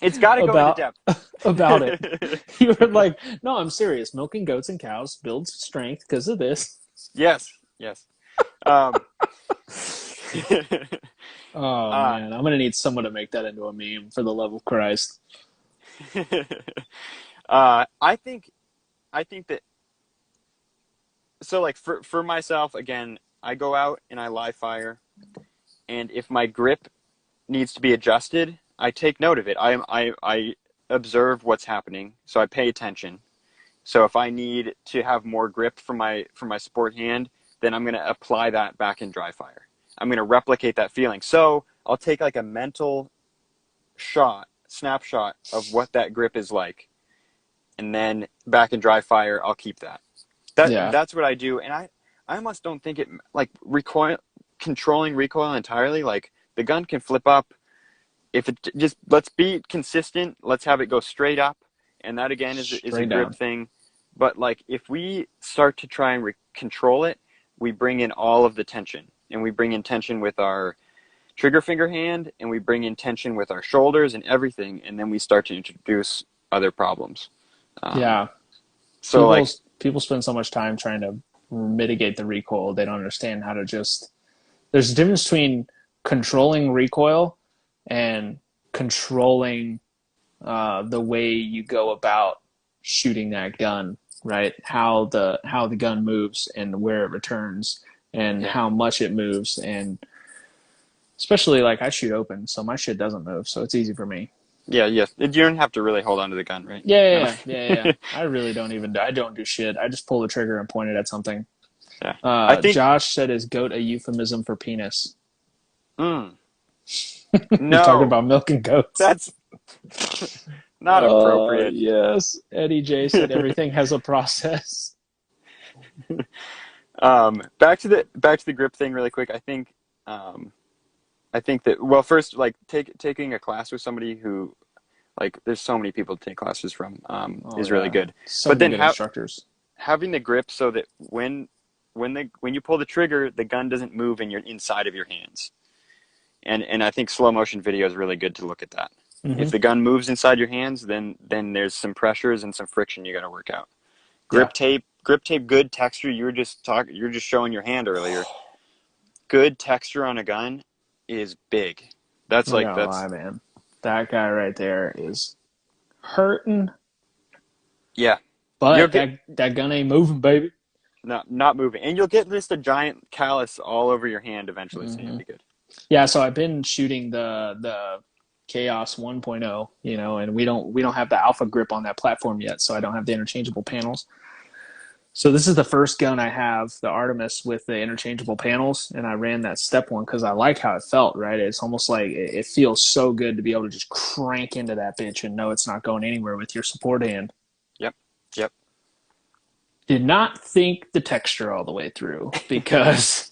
it's got to go into about depth. about it. You were like, no, I'm serious. Milking goats and cows builds strength because of this. Yes, yes. Um, Oh uh, man, I'm gonna need someone to make that into a meme for the love of Christ. I think that, so like for myself again, I go out and I live fire, and if my grip needs to be adjusted, I take note of it. I observe what's happening, so I pay attention. So if I need to have more grip for my sport hand, then I'm going to apply that back in dry fire. I'm going to replicate that feeling. So I'll take like a mental snapshot of what that grip is like, and then back in dry fire, I'll keep that. Yeah, That's what I do, and I almost don't think it like controlling recoil entirely. Like the gun can flip up. If it just, let's be consistent, let's have it go straight up, and that again is a straight grip down. thing. But like if we start to try and control it, we bring in all of the tension, and we bring in tension with our trigger finger hand, and we bring in tension with our shoulders and everything, and then we start to introduce other problems. Um, Yeah, so people like people spend so much time trying to mitigate the recoil. They don't understand how to just. There's a difference between controlling recoil and controlling the way you go about shooting that gun, right? How the gun moves and where it returns and yeah, how much it moves, and especially like I shoot open, so my shit doesn't move, so it's easy for me. yeah, yes. You don't have to really hold on to the gun, right? Yeah, No. yeah, yeah, yeah, yeah. I really don't even. I don't do shit. I just pull the trigger and point it at something. Yeah. I think Josh said, "Is goat a euphemism for penis?" mm, He's talking no, about milking goats. that's not appropriate. Yes. Eddie J said everything has a process. Back to the grip thing really quick. Um, I think that, well, first, like taking a class with somebody who, like, there's so many people to take classes from, Oh is really yeah, good. so But many then good instructors. having the grip so that when you pull the trigger, the gun doesn't move in your inside of your hands. And I think slow motion video is really good to look at that. If Hmm. the gun moves inside your hands, then there's some pressures and some friction you got to work out. Yeah. Grip tape, good texture. You were just showing your hand earlier. Good texture on a gun is big. I'm not gonna lie, man. That guy right there is hurting, Yeah. You'll but get that gun ain't moving, baby. not moving, and you'll get just a giant callus all over your hand eventually. So you'll Hmm. be good. Yeah, so I've been shooting the Chaos 1.0, and we don't have the alpha grip on that platform yet, so I don't have the interchangeable panels. So this is the first gun I have, the Artemis with the interchangeable panels, and I ran that step one because I like how it felt, right? It's almost like it feels so good to be able to just crank into that bitch and know it's not going anywhere with your support hand. Yep. Yep. Did not think the texture all the way through because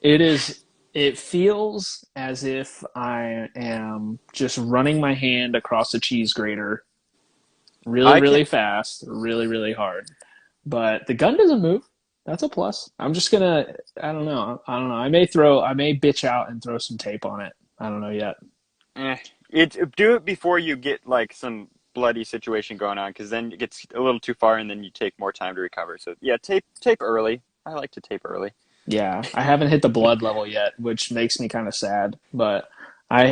it is it feels as if I am just running my hand across a cheese grater really, I can really fast, really, really hard. But the gun doesn't move. That's a plus. I'm just gonna. I don't know. I don't know. I may bitch out and throw some tape on it. I don't know yet. eh, do it before you get like some bloody situation going on, because then it gets a little too far, and then you take more time to recover. So yeah, tape early. I like to tape early. Yeah, I haven't hit the blood level yet, which makes me kind of sad. But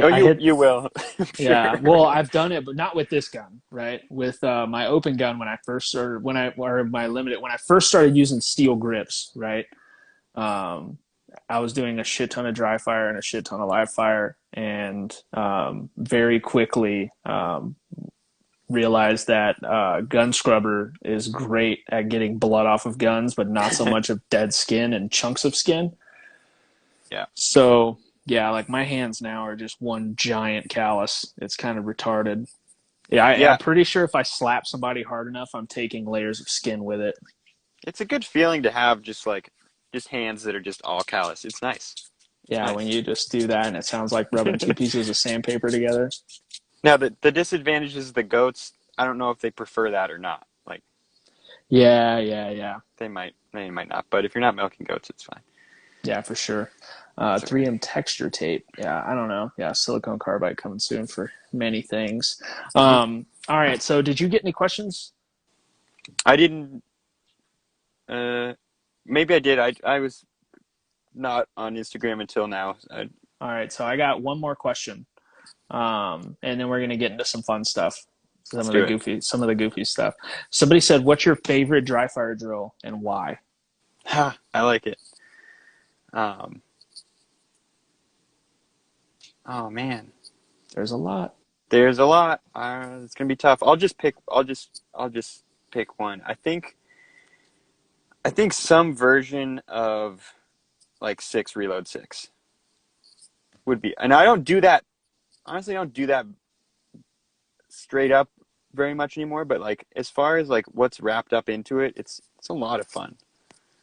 Oh, I hit. you will, I'm Yeah, sure. well, I've done it, but not with this gun, right? With my open gun when I first started, or my limited, when I first started using steel grips, right? Um, I was doing a shit ton of dry fire and a shit ton of live fire, and very quickly realized that gun scrubber is great at getting blood off of guns, but not so much of dead skin and chunks of skin. Yeah. So yeah, like my hands now are just one giant callus. It's kind of retarded. Yeah, I'm Yeah, pretty sure if I slap somebody hard enough, I'm taking layers of skin with it. it's a good feeling to have just hands that are just all callous. It's nice. It's Yeah, when nice. you just do that and it sounds like rubbing two pieces of sandpaper together. Now the disadvantage is the goats. I don't know if they prefer that or not. Like Yeah, yeah, yeah. they might not. But if you're not milking goats, it's fine. Yeah, for sure. It's okay. 3M texture tape. Yeah, I don't know. Yeah, silicone carbide coming soon for many things. Hmm. All right, so did you get any questions? I didn't. Uh, maybe I did. I was not on Instagram until now. All right, so I got one more question. And then we're gonna get into some fun stuff. Let's do it. Some of the goofy stuff. Somebody said, "What's your favorite dry fire drill and why?" Ha, I like it. Um, oh man, There's a lot. there's a lot. It's gonna be tough. I'll just pick one. I think some version of like six reload six would be, and I don't do that. Honestly, I don't do that straight up very much anymore. But like as far as like what's wrapped up into it, it's a lot of fun.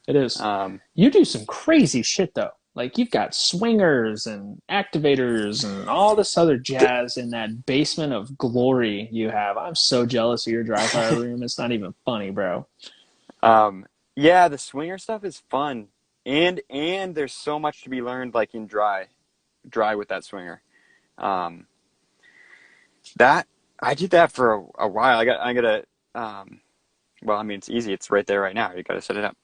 It is. Um, You do some crazy shit though. Like you've got swingers and activators and all this other th- jazz in that basement of glory you have. I'm so jealous of your dry fire room. It's not even funny, bro. um, yeah, the swinger stuff is fun, and there's so much to be learned like in dry with that swinger. Um, that I did that for a while. I got to well, I mean it's easy. It's right there right now. You got to set it up.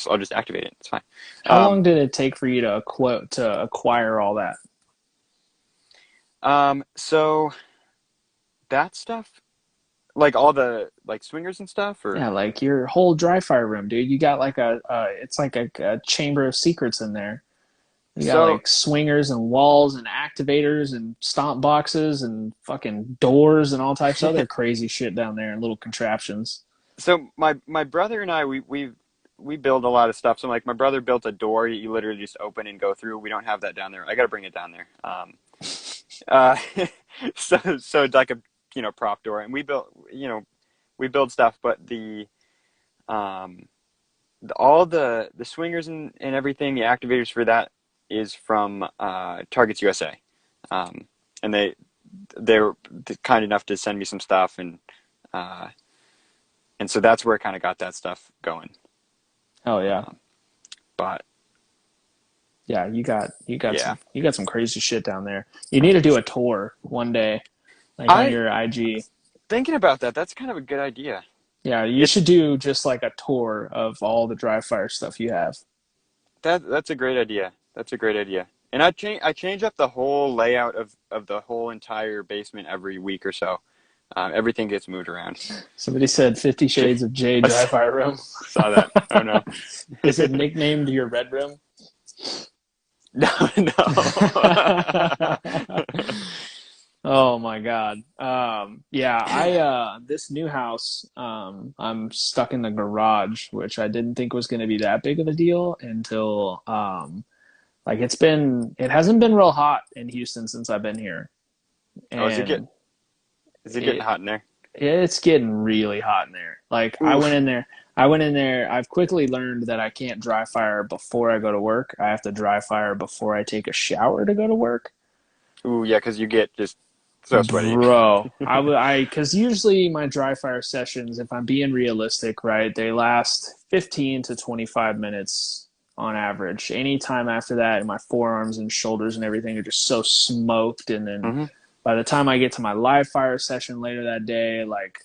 I'll just activate it. It's fine. How Um, long did it take for you to acquire all that? so that stuff, like all the like swingers and stuff, or Yeah, like your whole dry fire room, dude. You got like it's like a chamber of secrets in there. You got so like swingers and walls and activators and stomp boxes and fucking doors and all types of other crazy shit down there and little contraptions. so my brother and I we build a lot of stuff. So like my brother built a door you literally just open and go through. We don't have that down there. I got to bring it down there. Uh, so it's like a prop door, and we build stuff, but um all the swingers and everything, the activators for that is from Targets USA, and they're kind enough to send me some stuff, uh, and so that's where I kind of got that stuff going. Oh yeah. Um, but Yeah, yeah, you got some crazy shit down there. You need to do a tour one day, like on I your IG. thinking about that. That's kind of a good idea. Yeah, you It's should do just like a tour of all the dry fire stuff you have. that's a great idea. That's a great idea. And I change up the whole layout of the whole entire basement every week or so. Everything gets moved around. Somebody said 50 Shades of Jay I dry fire room. saw that. Oh no. Is it nicknamed your red room? No, no. Oh my God. Yeah, I this new house, I'm stuck in the garage, which I didn't think was gonna be that big of a deal until like it hasn't been real hot in Houston since I've been here. Oh, And is it getting it hot in there? it's getting really hot in there. Like Oof. I went in there, I've quickly learned that I can't dry fire before I go to work. I have to dry fire before I take a shower to go to work. Ooh, yeah, because you get just So sweaty. Bro, because usually my dry fire sessions, if I'm being realistic, right, they last 15 to 25 minutes on average. Anytime after that, my forearms and shoulders and everything are just so smoked. And then Hmm. by the time I get to my live fire session later that day, like,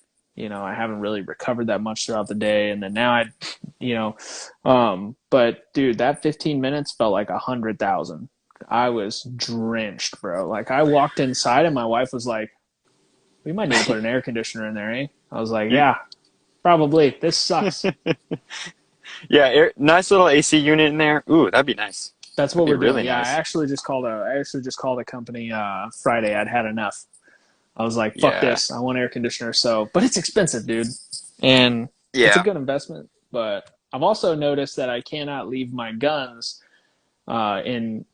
I haven't really recovered that much throughout the day. And then now you know, but dude, that 15 minutes felt like 100,000. I was drenched, bro. Like I walked inside and my wife was like, "We might need to put an air conditioner in there, eh?" I was like, You, "Yeah, probably. This sucks." yeah, nice little AC unit in there. Ooh, that'd be nice. That's That'd what be we're doing. really Yeah, nice. I actually just called a company Friday. I'd had enough. I was like, "Fuck Yeah. this. I want air conditioner." So, but it's expensive, dude, and it's a Yeah. good investment. But I've also noticed that I cannot leave my guns in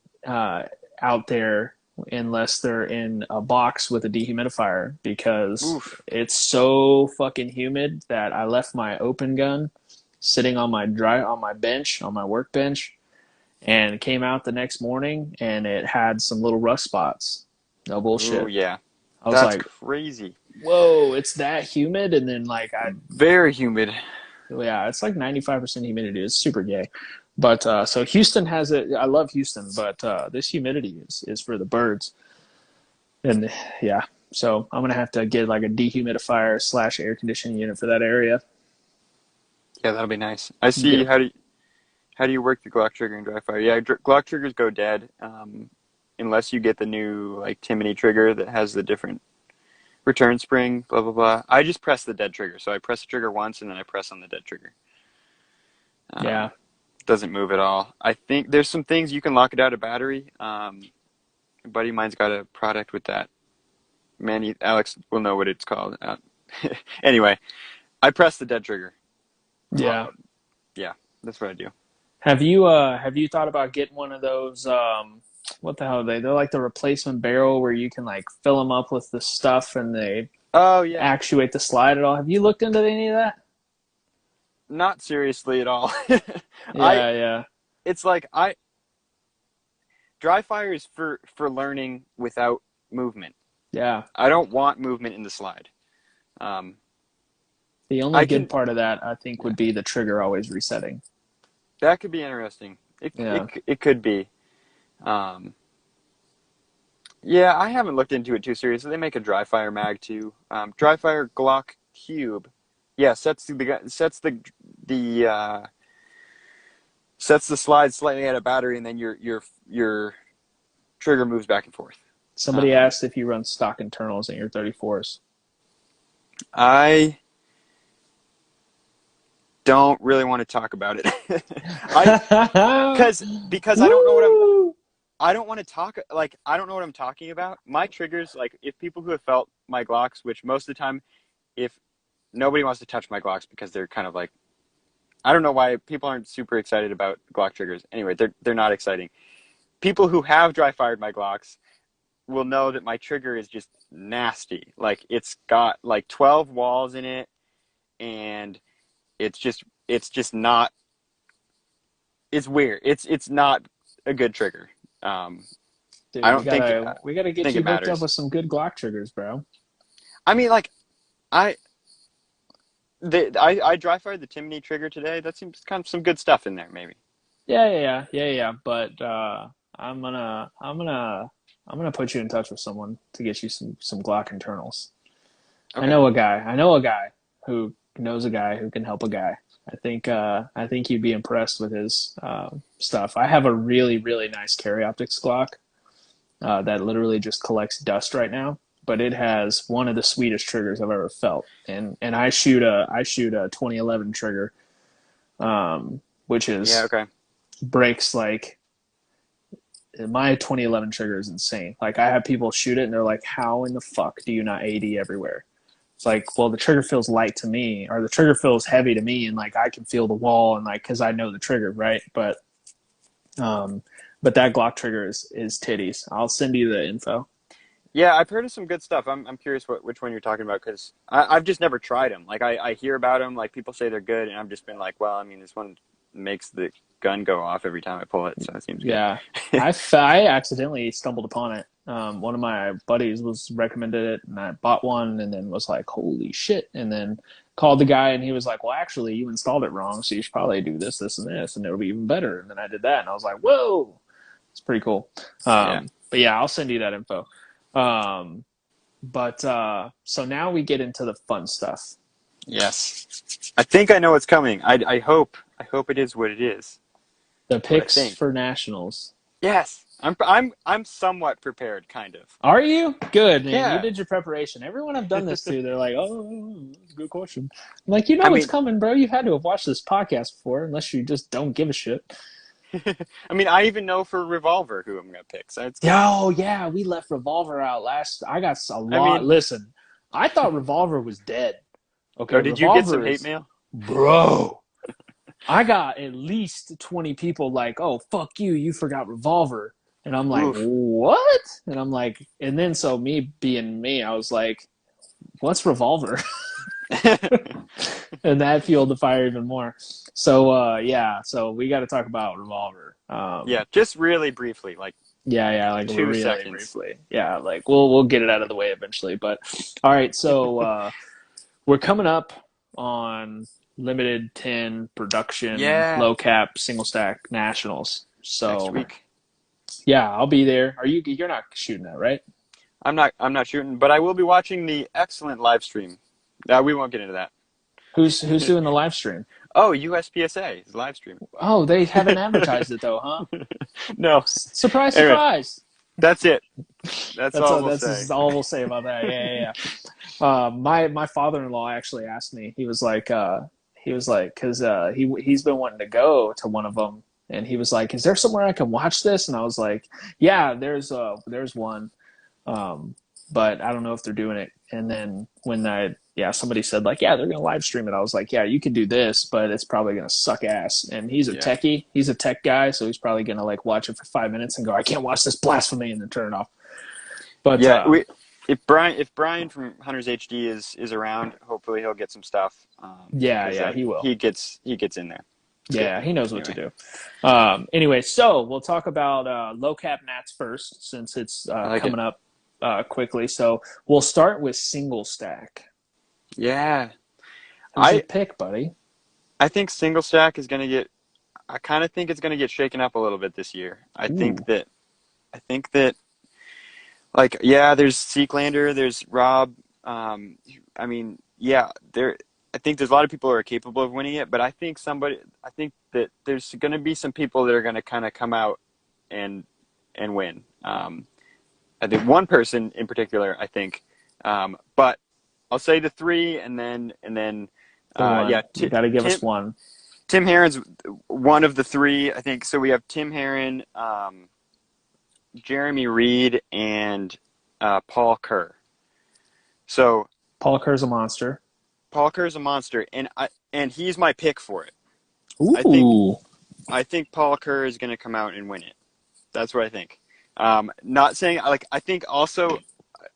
out there unless they're in a box with a dehumidifier because Oof. it's so fucking humid that I left my open gun sitting on my bench on my workbench and came out the next morning and it had some little rust spots. No Ooh, bullshit. yeah. I was That's like, crazy. whoa, it's that humid, and then like I Very humid. yeah, it's like 95% humidity. It's super gay. But so Houston has it. I love Houston, but this humidity is for the birds. And yeah, so I'm gonna have to get like a dehumidifier slash air conditioning unit for that area. Yeah, that'll be nice. I Get see. it. How do you work the Glock trigger in dry fire? Yeah, Glock triggers go dead unless you get the new like Timony trigger that has the different return spring. Blah blah blah. I just press the dead trigger, so I press the trigger once and then I press on the dead trigger. Yeah, Um, doesn't move at all. I think there's some things you can lock it out of battery. A buddy of mine's got a product with that. Manny Alex will know what it's called. Anyway, I press the dead trigger. yeah. Yeah, that's what I do. Have you thought about getting one of those? What the hell are they? They're like the replacement barrel where you can like fill them up with the stuff and they Oh yeah, actuate the slide at all. Have you looked into any of that? not seriously at all. I Yeah, yeah, it's like I dry fire is for learning without movement. yeah. I don't want movement in the slide. Um, The only I good can part of that, I think, yeah, would be the trigger always resetting. that could be interesting. Yeah. It could be. Um, yeah, I haven't looked into it too seriously. They make a dry fire mag too. Dry fire Glock Cube. Yeah, the sets the slide slightly out of battery, and then your trigger moves back and forth. Somebody Um, asked if you run stock internals in your 34s. I don't really want to talk about it. I because I don't know what Woo! I don't want to talk like I don't know what I'm talking about. My triggers, like if people who have felt my Glocks, which most of the time, if nobody wants to touch my Glocks because they're kind of like I don't know why people aren't super excited about Glock triggers. Anyway, they're not exciting. People who have dry fired my Glocks will know that my trigger is just nasty. Like it's got like 12 walls in it, and it's just not. It's weird. It's not a good trigger. Um, I Dude, don't think we gotta get think it you hooked up matters. with some good Glock triggers, bro. I mean, like I I dry fired the Timney trigger today. That seems kind of some good stuff in there, maybe. Yeah. But I'm gonna put you in touch with someone to get you some Glock internals. Okay. I know a guy who knows a guy who can help a guy. I think you'd be impressed with his stuff. I have a really nice carry optics Glock that literally just collects dust right now, but it has one of the sweetest triggers I've ever felt. And I shoot a 2011 trigger, which Yeah. is Okay. breaks like my 2011 trigger is insane. Like I have people shoot it and they're like, "How in the fuck do you not AD everywhere?" It's like, well, the trigger feels light to me, or the trigger feels heavy to me, and like I can feel the wall, and like because I know the trigger, right? Um, but that Glock trigger is titties. I'll send you the info. Yeah, I've heard of some good stuff. I'm curious which one you're talking about because I've just never tried them. Like I hear about them, like people say they're good, and I've just been like, well, I mean, this one makes the gun go off every time I pull it, so it seems good. Yeah, I accidentally stumbled upon it One of my buddies was recommended it, and I bought one, and then was like, "Holy shit!" And then called the guy, and he was like, "Well, actually, you installed it wrong, so you should probably do this, this, and this, and it'll be even better." And then I did that, and I was like, "Whoa, it's pretty cool." Yeah. But yeah, I'll send you that info. Um, but so now we get into the fun stuff. Yes. I think I know what's coming. I hope it is what it is. The What I picks think. for nationals. Yes. I'm somewhat prepared, kind of. Are you? Good, man. You Yeah. did your preparation. Everyone I've done this to, they're like, "Oh, that's a good question." I'm like, I what's mean, coming, bro. You've had to have watched this podcast before, unless you just don't give a shit. I even know for Revolver who I'm gonna pick, so it's good. Oh, yeah, we left Revolver out last. I got a I lot. mean, Listen, I thought Revolver was dead. Okay, oh, did you get some Revolver hate is, mail? bro. I got at least 20 people like, "Oh, fuck you, you forgot Revolver." And I'm like, Oof. "What?" And I'm like, and then so me being me, I was like, "What's Revolver?" And that fueled the fire even more. So yeah, so we got to talk about Revolver. Yeah, just really briefly, like Yeah, like two really seconds. briefly. Yeah, like we'll get it out of the way eventually. But all right, so we're coming up on limited 10 production Yeah, low cap single stack nationals. next So week. yeah, I'll be there. You're not shooting that, right? I'm not shooting, but I will be watching the excellent live stream. We won't get into that. Who's doing the live stream? Oh, USPSA is live stream. Oh, they haven't advertised it though, huh? No. Surprise, Anyway, surprise. that's it. That's That's all all. we'll That's say. just all we'll say about that. Yeah. My father-in-law actually asked me. He was like, because he's been wanting to go to one of them, and he was like, "Is there somewhere I can watch this?" And I was like, "Yeah, there's one, um, but I don't know if they're doing it." And then when somebody said like, "Yeah, they're gonna live stream it," I was like, "Yeah, you can do this, but it's probably gonna suck ass." And he's a Yeah. techie. He's a tech guy, so he's probably gonna like watch it for 5 minutes and go, "I can't watch this blasphemy," and then turn it off. But Yeah, if Brian from Hunters HD is around, hopefully he'll get some stuff. Because yeah, he will. he gets in there. It's good. Yeah, he knows what to Anyway, do. Anyway, so we'll talk about low cap Nats first, since it's I like it. coming up quickly. So we'll start with single stack. Yeah, Who's your I pick, buddy? I think single stack is gonna get. I kind of think it's gonna get shaken up a little bit this year. I think Ooh, that I think that like yeah, there's Seeklander, there's Rob. Yeah, there. I think there's a lot of people who are capable of winning it, but I think that there's going to be some people that are going to kind of come out and win. I think one person in particular, I think, but I'll say the three, and then the yeah, one. You got to give us one. Tim Herron's one of the three, I think. So we have Tim Herron, Jeremy Reed, and Paul Kerr. So Paul Kerr's a monster. Paul Kerr's a monster, and he's my pick for it. I think Ooh, I think Paul Kerr is going to come out and win it. That's what I think. Not saying like I think also,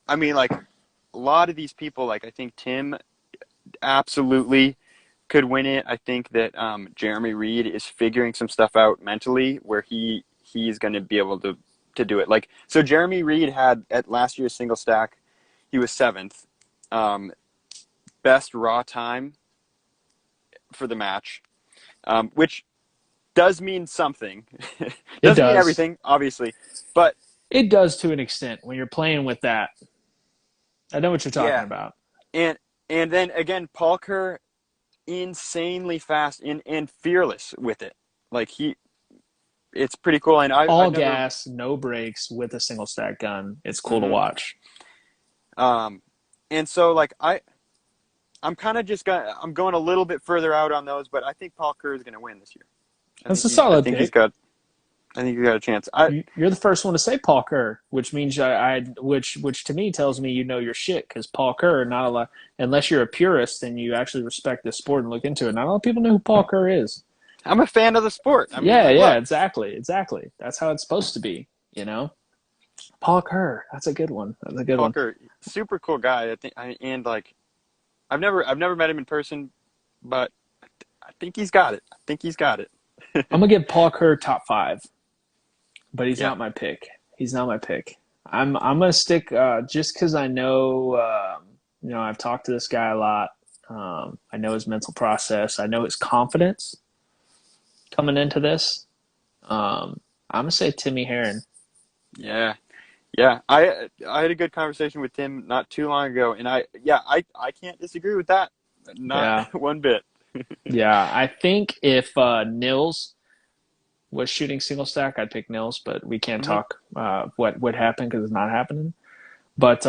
like a lot of these people, like I think Tim absolutely could win it. I think that Jeremy Reed is figuring some stuff out mentally where he's going to be able to do it. Like so, Jeremy Reed had at last year's single stack, he was seventh, best raw time for the match, which does mean something. it Doesn't mean does. everything, obviously, but It does to an extent when you're playing with that. I know what you're talking yeah. about. And then again, Paul Kerr, insanely fast and fearless with it. Like it's pretty cool. And All I've never, gas, no brakes with a single stack gun. It's cool to hmm watch. um, and so like I'm kind of I'm going a little bit further out on those, but I think Paul Kerr is going to win this year. That's a solid He's pick. got, I think he's got a chance. You're the first one to say Paul Kerr, which means which to me tells me you know your shit, because Paul Kerr, not a lot, unless you're a purist and you actually respect the sport and look into it. Not a lot of people know who Paul Kerr is. I'm a fan of the sport. Yeah, Look, exactly. That's how it's supposed to be. Paul Kerr. That's a good one. That's a good Paul one. Kerr, super cool guy. And like, I've never met him in person, but I think he's got it. I think he's got it. I'm gonna give Paul Kerr top five, but he's Yeah. not my pick. He's not my pick. I'm gonna stick just because I know I've talked to this guy a lot. I know his mental process. I know his confidence coming into this. I'm gonna say Timmy Heron. Yeah. Yeah, I had a good conversation with Tim not too long ago, and I can't disagree with that, not Yeah, one bit. yeah. I think if Nils was shooting single stack, I'd pick Nils, but we can't Hmm. talk what would happen because it's not happening. But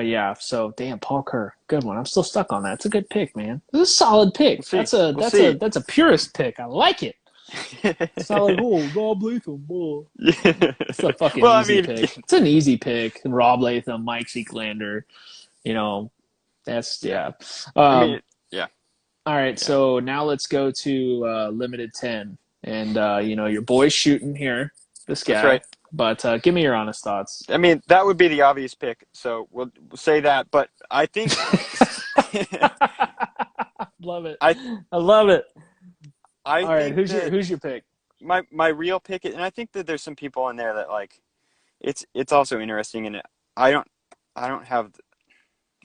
yeah. So damn, Paul Kerr, good one. I'm still stuck on that. It's a good pick, man. This is a solid We'll pick. see. We'll That's a see. that's a purist pick. I like it. It's not like oh Rob Latham, bull. Yeah. It's a fucking Well, I easy mean, pick. It's an easy pick. Rob Latham, Mike Seeklander. You know, that's yeah. yeah. I Um, mean, yeah, all right, yeah. so now let's go to limited 10. And your boy's shooting here, this That's guy. right. But give me your honest thoughts. I mean, that would be the obvious pick, so we'll say that. But I think, Love it. I I love it. I All right, think that who's your pick? my real pick, and I think that there's some people in there that like it's also interesting, and I don't I don't have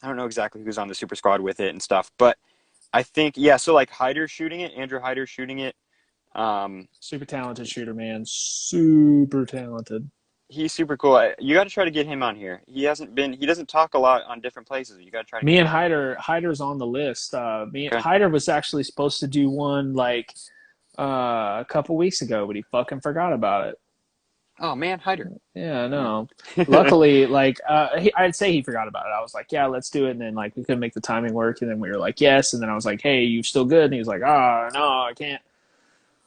I don't know exactly who's on the super squad with it and stuff, but I think yeah. So like Hyder's shooting it, Andrew Hyder's shooting it. Um, Super talented shooter, man. Super talented. he's super cool. You got to try to get him on here. He hasn't been. He doesn't talk a lot on different places. You got to try to Me get and him on here. Hyder's on the list. Okay. Hyder was actually supposed to do one like a couple weeks ago, but he fucking forgot about it. Oh man, Hyder. Yeah, Yeah. no. Luckily, like I'd say he forgot about it. I was like, yeah, let's do it, and then like we couldn't make the timing work, and then we were like, yes, and then I was like, hey, you still good? And he was like, ah, no, I can't.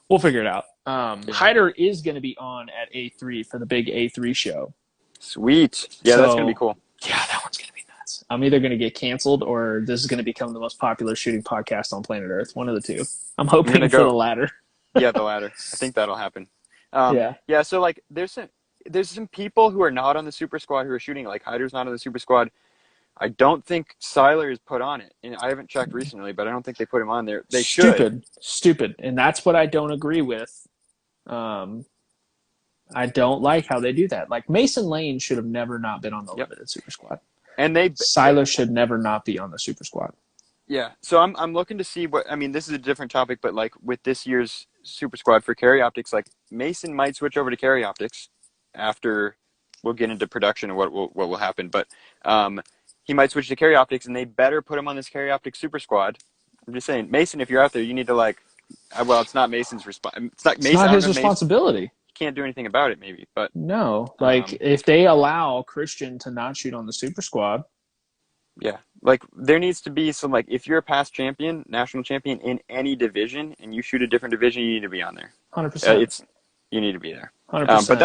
We'll figure it out. Yeah. Hyder is going to be on at A3 for the big A3 show, Sweet. Yeah, that's gonna be so cool. yeah, that one's going to be nuts. I'm either going to get canceled or this is going to become the most popular shooting podcast on planet Earth. One of the two. I'm I'm gonna hoping for the go. latter. Yeah, the latter. I think that'll happen. Yeah, Yeah. So like, there's some people who are not on the super squad who are shooting. Like Hyder's not on the super squad. I don't think Seiler is put on it. And I haven't checked recently, but I don't think they put him on there. They should. stupid, and that's what I don't agree with. Um, I don't like how they do that. Like Mason Lane should have never not been on the Yep. limited super squad. And they, Siler should never not be on the super squad. yeah. So I'm looking to see what I mean. This is a different topic, but like with this year's Super Squad for carry optics, like Mason might switch over to carry optics after we'll get into production and what will happen. But he might switch to carry optics, and they better put him on this carry optics Super Squad. I'm just saying, Mason, if you're out there, you need to like. Well, it's not Mason's response. It's not It's Mason. not I don't his know. Mason responsibility. can't do anything about it, maybe. But No, like um, if they allow Christian to not shoot on the super squad, yeah, like there needs to be some like if you're a past champion, national champion in any division, and you shoot a different division, you need to be on there. 100%, It's you need to be there. But 100%.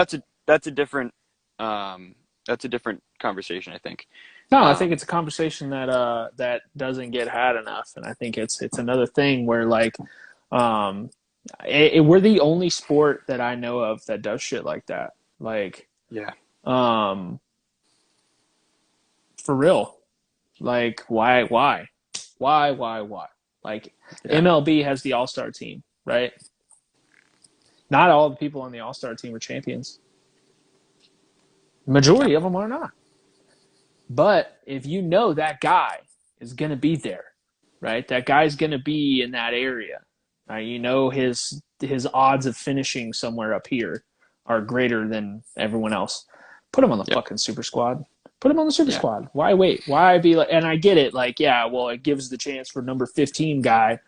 that's a different that's a different conversation, I think. No, I think Um, it's a conversation that doesn't get had enough, and I think it's another thing where like, um, we're the only sport that I know of that does shit like that. Like, yeah, um, for real. Like, why? Like, yeah, MLB has the All Star team, right? Not all the people on the All Star team are champions. yep, Majority of them are not. But if you know that guy is going to be there, right? That guy's going to be in that area. Right? You know his odds of finishing somewhere up here are greater than everyone else. Put him on the yep, fucking super squad. Put him on the super yeah, squad. Why wait? Why be like? And I get it. Like, yeah, well, it gives the chance for number 15 guy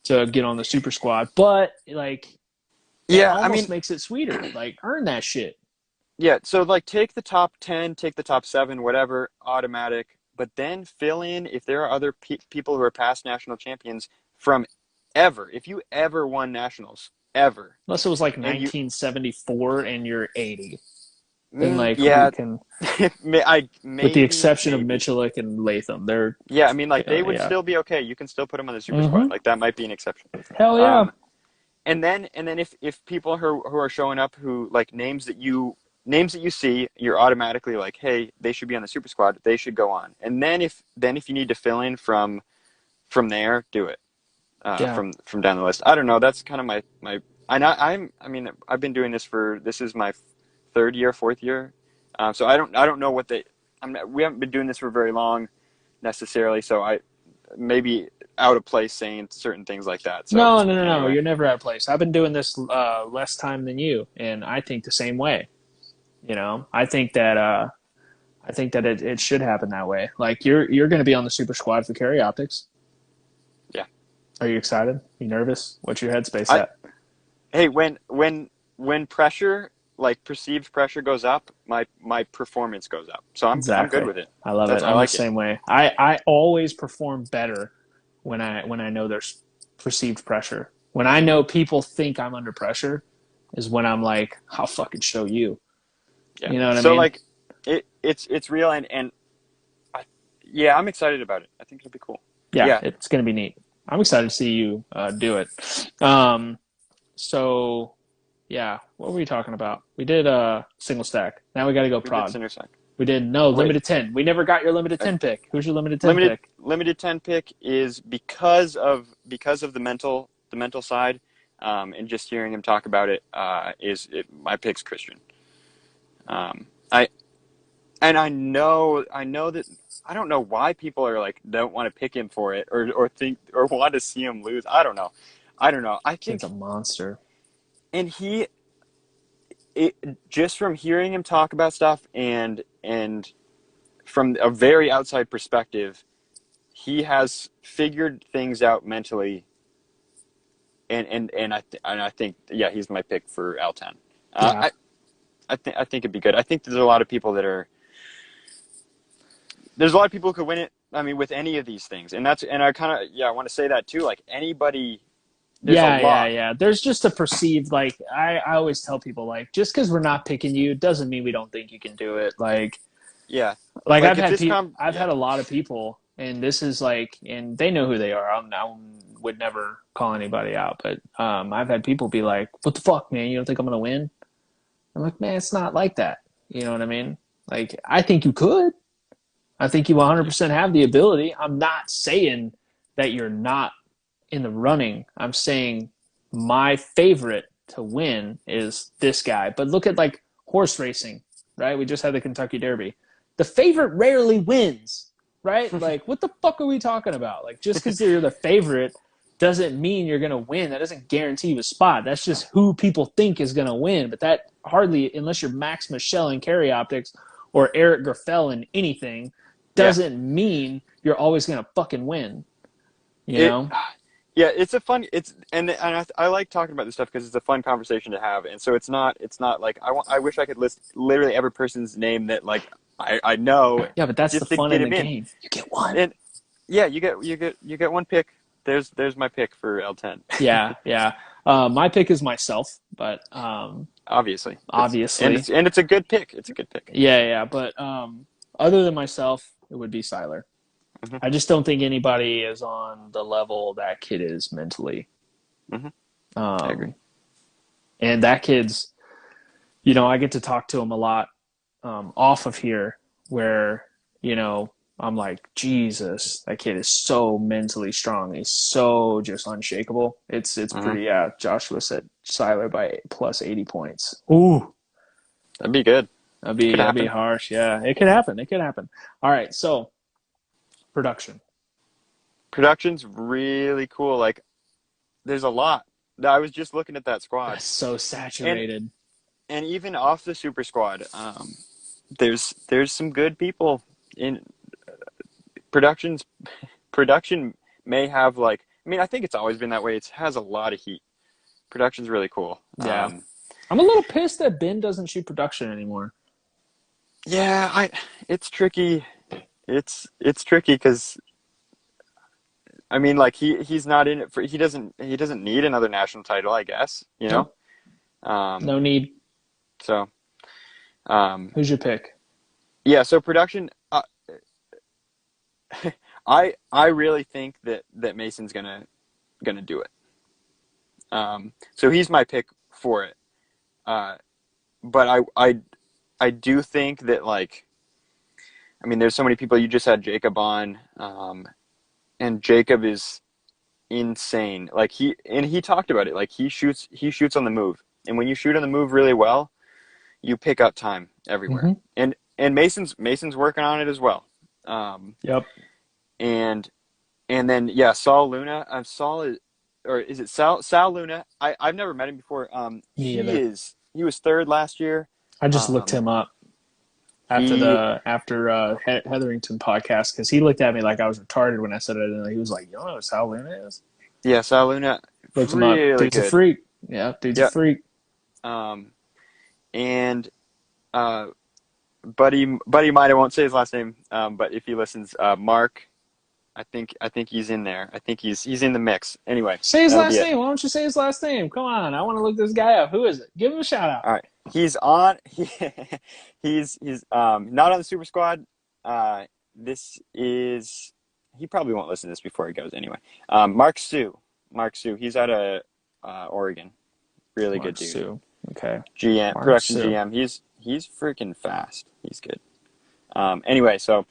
to get on the super squad, but like that yeah. I almost mean, makes it sweeter. Like, earn that shit. yeah. So like, take the top 10, take the top seven, whatever, automatic. But then fill in if there are other people who are past national champions from ever. If you ever won nationals, ever, Unless it was like and you 1974 and you're 80. Then like we yeah, can, I with the maybe exception of maybe Michalik and Latham, they're yeah. I mean, like they would yeah. still be okay. You can still put them on the super squad. Mm-hmm. Like that might be an exception. Hell yeah. Um, and then if people who are showing up who like names that you see, you're automatically like, hey, they should be on the super squad. They should go on. And then if you need to fill in from there, do it. Yeah. From down the list. I don't know. That's kind of my. I mean, I've been doing this this is my third year, fourth year. So I don't know what they. We haven't been doing this for very long necessarily, so I maybe out of place saying certain things like that. So No, no, no, no. anyway, You're never out of place. I've been doing this less time than you, and I think the same way. You know, I think that it should happen that way. Like you're going to be on the super squad for carry optics. yeah. Are you excited? Are you nervous? What's your headspace I at? Hey, when pressure, like perceived pressure goes up, my performance goes up. So I'm good Exactly. with it. I love it. I I'm the like it. same way. I always perform better when I know there's perceived pressure. When I know people think I'm under pressure is when I'm like, I'll fucking show you. Yeah. You know what I So mean? like it's real and I, yeah, I'm excited about it. I think it'll be cool. Yeah, Yeah. it's gonna be neat. I'm excited to see you do it. Um, so yeah, what were we talking about? We did single stack. Now we got to go We did prod. Cinersec. We did no Wait. limited 10. We never got your limited uh, 10 pick. Who's your limited 10 pick? Limited 10 pick is because of the mental side, and just hearing him talk about it, my pick's Christian. I and I know that I don't know why people are like don't want to pick him for it or think or want to see him lose. I don't know. I Kid's think a monster. and it just from hearing him talk about stuff and from a very outside perspective, he has figured things out mentally, and I think yeah, he's my pick for L10. Uh, Yeah. I I think it'd be good. I think there's a lot of people that are there's a lot of people who could win it. I mean, with any of these things, and I kind of yeah, I want to say that too. Like anybody, there's a Yeah, yeah, lot. yeah. There's just a perceived like I always tell people like just because we're not picking you doesn't mean we don't think you can do it. Yeah, Like like if this I've had yeah a lot of people, and this is like, and they know who they are. I would never call anybody out, but I've had people be like, "What the fuck, man? You don't think I'm gonna win?" I'm like, "Man, it's not like that." You know what I mean? Like, I think you could. I think you yeah 100% have the ability. I'm not saying that you're not in the running. I'm saying my favorite to win is this guy. But look at like horse racing, right? We just had the Kentucky Derby. The favorite rarely wins, right? Like, what the fuck are we talking about? Like, just because you're the favorite doesn't mean you're going to win. That doesn't guarantee you a spot. That's just who people think is going to win. But that hardly, unless you're Max Michelle in carry optics or Eric Graffel in anything, yeah doesn't mean you're always going to fucking win. You it know? yeah it's a fun it's and I like talking about this stuff because it's a fun conversation to have, and so it's not like I wish I could list literally every person's name that like I know Yeah, but that's the just to fun get in the him in. game. You get one. And yeah, you get one pick. There's my pick for L10. Yeah, yeah. My pick is myself, but Obviously, obviously, it's a good pick. It's a good pick. yeah, yeah. But other than myself, it would be Siler. Hmm. I just don't think anybody is on the level that kid is mentally. Hmm. I agree. Um, and that kid's, you know, I get to talk to him a lot off of here, where you know I'm like, Jesus, that kid is so mentally strong. He's so just unshakable. It's Hmm. pretty. Yeah, Joshua said Siler by plus 80 points. Ooh, That'd be good. Could that'd be happen. harsh. Yeah, it could happen. It could happen. All right, so production. Production's really cool. Like, there's a lot. I was just looking at that squad, That's so and saturated. even off the super squad, there's some good people in productions. Production may have like, I mean, I think it's always been that way. It has a lot of heat. Production's really cool. Yeah, I'm a little pissed that Ben doesn't shoot production anymore. Yeah, it's tricky. It's tricky because I mean, like he's not in it for he doesn't need another national title, I guess, you know. Nope, Um, no need. so um, Who's your pick? yeah, so production. I really think that Mason's gonna do it. So he's my pick for it. Uh, but I do think that like I mean, there's so many people. You just had Jacob on, and Jacob is insane. Like he talked about it. Like he shoots on the move, and when you shoot on the move really well, you pick up time everywhere. Hmm. And Mason's working on it as well. Um, Yep. and and then yeah, Saul Luna. Saul is, or is it Sal Luna? I've never met him before. Me either. He was third last year. I just looked Um, him up after he Hetherington podcast because he looked at me like I was retarded when I said it, and he was like, "You don't know who Sal Luna is?" Yeah, Sal Luna, Looked him up. really Dude's a good. freak. Yeah, dude's a Yeah. freak. Um, and uh, Buddy mine, I won't say his last name, but if he listens, Mark, I think he's in there. I think he's in the mix. Anyway, Say his that'll be last it. name. Why don't you say his last name? Come on, I want to look this guy up. Who is it? Give him a shout out. All right, he's on. He's not on the super squad. This is he probably won't listen to this before he goes anyway. Mark Sue. He's out of Oregon. Really good Mark dude. Sue. Okay. GM Mark production Sue. GM. He's freaking fast. He's good. Anyway, so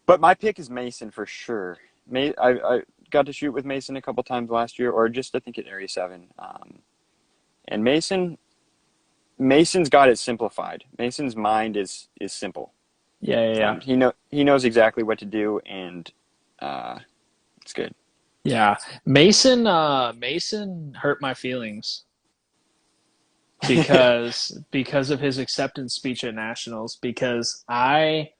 but my pick is Mason for sure. I got to shoot with Mason a couple times last year, or just I think at Area 7. And Mason's got it simplified. Mason's mind is simple. Yeah, yeah, yeah. He knows exactly what to do, and it's good. Yeah. Mason hurt my feelings because of his acceptance speech at nationals because I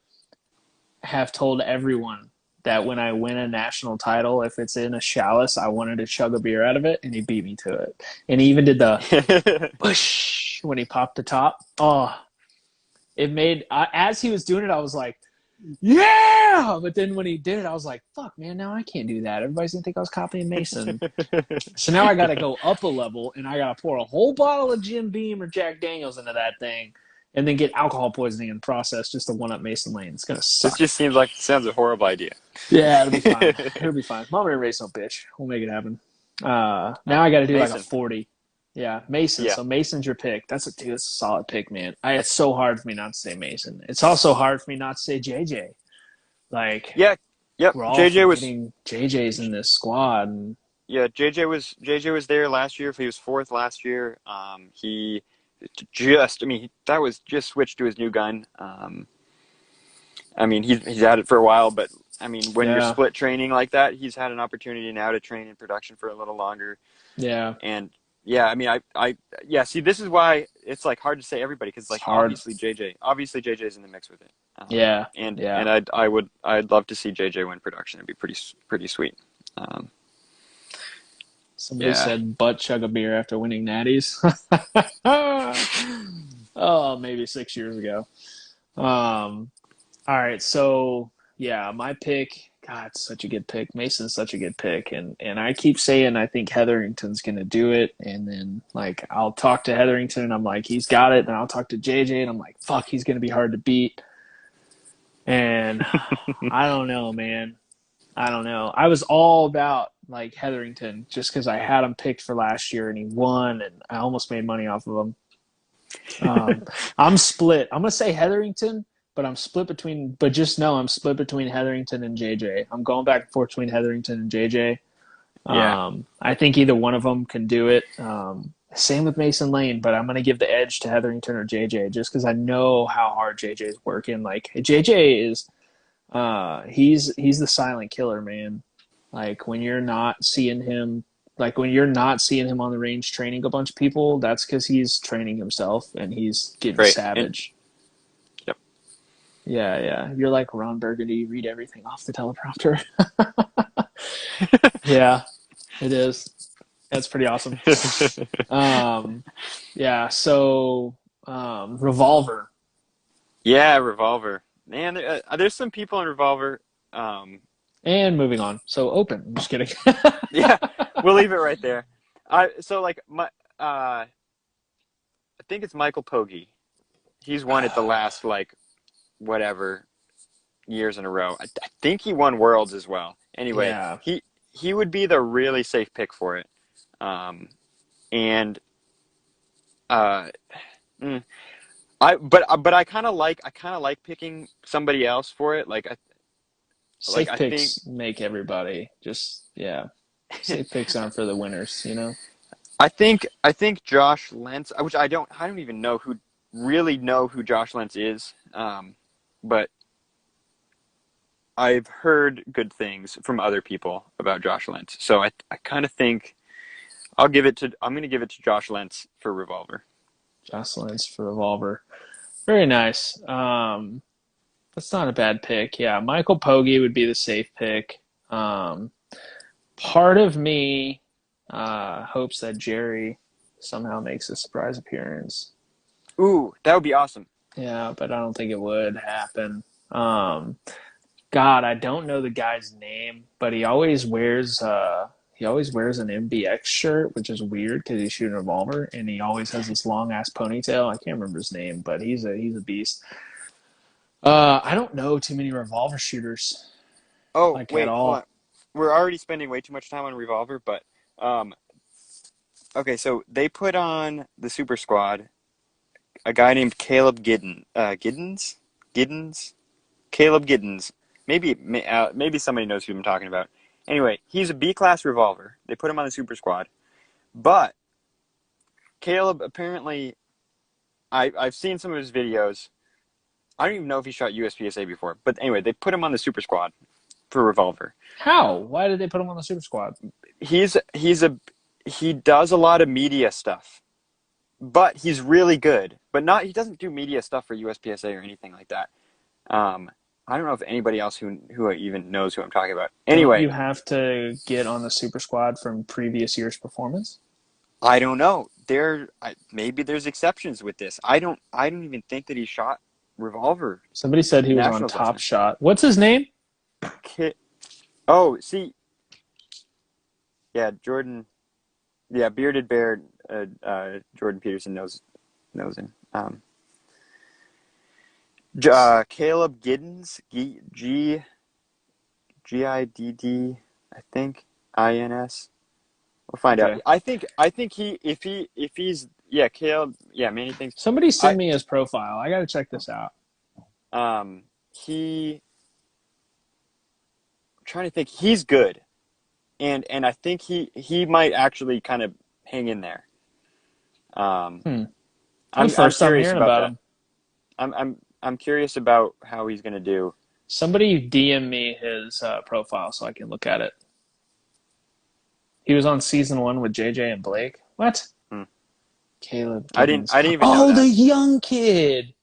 have told everyone that when I win a national title, if it's in a chalice, I wanted to chug a beer out of it, and he beat me to it. And he even did the push when he popped the top. Oh, it made as he was doing it, I was like, yeah. But then when he did it, I was like, fuck, man, now I can't do that. Everybody's gonna think I was copying Mason. So now I got to go up a level, and I got to pour a whole bottle of Jim Beam or Jack Daniels into that thing, and then get alcohol poisoning in the process just to one up Mason Lane. It's gonna This suck. just sounds a horrible idea. Yeah, it'll be fine. It'll be fine. Mom and race no bitch. We'll make it happen. Now I got to do like a Mason. 40. Yeah, Mason. Yeah. So Mason's your pick. That's a solid pick, man. It's so hard for me not to say Mason. It's also hard for me not to say JJ. Like Yeah. Yep. we're all JJ was forgetting JJ's in this squad. And yeah, JJ was there last year. He was fourth last year. He just I mean that was just switched to his new gun. I mean he's had it for a while, but I mean when you're yeah, split training like that, he's had an opportunity now to train in production for a little longer. yeah, And yeah, I mean yeah. See, this is why it's like hard to say everybody because it's like hard. obviously JJ's in the mix with it. Yeah, And yeah. I'd love to see JJ win production. It'd be pretty sweet. Um, Somebody yeah. said butt chug a beer after winning natties. Oh, maybe 6 years ago. All right, so yeah, my pick. God, such a good pick. Mason's such a good pick, and I keep saying I think Hetherington's gonna do it, and then like I'll talk to Hetherington, and I'm like he's got it, and I'll talk to JJ, and I'm like fuck, he's gonna be hard to beat, and I don't know, man. I don't know. I was all about like Hetherington just because I had him picked for last year, and he won, and I almost made money off of him. Um, I'm split. I'm gonna say Hetherington, but I'm split between. But just know I'm split between Hetherington and JJ. I'm going back and forth between Hetherington and JJ. Yeah. I think either one of them can do it. Same with Mason Lane, but I'm gonna give the edge to Hetherington or JJ just because I know how hard JJ is working. Like JJ is, he's the silent killer, man. Like when you're not seeing him like when you're not seeing him on the range training a bunch of people, that's because he's training himself and he's getting Great. And savage. yep. Yeah, yeah. You're like Ron Burgundy, read everything off the teleprompter. Yeah, it is. That's pretty awesome. Um, yeah, so Revolver. Yeah, Revolver. Man, there's some people in Revolver. Um, And moving on. So Open. I'm just kidding. yeah, we'll leave it right there. So like I think it's Michael Pogge. He's won it the last like whatever years in a row. I think he won Worlds as well. Anyway, Yeah. he would be the really safe pick for it. And uh, mm, but I kind of like picking somebody else for it. Safe I think picks make everybody just, yeah. Safe picks aren't for the winners, you know? I think Josh Lentz, which I don't even know who really know who Josh Lentz is, but I've heard good things from other people about Josh Lentz. So I kind of think I'm going to give it to Josh Lentz for Revolver. Jocelyn's for Revolver. Very nice. That's not a bad pick. Yeah, Michael Pogge would be the safe pick. Um, Part of me hopes that Jerry somehow makes a surprise appearance. Ooh, that would be awesome. Yeah, but I don't think it would happen. Um, God, I don't know the guy's name, but he always wears an MBX shirt, which is weird because he's shooting a revolver, and he always has this long ass ponytail. I can't remember his name, but he's a beast. I don't know too many revolver shooters Oh, like at wait, hold on. all. We're already spending way too much time on Revolver, but um, okay, so they put on the Super Squad a guy named Caleb Giddens, Caleb Giddens. Maybe somebody knows who I'm talking about. Anyway, he's a B class revolver. They put him on the Super Squad, but Caleb apparently, I've seen some of his videos. I don't even know if he shot USPSA before, but anyway, they put him on the Super Squad for revolver. How? Why did they put him on the Super Squad? He does a lot of media stuff, but he's really good. But not he doesn't do media stuff for USPSA or anything like that. I don't know if anybody else who even knows who I'm talking about. Don't Anyway, you have to get on the Super Squad from previous year's performance? I don't know. Maybe there's exceptions with this. I don't even think that he shot revolver Somebody said he was on nationals last Top time. Shot. What's his name? Oh, see, yeah, Jordan. Yeah, Bearded Bear. Jordan Peterson knows him. Caleb Giddens, Gidd, I think INS. We'll find out. Okay. I think if he's yeah Caleb many things. Somebody send I me his profile. I got to check this out. he I'm trying to think he's good, and I think he might actually kind of hang in there. Um, Hmm. The I'm first time curious hearing about about that. him. I'm curious about how he's gonna do. Somebody DM me his profile so I can look at it. He was on season one with JJ and Blake. What? Hmm. Caleb I didn't Giddens. I didn't even know Oh, the that. young kid.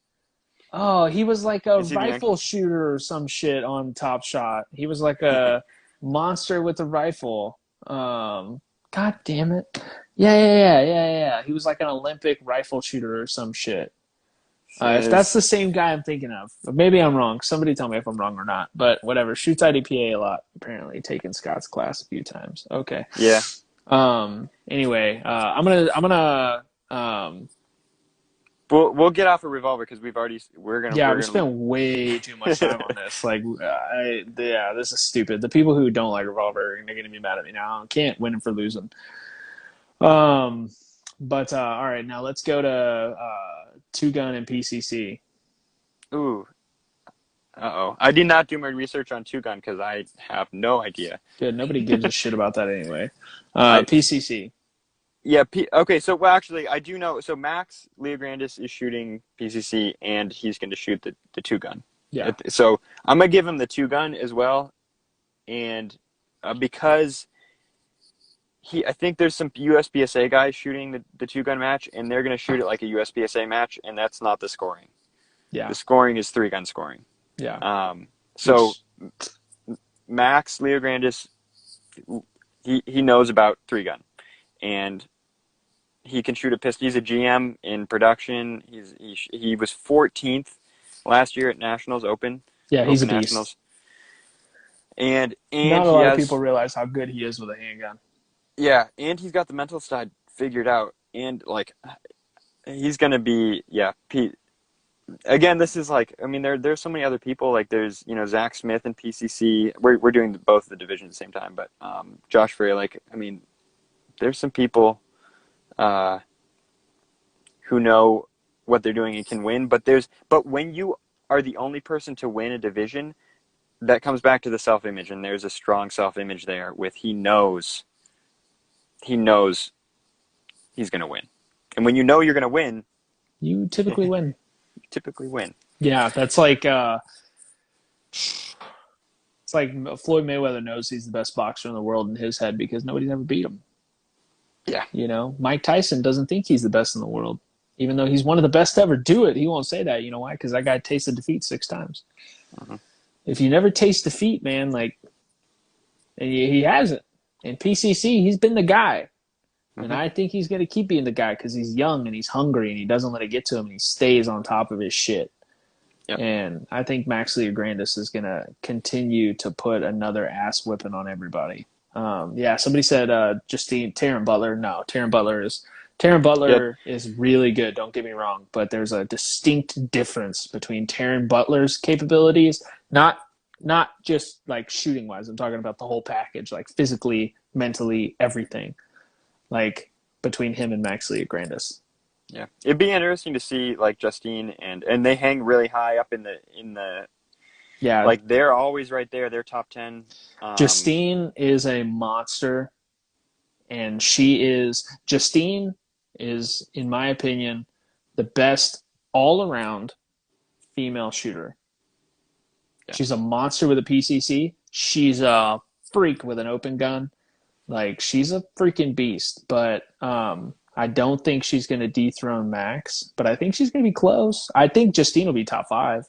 Oh, he was like a Is he the young rifle kid? shooter or some shit on Top Shot. He was like a monster with a rifle. God damn it. Yeah. He was like an Olympic rifle shooter or some shit. If that's Says the same guy I'm thinking of, maybe I'm wrong. Somebody tell me if I'm wrong or not. But whatever. Shoots IDPA a lot. Apparently, taken Scott's class a few times. Okay. yeah. Anyway, I'm gonna. We'll get off a revolver because Yeah, we we're gonna spent way too much time on this. Like, yeah, this is stupid. The people who don't like Revolver are gonna be mad at me now. I can't win them for losing. Um, but all right, now let's go to Two Gun and PCC. ooh. Uh-oh. I did not do my research on Two Gun because I have no idea. Good. Nobody gives a shit about that anyway. I PCC. Yeah, okay, so well actually I do know so Max Leograndis is shooting PCC and he's going to shoot the two gun. Yeah. So I'm going to give him the two gun as well and because I think there's some USPSA guys shooting the two gun match and they're going to shoot it like a USPSA match and that's not the scoring. Yeah. The scoring is three gun scoring. Yeah. So Which, Max Leograndis he knows about three gun and he can shoot a pistol. He's a GM in production. He was 14th last year at Nationals yeah, he's a Open beast. Nationals, and Not a he lot of people has realize how good he is with a handgun. and he's got the mental side figured out, and like he's gonna be again, this is like I mean there's so many other people like there's Zach Smith and PCC. We're doing both the divisions at the same time, but Josh Frey I mean there's some people who know what they're doing and can win. But when you are the only person to win a division, that comes back to the self-image, and there's a strong self-image there. With he knows he's going to win, and when you know you're going to win, you typically win. Typically win. Yeah, that's like it's like Floyd Mayweather knows he's the best boxer in the world in his head because nobody's ever beat him. Yeah. You know, Mike Tyson doesn't think he's the best in the world, even though he's one of the best to ever do it. He won't say that. You know why? Because that guy tasted defeat 6 times. Mhm. If you never taste defeat, man, like, and he hasn't. In PCC, he's been the guy. And Mhm. I think he's going to keep being the guy because he's young and he's hungry and he doesn't let it get to him and he stays on top of his shit. Yep. And I think Max Leograndis is going to continue to put another ass whipping on everybody. Yeah, somebody said Justine Taryn Butler. No, Taryn Yeah. Butler is really good. Don't get me wrong, but there's a distinct difference between Taryn Butler's capabilities, not just like shooting wise. I'm talking about the whole package, like physically, mentally, everything. Like between him and Max Leograndis. Yeah. It'd be interesting to see like Justine and they hang really high up in the Yeah, like they're always right there. They're top 10. Justine is a monster, and Justine is, in my opinion, the best all around female shooter. Yeah. She's a monster with a PCC. She's a freak with an open gun. Like she's a freaking beast, but I don't think she's going to dethrone Max, but I think she's going to be close. I think Justine will be top 5.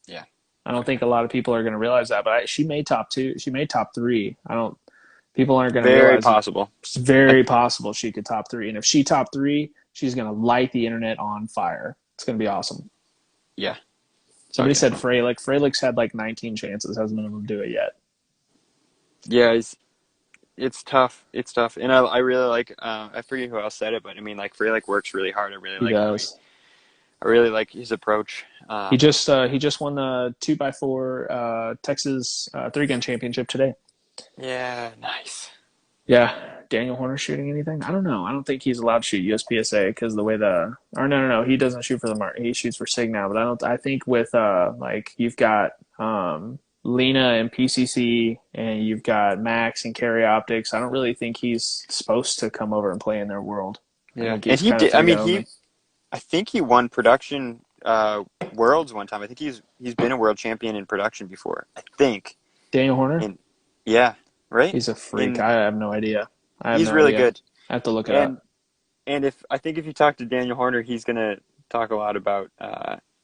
Yeah. I don't think a lot of people are going to realize that, but she may top 2. She may top 3. I don't. People aren't going to Very realize it. possible. It's I very possible she could top 3, and if she top 3, she's going to light the internet on fire. It's going to be awesome. yeah. Somebody Okay. said Freilich. Freilich's had like 19 chances, hasn't been able to do it yet. Yeah, it's tough. It's tough. And I really like I forget who else said it, but I mean like Frey like works really hard. I really He like does. I really like his approach. He just won the 2x4 Texas 3-gun championship today. Yeah, nice. Yeah, Daniel Horner shooting anything? I don't know. I don't think he's allowed to shoot USPSA because the way the or no, he doesn't shoot for the mark. He shoots for Sig now, but I don't. I think with like you've got Lena and PCC, and you've got Max and Carry Optics. I don't really think he's supposed to come over and play in their world. I Yeah. think And he's he kind of did I three mean gun only. I think he won production worlds one time. I think he's been a world champion in production before. I think. Daniel Horner, And yeah, right? he's a freak. And I have no idea. I have he's no really idea. good. I have to look it And up. if I think if you talk to Daniel Horner, he's gonna talk a lot about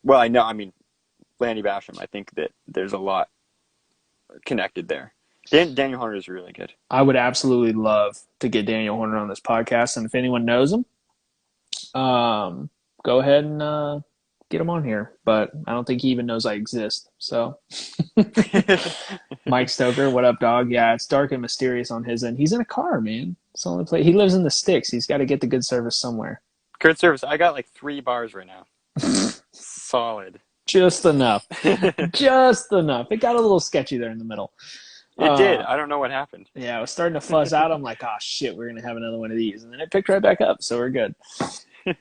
well, I mean Lanny Basham. I think that there's a lot connected there. Daniel Horner is really good. I would absolutely love to get Daniel Horner on this podcast, and if anyone knows him, go ahead and get him on here. But I don't think he even knows I exist. So, Mike Stoker, what up, dog? Yeah, it's dark and mysterious on his end. He's in a car, man. It's the only place he lives in the sticks. He's got to get the good service somewhere. Kurt Service, I got like 3 bars right now. Solid. Just enough. It Just enough. It got a little sketchy there in the middle. did. I don't know what happened. Yeah, I was starting to fuzz out. I'm like, oh shit, we're gonna have another one of these, and then it picked right back up, so we're good.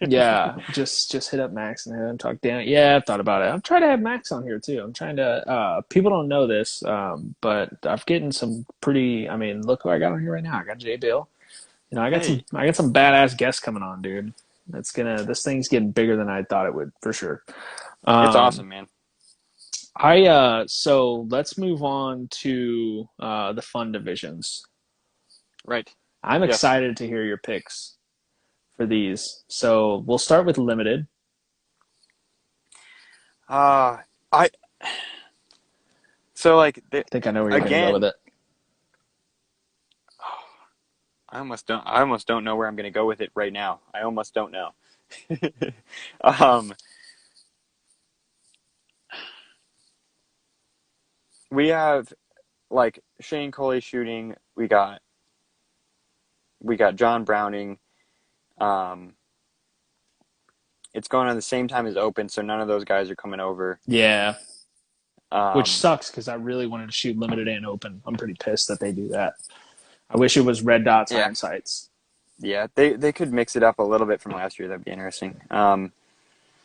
Yeah, just hit up Max and have him talk down. Yeah, I've thought about it. I'm trying to have Max on here too. I'm trying to. People don't know this, but I've getting some pretty. I mean, look who I got on here right now. I got Jay Beal. You know, Hey, I got some badass guests coming on, dude. This thing's getting bigger than I thought it would for sure. it's awesome, man. So let's move on to the fun divisions. Right. I'm Yes. excited to hear your picks for these. So we'll start with limited. I so like I think I know where you're going to go with again. it. I almost don't know where I'm going to go with it right now. I almost don't know. um, we have like Shane Coley shooting. We got John Browning. Um, it's going on the same time as Open, so none of those guys are coming over. Yeah, which Um, sucks because I really wanted to shoot limited and open. I'm pretty pissed that they do that. I wish it was red dots, yeah, iron sights. yeah, they could mix it up a little bit from last year. That'd be interesting.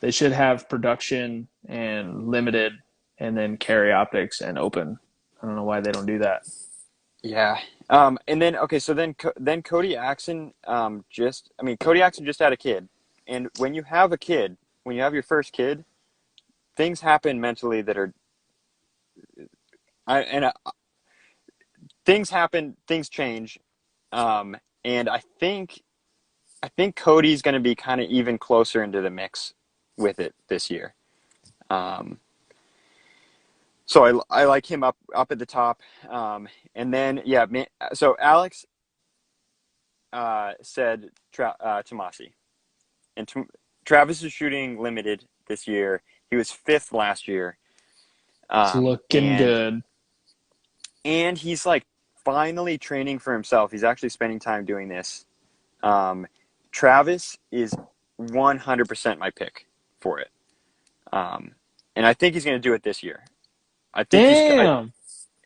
They should have production and limited, and then carry optics and open. I don't know why they don't do that. Yeah. And then okay, so then Cody Axon Cody Axon just had a kid, and when you have a kid, when you have your first kid, things happen mentally that are I and things happen, things change, and I think Cody's going to be kind of even closer into the mix with it this year. Um, so I like him up at the top, and then yeah, so Alex said Tomasi, and Travis is shooting limited this year. He was fifth last year, It's um, looking and good. and he's like finally training for himself. He's actually spending time doing this. Um, Travis is 100% my pick for it. Um, and I think he's going to do it this year. I think Damn.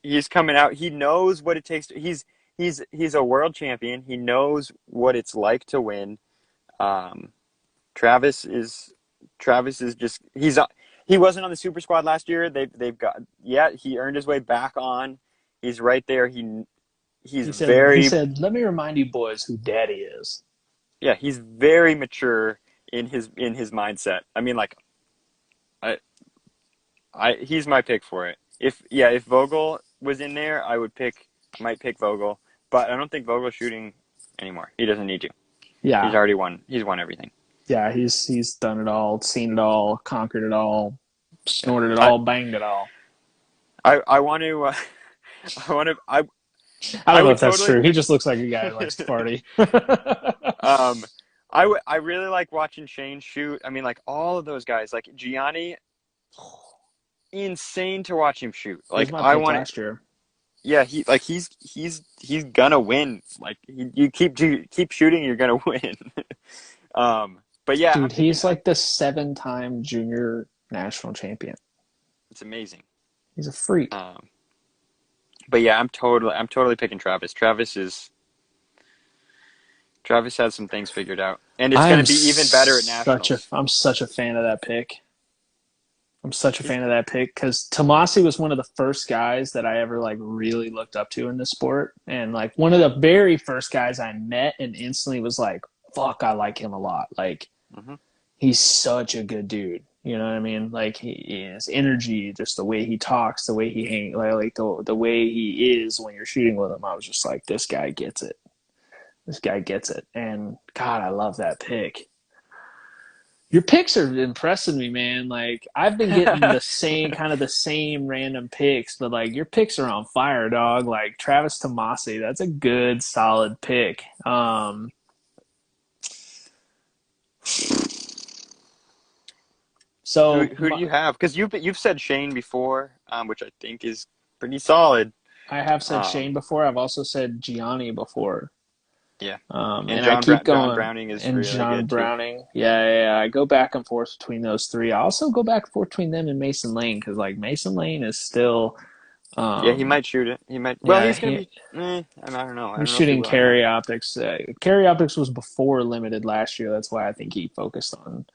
he's coming out. He knows what it takes he's a world champion. He knows what it's like to win. Um, Travis is Travis is just he wasn't on the super squad last year. They've got he earned his way back on. He's right there. He's He very said, let me remind you boys who daddy is. he's very mature in his mindset. I mean, like I he's my pick for it. If Vogel was in there, I might pick Vogel, but I don't think Vogel's shooting anymore. He doesn't need to. He's Yeah. already won. He's won everything. Yeah, he's done it all, seen it all, conquered it all, Yeah. snorted it all, banged it all. I want to I want to I I don't know would if that's totally true. He just looks like a guy who likes to party. um I really like watching Shane shoot. I mean, like all of those guys, like Gianni, insane to watch him shoot. He was Like my I pick want to. last year. Yeah, he's gonna win. Like you keep shooting, you're gonna win. But yeah, Dude, he's like the 7-time junior national champion. it's amazing. He's a freak. Um, but yeah, I'm totally picking Travis. Travis has some things figured out, and it's gonna be even better at nationals. I'm such a fan of that pick. I'm such a He's fan of that pick because Tomasi was one of the first guys that I ever like really looked up to in this sport, and like one of the very first guys I met and instantly was like, "Fuck, I like him a lot." Like hmm he's such a good dude. You know what I mean? Like his energy, just the way he talks, the way he hangs, like the way he is when you're shooting with him. I was just like, this guy gets it. This guy gets it. And God, I love that pick. Your picks are impressing me, man. Like I've been getting the same random picks, but like your picks are on fire, dog. Like Travis Tomasi, that's a good, solid pick. So who do you have? Because you've said Shane before, which I think is pretty solid. I have said Um, Shane before. I've also said Gianni before. yeah, and And I keep John going. Browning is And really John good too. Browning. Yeah. I go back and forth between those three. I also go back and forth between them and Mason Lane because, like, Mason Lane is still, Yeah, he um, might shoot it. He might. Well, yeah, he's gonna be. I don't know. I he's don't know if he shooting will or not. carry optics. Carry optics was before limited last year. That's why I think he focused on.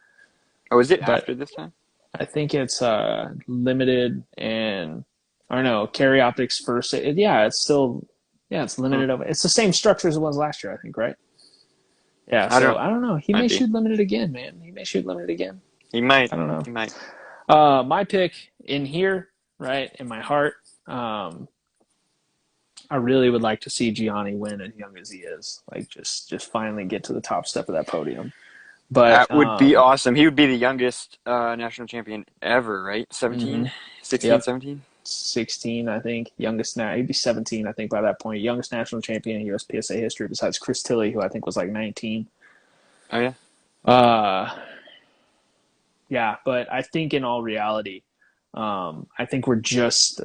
Oh, is it But after this time? I think it's limited and, I don't know, carry optics first. Yeah, it's still, yeah, it's Hmm. limited. It's the same structure as it was last year, I think, right? Yeah, I so don't. I don't know. He Might may be. shoot limited again, man. He may shoot limited again. He might. I don't know. He might. My pick in here, right in my heart, um, I really would like to see Gianni win as young as he is. Like just finally get to the top step of that podium. But That would be awesome. He would be the youngest national champion ever, right? mm-hmm. 17, 16, Yep, 17. 16, I think. Youngest now, he'd be 17, I think, by that point. Youngest national champion in USPSA history, besides Chris Tilley, who I think was like 19. Oh yeah. Uh, yeah, but I think in all reality, I think we're just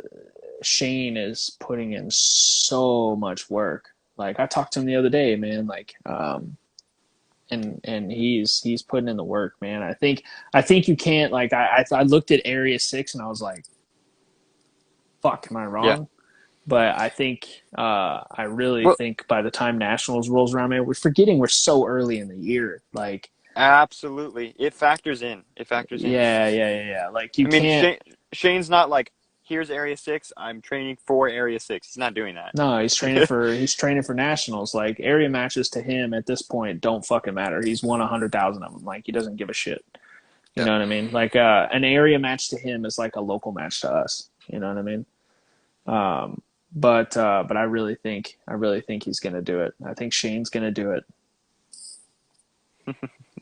Shane is putting in so much work. Like I talked to him the other day, man. Like, and he's putting in the work, man. I think you can't like I looked at Area 6 and I was like, fuck, am I Yeah. wrong? But I think I really Well, think by the time Nationals rolls around, man, we're forgetting we're so early in the year. Like, absolutely. It factors in. It factors in. yeah. Like you I mean, can't. Shane's not like, here's Area 6. I'm training for Area 6. He's not doing No, that. he's training for nationals. Like area matches to him at this point don't fucking matter. He's won 100,000 of them. Like he doesn't give a shit. You Yep. know what I mean? Like an area match to him is like a local match to us. You know what I mean? But I really think he's gonna do it. I think Shane's gonna do it.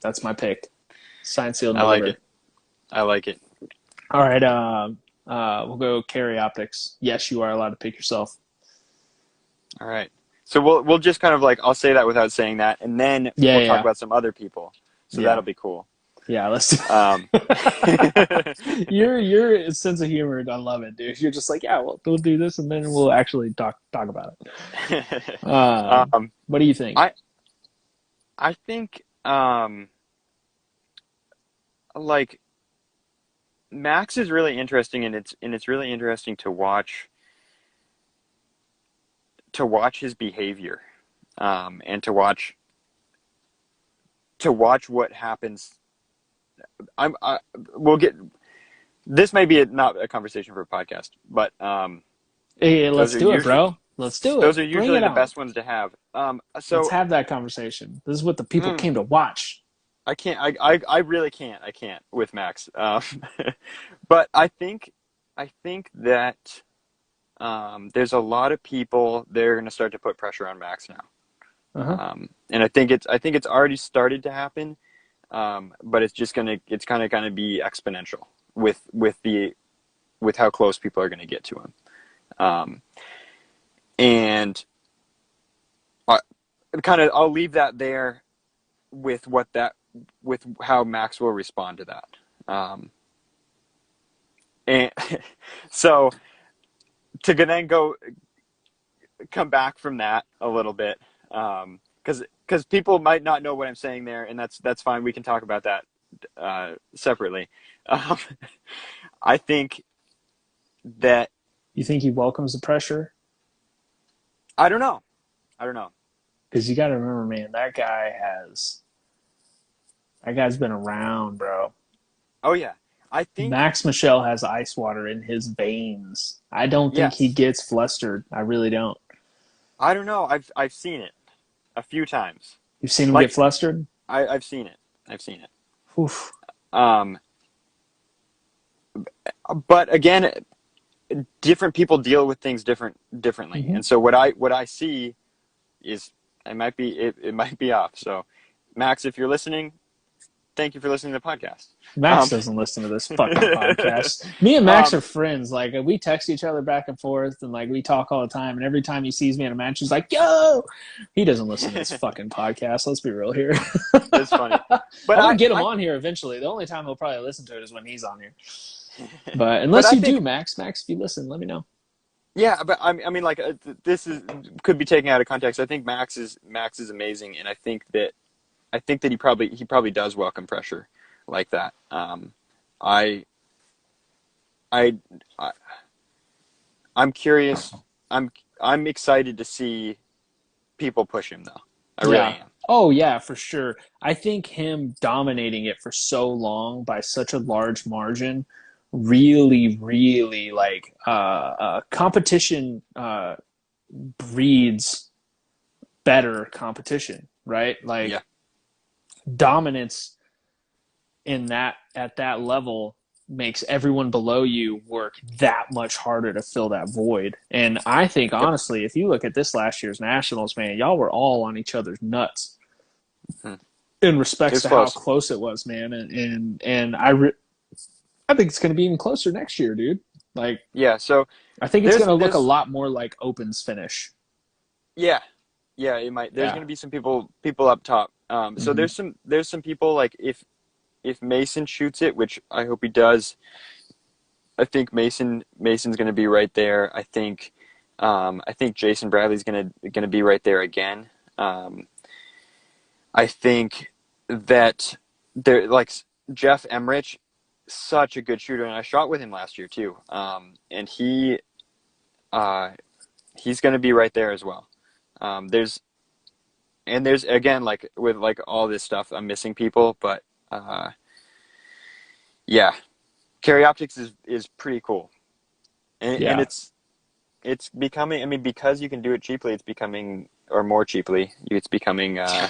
That's my pick. Signed, sealed, and I like delivered. it. I like it. All right. We'll go carry optics. Yes, you are allowed to pick yourself. All right. So we'll just kind of like I'll say that without saying that, and then Yeah, we'll talk yeah, about some other people. So yeah, that'll be cool. yeah. Let's do. Um, Your sense of humor, I love it, dude. You're just like, yeah, we'll do this, and then we'll actually talk about it. um, What do you think? I I think like Max is really interesting, and it's really interesting to watch his behavior, and to watch what happens. I we'll get this may be not a conversation for a podcast, but Hey, those let's are do it, usually bro. Let's do it. those are Bring usually it the on. best ones to have. Let's So have that conversation. This is what the people mm, came to watch. I can't. I really can't. I can't with Max. But I think that there's a lot of people that are going to start to put pressure on Max now, Uh-huh. and I think it's already started to happen. But it's kind of going to be exponential with how close people are going to get to him. Um, and I, I'll leave that there with with how Max will respond to that. And so to then come back from that a little bit, because people might not know what I'm saying there, and that's fine. We can talk about that separately. Um, I think that You think he welcomes the pressure? I don't know. I don't know. Because you got to remember, man, that guy's been around, bro. Oh yeah, I think Max Michelle has ice water in his veins. I don't think he yes. gets flustered. I really don't. I don't know. I've seen it a few times. You've seen him get Like flustered? I've seen it. I've seen it. Oof. Um, but again, different people deal with things differently, Mm-hmm. and so what I see is it might be off. So, Max, if you're listening, thank you for listening to the podcast. Max Um, doesn't listen to this fucking podcast. Me and Max um, are friends. Like we text each other back and forth, and like we talk all the time. And every time he sees me in a match, he's like, "Yo!" He doesn't listen to this fucking podcast. Let's be real here. it's funny, but I'm gonna get him I on here eventually. The only time he'll probably listen to it is when he's on here. But but unless I you do, think Max, if you listen, let me know. yeah, but I mean like this is could be taken out of context. I think Max is amazing, and I think that he probably does welcome pressure like that. I I, I I'm curious. I'm I'm excited to see people push him though. I really Yeah. am. Oh yeah, for sure. I think him dominating it for so long by such a large margin really like competition breeds better competition, right? Yeah. Like dominance in that at that level makes everyone below you work that much harder to fill that void. And I think Yep. honestly, if you look at this last year's Nationals, man, y'all were all on each other's nuts Hmm. in It respects was to how close. close it was, man. I think it's going to be even closer next year, dude. Like Yeah. So I think it's there's going to look a there's lot more like Opens finish. yeah yeah it might. There's Yeah. gonna be some people up top. So Mm-hmm. there's some people like if Mason shoots it, which I hope he does. I think Mason's gonna be right there. I think Jason Bradley's gonna be right there again. Um, I think that there like Jeff Emmerich, such a good shooter, and I shot with him last year too. And uh, he's going to be right there as well. There's again like with like all this stuff, I'm missing people, but yeah, Carry Optics is pretty cool, and Yeah. it's becoming. I mean, because you can do it cheaply, it's becoming or more cheaply. It's becoming More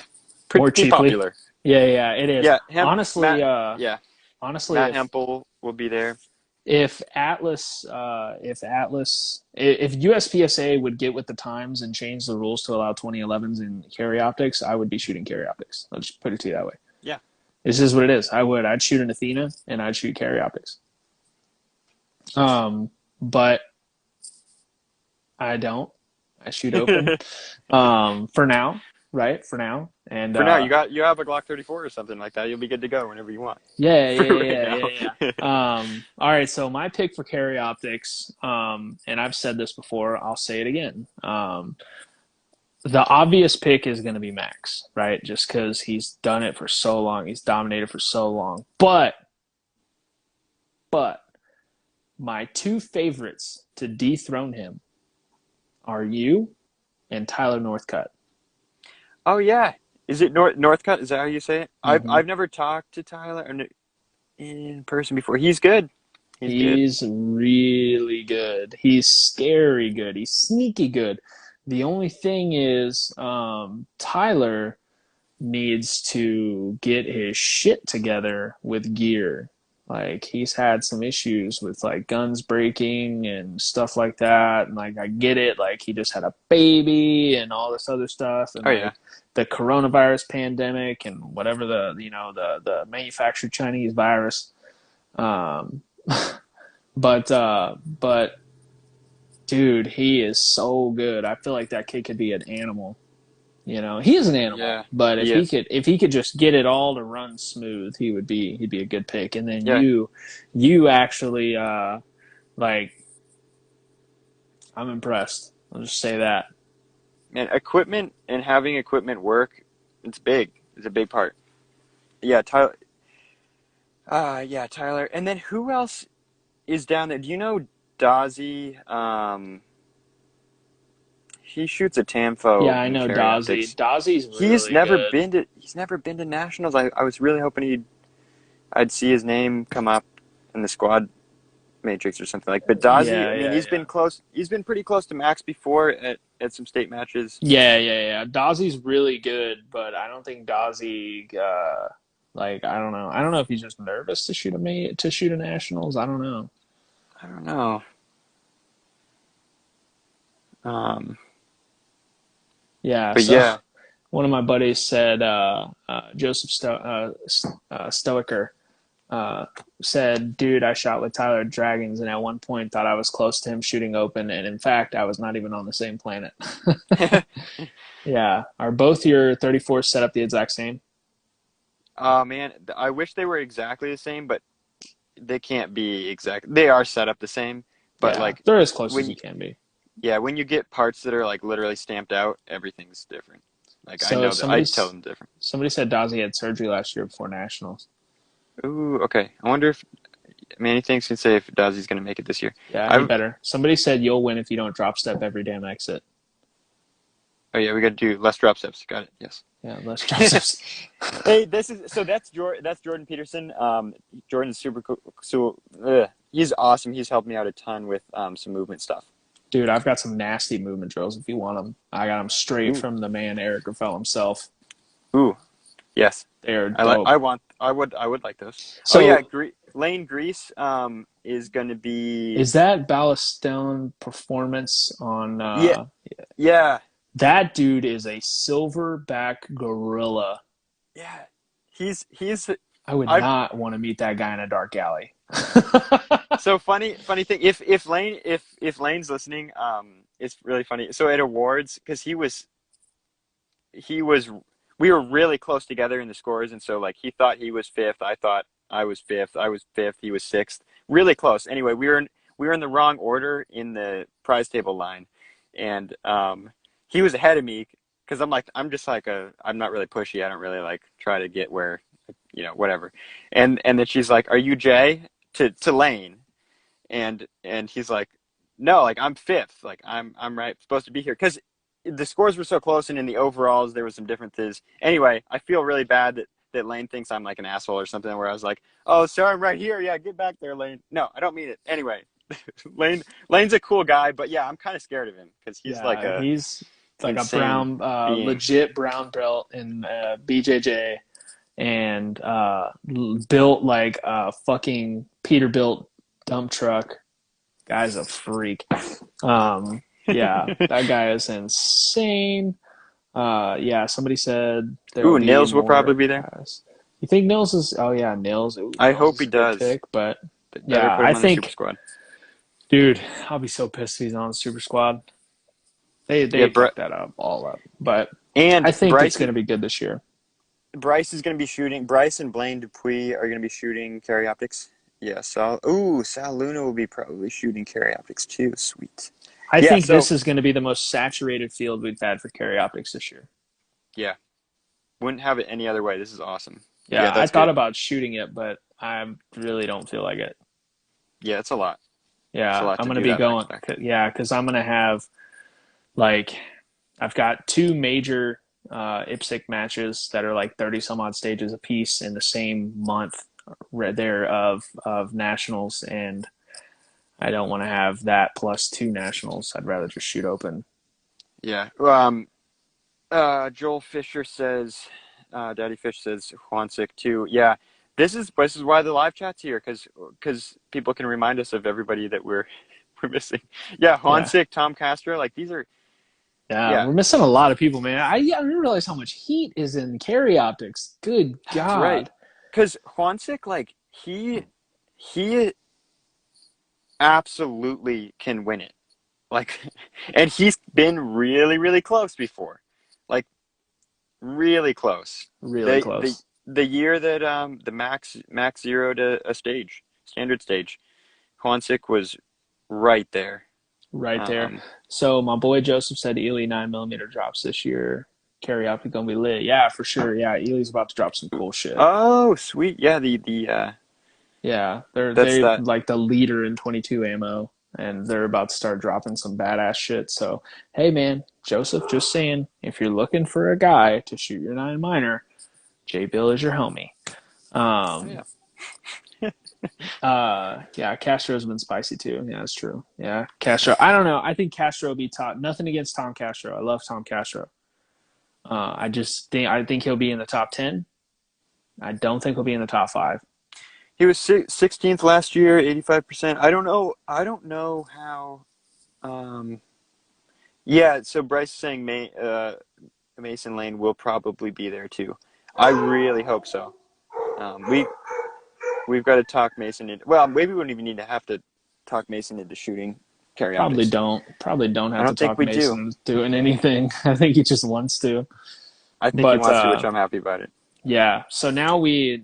pretty cheaply. popular. Yeah, yeah, it is. Yeah, him, Honestly, Matt. Yeah. honestly, Matt Hempel will be there. if USPSA would get with the times and change the rules to allow 2011s in carry optics, I would be shooting carry optics. I'll just put it to you that way. Yeah. This is what it is. I would. I'd shoot an Athena and I'd shoot carry optics. But I don't. I shoot open. For now, right? For now, and For now, you have a Glock 34 or something like that. You'll be good to go whenever you want. yeah, For yeah, right yeah, now. yeah, yeah. All right. So my pick for carry optics, and I've said this before. I'll say it again. The obvious pick is going to be Max, right? Just because he's done it for so long, he's dominated for so long. But my two favorites to dethrone him are you and Tyler Northcutt. Oh yeah, is it Northcutt? Is that how you say it? Mm-hmm. I've never talked to Tyler in person before. He's good. He's good. He's really good. He's scary good. He's sneaky good. The only thing is, Tyler needs to get his shit together with gear. Like he's had some issues with like guns breaking and stuff like that. And like I get it, like he just had a baby and all this other stuff and Oh yeah. like the coronavirus pandemic and whatever the manufactured Chinese virus. Um but dude, he is so good. I feel like that kid could be an animal. He is an animal, Yeah. but if He he is. could if he could just get it all to run smooth, he'd be a good pick. And then Yeah. you actually like I'm impressed. I'll just say that. Man, equipment and having equipment work, it's big. It's a big part. Yeah, Tyler. Yeah, Tyler. And then who else is down there? Do you know Dazzy? He shoots a Yeah, Tamfo I in know carry Dozzy. optics. Dozzy's really good. He's never been to nationals. I was really hoping I'd see his name come up in the squad matrix or something like. But Dazzy, Yeah, I mean, yeah, he's yeah. been close. He's been pretty close to Max before at some state matches. Yeah, yeah, yeah. Dozzy's really good, but I don't think Dozzy like I don't know. I don't know if he's just nervous to shoot a nationals. I don't know. I don't know. Um, Yeah, but so yeah. one of my buddies said Joseph Stoicher said, "Dude, I shot with Tyler Dragons, and at one point thought I was close to him shooting open, and in fact, I was not even on the same planet." Yeah, are both your 34s set up the exact same? Oh man, I wish they were exactly the same, but they can't be exact. They are set up the same, but Yeah, like they're as close as when you can be. yeah, when you get parts that are like literally stamped out, everything's different. Like I So know that I tell them different. somebody said Dozzy had surgery last year before nationals. Ooh, okay. I wonder if Manny thinks can say if Dazzy's gonna make it this year. Yeah, he I've better. Somebody said you'll win if you don't drop step every damn exit. oh yeah, we got to do less drop steps. Got it. Yes. Yeah, less drop steps. Hey, this is so that's Jordan Peterson. Jordan's super cool. So he's awesome. He's helped me out a ton with some movement stuff. Dude, I've got some nasty movement drills if you want them. I got them straight Ooh, from the man Eric Raffel himself. ooh, yes. They are I like. dope. I would like those. Oh yeah, So Lane Grease is gonna be is that Ballastone performance on yeah yeah that dude is a silverback gorilla. yeah. He's I would I've not want to meet that guy in a dark alley. so funny thing. If Lane's listening, it's really funny. So at awards, because he was we were really close together in the scores, and so like he thought he was fifth, I thought I was fifth, he was sixth, really close. Anyway, we were in the wrong order in the prize table line, and he was ahead of me because I'm just like I'm not really pushy. I don't really like try to get where whatever, and then she's like, "Are you Jay?" to Lane, and he's like, "No, like I'm fifth, like I'm right supposed to be here," because the scores were so close, and in the overalls there was some differences. Anyway, I feel really bad that Lane thinks I'm like an asshole or something. Where I was like, "Oh, sorry, I'm right here. Yeah, get back there, Lane." No, I don't mean it. Anyway, Lane's a cool guy, but yeah, I'm kind of scared of him because he's like Yeah, a he's like a insane brown, being. legit brown belt in BJJ, and built like a fucking Peterbilt dump truck. Guy's a freak. Yeah, that guy is insane. Yeah, somebody said there will Ooh, be Nils will probably more be there. guys. You think Nils is? Oh yeah, Nils. Ooh, I Nils hope is he a good does. pick, but They better yeah, put I him on the super think, squad. dude, I'll be so pissed if he's on the super squad. Yeah, They fucked that up all up, but I and think it's going to be good this year. Bryce is going to be shooting. Bryce and Blaine Dupuis are going to be shooting carry optics. Yeah, Sal Luna will be probably shooting carry optics too. Sweet. I Yeah, think so this is going to be the most saturated field we've had for carry optics this year. yeah, wouldn't have it any other way. This is awesome. Yeah, Yeah, I that's thought good. about shooting it, but I really don't feel like it. Yeah, it's a lot. It's a Yeah, lot I'm to going to do be that back going. to back. Yeah, because I'm going to have like I've got two major IPSC matches that are like 30 some odd stages apiece in the same month there of nationals, and I don't want to have that plus two nationals. I'd rather just shoot open. Yeah. Joel Fisher says, Daddy Fish says Juan Sick too. Yeah, this is why the live chat's here because people can remind us of everybody that we're we're missing. Yeah, Juan Yeah. Sick, Tom Castro, like these are Yeah, yeah, we're missing a lot of people, man. I didn't realize how much heat is in carry optics. Good that's right. God. Because Juan Sick, like he absolutely can win it. Like, and he's been really really close before, like really close. Really The the close. the year that the max zeroed a stage standard stage, Hansik was right there. Right there. Um, So my boy Joseph said Ely 9 millimeter drops this year. Carry optic gonna be lit. Yeah, for sure. Yeah, Ely's about to drop some cool shit. oh sweet, yeah the Yeah, that's they that. like the leader in 22 ammo, and they're about to start dropping some badass shit. So hey, man, Joseph, just saying, if you're looking for a guy to shoot your 9 miner, J Bill is your homie. Oh yeah, Um, yeah, Castro's been spicy too. Yeah, that's true. Yeah, Castro. I don't know. I think Castro will be top. Nothing against Tom Castro. I love Tom Castro. I think he'll be in the top 10. I don't think he'll be in the top five. he was 16th last year, 85%. I don't know how. Um, yeah, so Bryce is saying Mason Lane will probably be there too. I really hope so. We've got to talk Mason into. Well, maybe we wouldn't even need to have to talk Mason into shooting carry optics. Probably don't I have to don't think talk we do. Mason into doing anything. I think he just wants to. I think he But wants to, which I'm happy about it. yeah. So now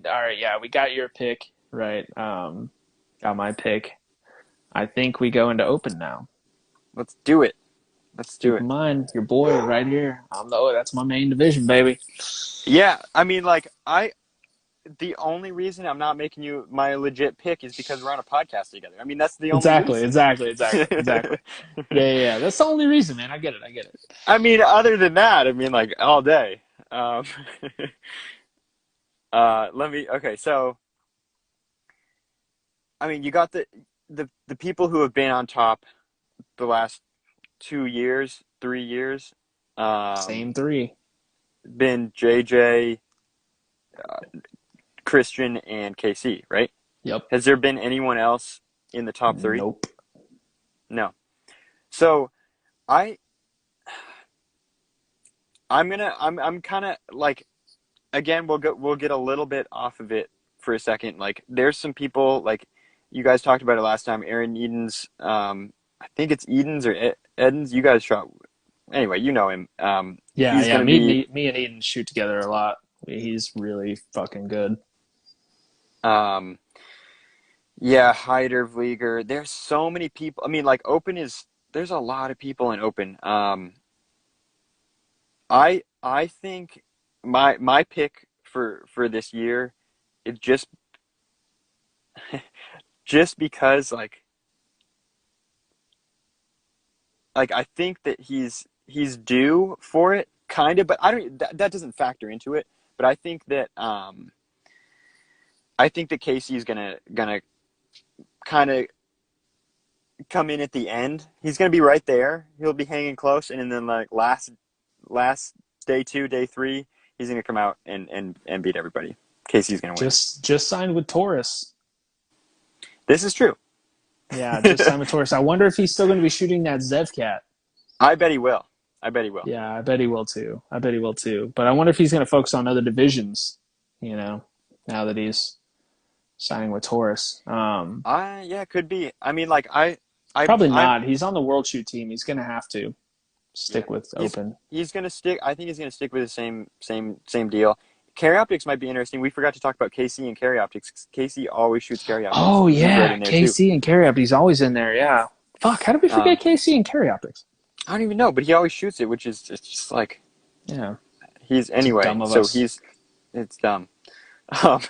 all right. Yeah, we got your pick right. Got my pick. I think we go into open now. Let's do it. Let's do Keep it. in mind, your boy right here. That's my main division, baby. Yeah, I mean, like the only reason I'm not making you my legit pick is because we're on a podcast together. I mean, that's the only Exactly, reason. exactly, exactly, exactly. Yeah. That's the only reason, man. I get it. I get it. I mean, other than that, I mean, like all day. Um, okay, so I mean, you got the people who have been on top the last 2 years, 3 years. Um, Same three. been JJ, Christian, and KC, right? Yep. Has there been anyone else in the top three? Nope. No. So I I'm kind of like again we'll get a little bit off of it for a second. Like there's some people like you guys talked about it last time. Aaron Edens, I think it's Edens or Edens. You guys shot anyway. You know him. He's Yeah. gonna be Me and Eden shoot together a lot. He's really fucking good. um yeah Hyder Vlieger. There's so many people. I mean like open is there's a lot of people in open. I think my pick for this year is just because like I think that he's due for it kind of, but I don't that doesn't factor into it. But I think that Casey's gonna kind of come in at the end. He's gonna be right there. He'll be hanging close, and then like last day two, day three, he's gonna come out and beat everybody. Casey's going to win. Just signed with Taurus. This is true. Yeah, just signed with Taurus. I wonder if he's still going to be shooting that Zev cat. I bet he will. I bet he will. Yeah, I bet he will too. I bet he will too. But I wonder if he's going to focus on other divisions. You know, now that he's signing with Taurus. Yeah, could be. I mean, like Probably I'm not. He's on the World Shoot team. He's going to have to yeah. stick with He's Open. he's gonna stick. I think he's gonna stick with the same deal. Carry optics might be interesting. We forgot to talk about KC and carry optics. KC always shoots carry optics. Oh He's right yeah, in there too. KC and Carry Optics. He's always in there. Yeah. Fuck. How did we forget Um, KC and Carry Optics? I don't even know, but he always shoots it, which is it's just like Yeah. he's It's anyway. dumb of So us. it's dumb. Um,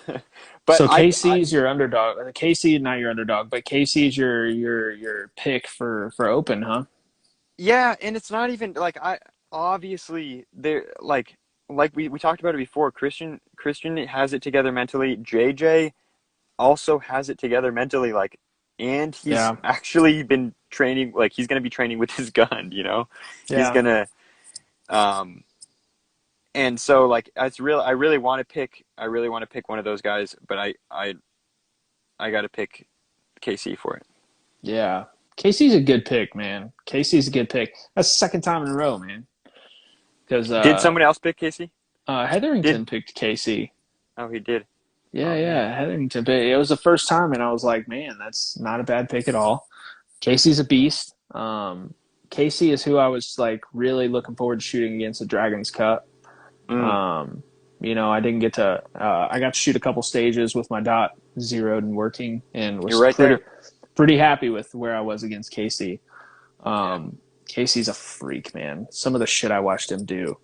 but So I KC's your underdog. KC not your underdog, but KC's your pick for Open, huh? yeah, and it's not even like I obviously they're like we talked about it before. Christian has it together mentally. JJ also has it together mentally, like, and he's Yeah. actually been training. Like he's gonna be training with his gun. He's Yeah. gonna um. And so like it's real. I really want to pick. I really want to pick one of those guys, but I got to pick KC for it. Yeah. KC's a good pick, man. KC's a good pick. That's the second time in a row, man. Because Did someone else pick KC? Did Hetherington picked KC. Oh, he did. Yeah, Oh man. yeah, Hetherington. But it was the first time, and I was like, man, that's not a bad pick at all. Casey's a beast. Casey is who I was like really looking forward to shooting against the Dragons Cup. Mm, Um, I didn't get to. I got to shoot a couple stages with my dot zeroed and working, and you're was right there. pretty happy with where I was against Casey. Yeah. Casey's a freak, man. Some of the shit I watched him do,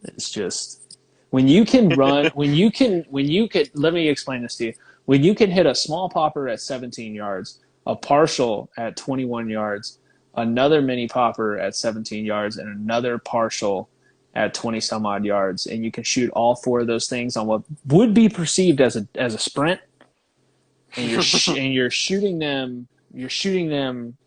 it's just when you can run, when you can. Let me explain this to you. When you can hit a small popper at 17 yards, a partial at 21 yards, another mini popper at 17 yards, and another partial at 20 some odd yards, and you can shoot all four of those things on what would be perceived as a sprint, and you're shooting them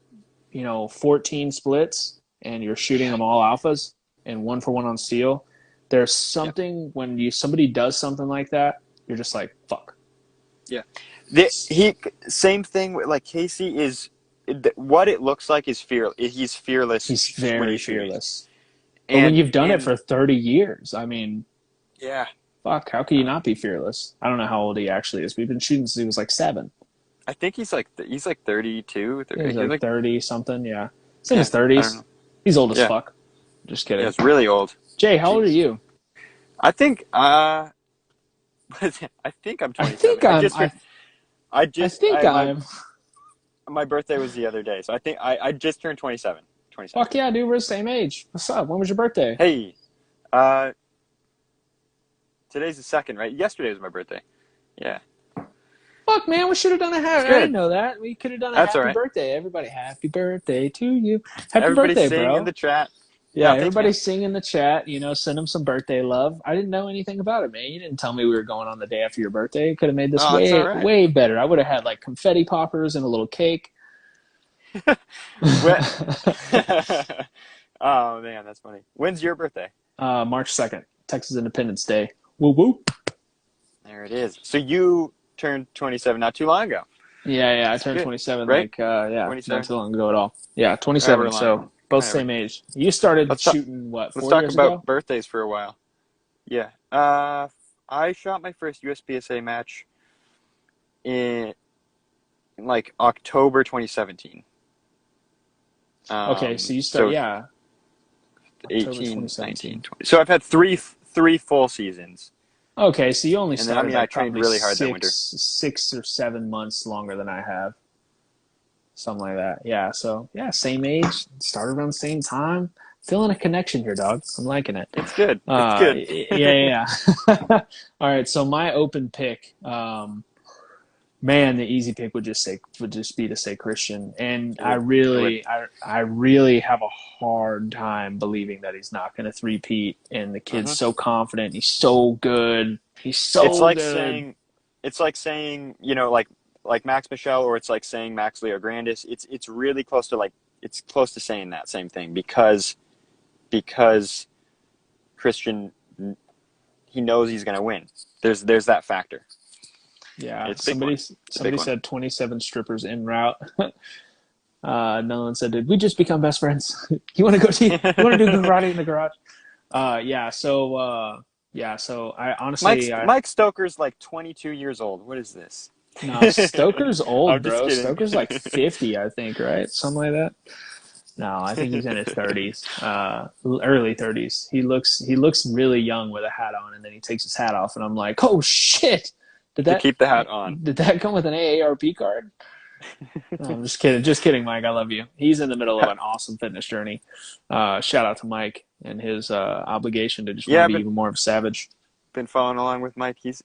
14 splits, and you're shooting them all alphas and one for one on steel. There's Yeah. something when somebody does something like that, you're just like, fuck. Yeah. He same thing with like Casey is what it looks like is he's fearless He's when very he's shooting. fearless. But when And you've done it and for 30 years, I mean, yeah. fuck, how can you not be fearless? I don't know how old he actually is. We've been shooting since he was like 7. I think he's like 32, Yeah, he's 30. He's like like 30 something. Yeah. He's in yeah, his I don't 30s. know. He's old as Yeah. fuck. Just Yeah, kidding. it's really old. Jay, how old are Jeez. you? I think I think I'm I 27. think I'm. I think my I'm. my birthday was the other day, so I think I just turned 27. 27. Fuck yeah, dude. We're the same age. What's up? When was your birthday? Hey, uh, today's the second, right? Yesterday was my birthday. Yeah, Fuck, man. We should have done a it's happy. I didn't good. know that. We could have done a That's all happy right. birthday. Everybody, happy birthday to you. Happy Everybody birthday, sing in bro. the chat. Yeah, Yeah, thanks, everybody man. sing in the chat. Send them some birthday love. I didn't know anything about it, man. You didn't tell me we were going on the day after your birthday. Could have made this Oh, it's all way, right. way better. I would have had like confetti poppers and a little cake. When- oh man, that's funny. When's your birthday? March 2nd, Texas Independence Day. Woo woo. There it is. So you turned 27 not too long ago. Yeah. I That's turned good, 27 right? not 27. too long ago at all. Yeah, All right, we're 27. aligned. So both Whatever. same age. You started Let's talk. shooting what, Let's 4 talk years ago? about birthdays for a while. Yeah. I shot my first USPSA match in like October 2017. Okay, so you start, So yeah, October 18, 19, 2017. 20. So I've had three full seasons. Okay, so you only And then, I started mean, I like trained probably really hard that winter. 6 or 7 months longer than I have. Something like that. Yeah, so yeah, same age, started around the same time. Feeling a connection here, dog. I'm liking it. It's good. It's good. Yeah. All right, so my open pick, man, the easy pick would just be to say Christian, and It would. It would. I really have a hard time believing that he's not going to three-peat. And the kid's Hmm. so confident, he's so good, he's It's so like good. saying, like Max Michel, or it's like saying Max Leo Grandis. It's really close to it's close to saying that same thing because Christian, he knows he's going to win. there's that factor. Yeah, It's a big one. It's a big somebody one. said 27 strippers en route. No one said, "Did we just become best friends? You want to go to you want to do karate in the garage?" Yeah. So I honestly, Mike Stoker's like 22 years old. What is this? no, Stoker's old, I'm just bro. kidding. Stoker's like 50, I think, right? Something like that. No, I think he's in his 30s, early 30s. He looks really young with a hat on, and then he takes his hat off, and I'm like, oh shit! Did To that keep the hat on. did that come with an AARP card? No, I'm just kidding, Mike. I love you. He's in the middle of an awesome fitness journey. Shout out to Mike and his obligation to just want Yeah, to I've be even more of a savage. been following along with Mike. He's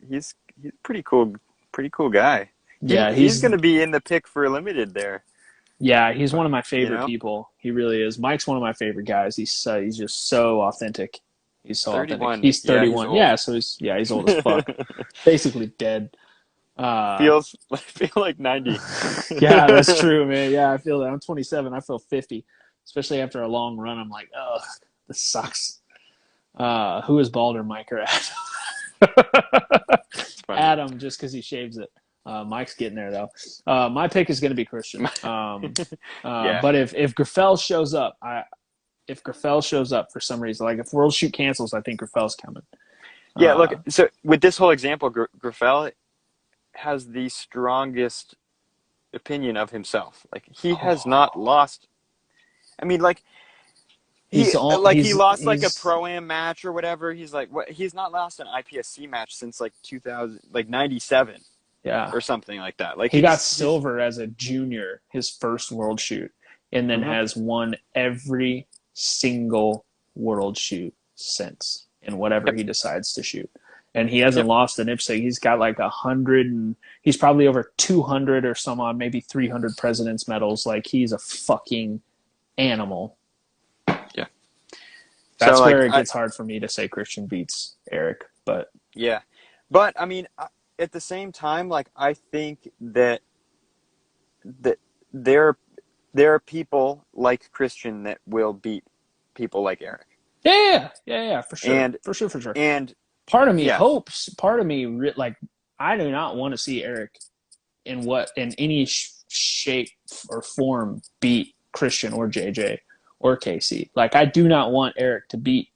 pretty cool guy. Yeah, He's going to be in the pick for limited there. yeah, he's one of my You favorite know, people. He really is. Mike's one of my favorite guys. He's just so authentic. He's so authentic. 31. He's Yeah, he's 31. old. Yeah, so he's old as fuck. Basically dead. Uh, Feel like 90. yeah, that's true, man. Yeah, I feel that. I'm 27. I feel 50, especially after a long run. I'm like, ugh, this sucks. Who is Balder, Mike or Adam? It's funny. Adam, just because he shaves it. Mike's getting there though. My pick is going to be Christian. Yeah. But if Graffel shows up, if Graffel shows up for some reason, like if World Shoot cancels, I think Graffel's coming. Yeah, look, so with this whole example, Graffel has the strongest opinion of himself. Like he has not lost. I mean, like he lost like a pro-am match or whatever. He's like, what? He's not lost an IPSC match since like 2000, like 97, yeah, or something like that. Like he got silver as a junior, his first World Shoot, and then has won every single World Shoot since in whatever he decides to shoot. And he hasn't lost an IPSC. He's got like 100, and he's probably over 200 or some odd, maybe 300 President's medals. Like he's a fucking animal. Yeah, That's so, where it gets hard for me to say Christian beats Eric. But yeah, but I mean, at the same time, like I think that there are people like Christian that will beat people like Eric. Yeah, for sure, and for sure. And part of me hopes, part of me like I do not want to see Eric in any shape or form beat Christian or JJ or Casey. Like I do not want Eric to beat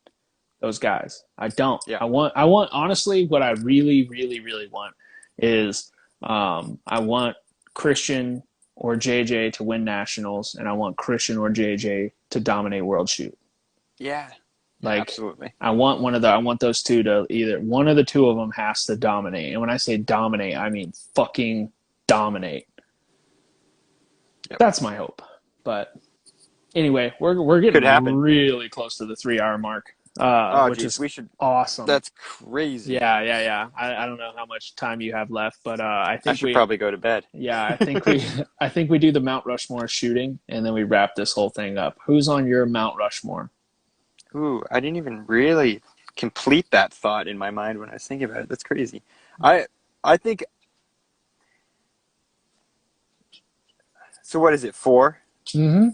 those guys. I don't. Yeah. I want honestly what I really want is I want Christian or JJ to win nationals, and I want Christian or JJ to dominate World Shoot. Yeah. Like, absolutely. I want those two to either one of the two of them has to dominate. And when I say dominate, I mean fucking dominate. Yep. That's my hope. But anyway, we're getting really close to the 3-hour mark. Which is awesome. That's crazy. Yeah. I don't know how much time you have left, but I think I should probably go to bed. Yeah, I think we do the Mount Rushmore shooting, and then we wrap this whole thing up. Who's on your Mount Rushmore? Ooh, I didn't even really complete that thought in my mind when I was thinking about it. That's crazy. I think. So what is it? 4? Mm-hmm.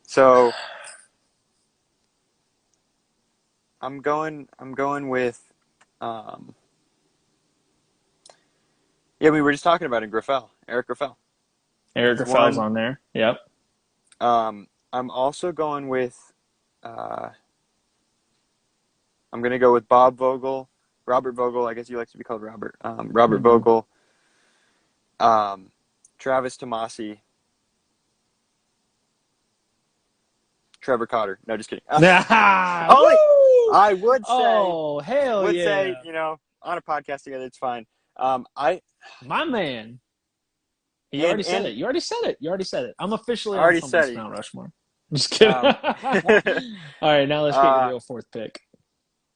So I'm going with. Yeah, we were just talking about it. Eric Graffel. Eric Graffel's on there. Yep. I'm also going with. I'm going to go with Robert Vogel. I guess you like to be called Robert. Robert Vogel. Travis Tomasi. Trevor Cotter. No, just kidding. I would say. Oh, hell yeah. Say, on a podcast together, it's fine. My man. You already said it. I'm officially on someone's Mount Rushmore. I'm just kidding. All right, now let's get your real fourth pick.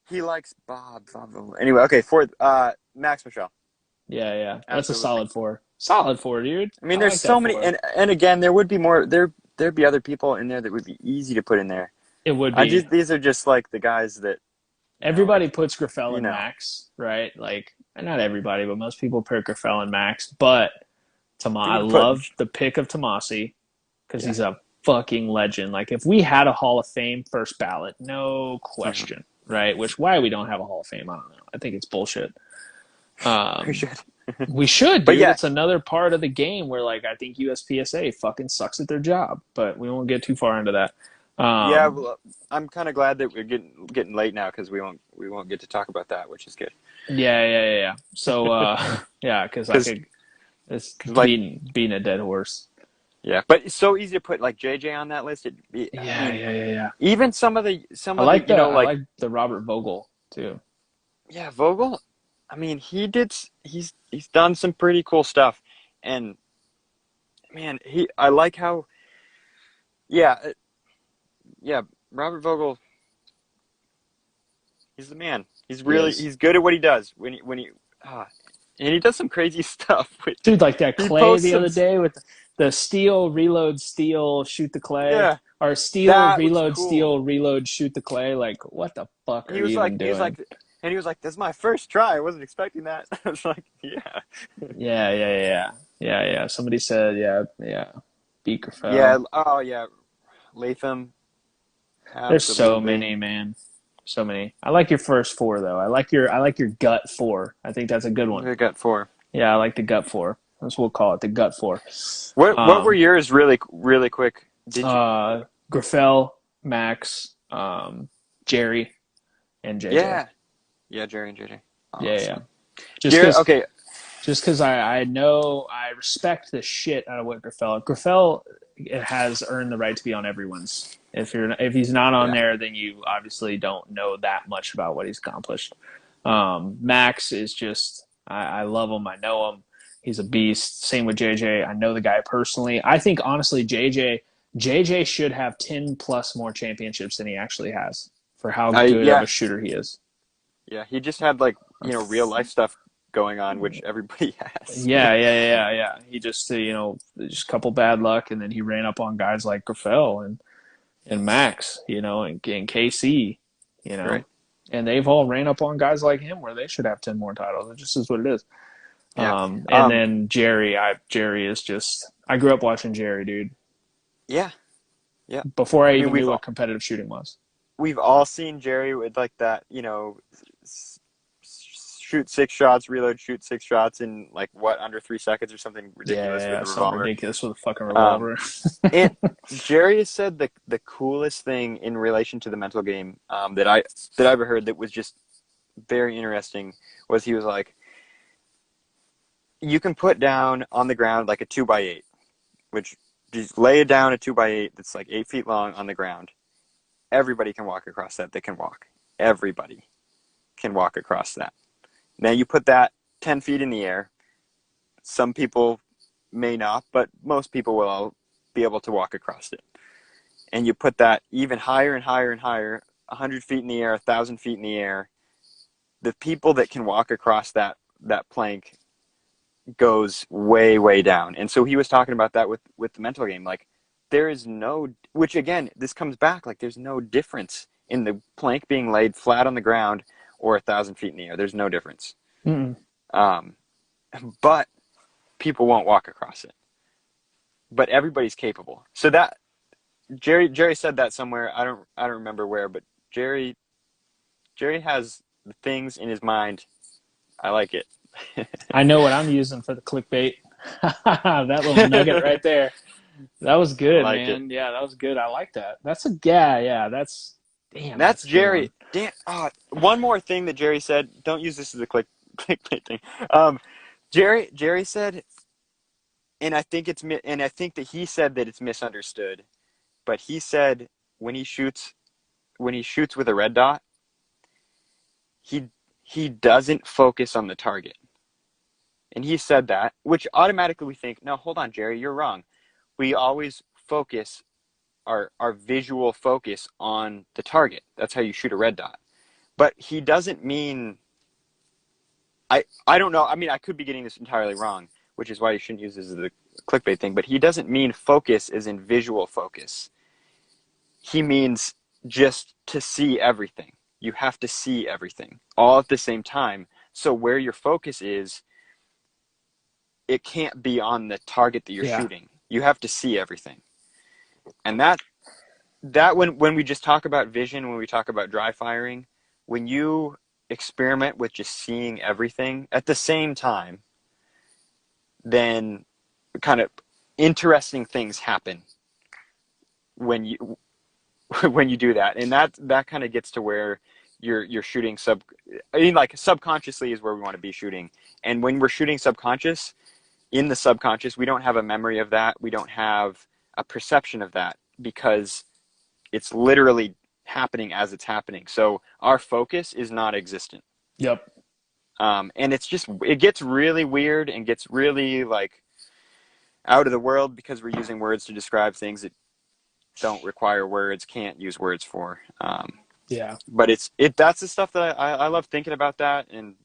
He likes Bob. Anyway, okay, fourth, Max Michel. Yeah. That's a solid 4. Solid 4, dude. I mean, there's so many, and again, there would be more. There'd be other people in there that would be easy to put in there. It would be. These are just like the guys that. Everybody puts Graffel and Max, right? Like, not everybody, but most people put Graffel and Max. But I love the pick of Tomasi because he's a fucking legend. Like, if we had a Hall of Fame first ballot, no question. right? Which why we don't have a Hall of Fame, I don't know. I think it's bullshit. We Um, should. we should, But dude. yeah, It's another part of the game where like I think USPSA fucking sucks at their job, but we won't get too far into that. yeah. Um, Well, I'm kind of glad that we're getting late now because we won't get to talk about that, which is good. yeah. So yeah, because I Because could it's like beating a dead horse. yeah, but it's so easy to put like JJ on that list. I Yeah, mean, yeah. even some of the I like the Robert Vogel too. yeah, Vogel. I mean, he's done some pretty cool stuff, and man, I like how yeah yeah Robert Vogel. He's the man. He is. He's good at what he does ah, and he does some crazy stuff. Dude, like that He clay posts the some other day with the steal, reload, steal, shoot the clay, yeah or steal, that was reload, cool. steal, reload, shoot the clay. Like, what the fuck are you even He was doing? like and he was like, "This is my first try. I wasn't expecting that." I was like, "Yeah, Yeah. Somebody said, yeah, Beaker yeah, fell. oh yeah, Latham, There's so absolutely." many, man. So many. I like your first four though. I like your gut four. I think that's a good one. They got four. Yeah, I like the gut four. That's what we'll call it, the gut four. What were Um, yours really quick? Did you? Graffel, Max, Jerry, and JJ. Yeah, yeah, Jerry and JJ. Yeah. Awesome. Just Jerry, because, okay, just because I know I respect the shit out of what Graffel has earned the right to be on everyone's. If he's not on yeah, there, then you obviously don't know that much about what he's accomplished. Max is just I love him. I know him. He's a beast. Same with JJ. I know the guy personally. I think honestly, JJ should have 10 plus more championships than he actually has for how good of yeah, a shooter he is. yeah. He just had like real life stuff going on, which everybody has. Yeah. He just just a couple bad luck, and then he ran up on guys like Graffel and Max, and KC, you know, Right. and they've all ran up on guys like him where they should have 10 more titles. It just is what it is. Yeah. And then Jerry is just. I grew up watching Jerry, dude. Yeah. Yeah. Before I I mean, even knew what competitive shooting was. we've all seen Jerry with like that, shoot six shots, reload, shoot six shots in like what under 3 seconds or something ridiculous with a Something revolver. ridiculous with a fucking Um, revolver. and Jerry has said the coolest thing in relation to the mental game that I ever heard that was just very interesting was he was like, you can put down on the ground like a 2x8, which just lay it down a 2x8 that's like 8 feet long on the ground. Everybody can walk across that. They can walk. Everybody can walk across that. Now you put that 10 feet in the air. Some people may not, but most people will all be able to walk across it. And you put that even higher and higher and higher, 100 feet in the air, 1,000 feet in the air. The people that can walk across that plank goes way, way down. And so he was talking about that with the mental game. Like, there is no, which again, this comes back, like there's no difference in the plank being laid flat on the ground or 1,000 feet in the air. There's no difference. Mm-mm. Um, but people won't walk across it. But everybody's capable. So that Jerry said that somewhere. I don't remember where, but Jerry has the things in his mind. I like it. I know what I'm using for the clickbait. That little nugget right there. That was I good, like it. man. Yeah, that was good. I like that. That's a yeah. That's damn. That's That's a good Jerry. one. Dan, one more thing that Jerry said. Don't use this as a clickbait thing. Um, Jerry said, and I think that he said that it's misunderstood. But he said when he shoots with a red dot, he he doesn't focus on the target. And he said that, which automatically we think, no, hold on, Jerry, you're wrong. We always focus our visual focus on the target. That's how you shoot a red dot. But he doesn't mean I don't know. I mean, I could be getting this entirely wrong, which is why you shouldn't use this as a clickbait thing, but he doesn't mean focus as in visual focus. He means just to see everything. You have to see everything all at the same time. So where your focus is, it can't be on the target that you're Yeah. shooting. You have to see everything. And that when we just talk about vision, when we talk about dry firing, when you experiment with just seeing everything at the same time, then kind of interesting things happen when you when you do that, and that kind of gets to where you're shooting I mean, like subconsciously is where we want to be shooting, and when we're shooting subconscious, in the subconscious, we don't have a memory of that, we don't have a perception of that because it's literally happening as it's happening. So our focus is not existent. Yep. And it gets really weird and gets really like out of the world because we're using words to describe things that don't require words, can't use words for. Yeah. But that's the stuff that I love thinking about that and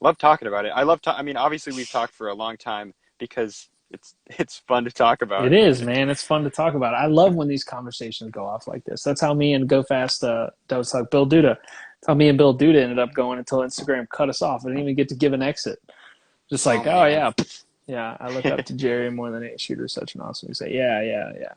love talking about it. I mean, obviously we've talked for a long time because it's fun to talk It about. is, man. It's fun to talk about. I love when these conversations go off like this. That's how me and Go Fast, that was like Bill Duda. That's how me and Bill Duda ended up going until Instagram cut us off. I didn't even get to give an exit. Just Oh like, oh man. yeah, yeah. I look up to Jerry more than any shooter. Such an awesome. We say, yeah, yeah, yeah.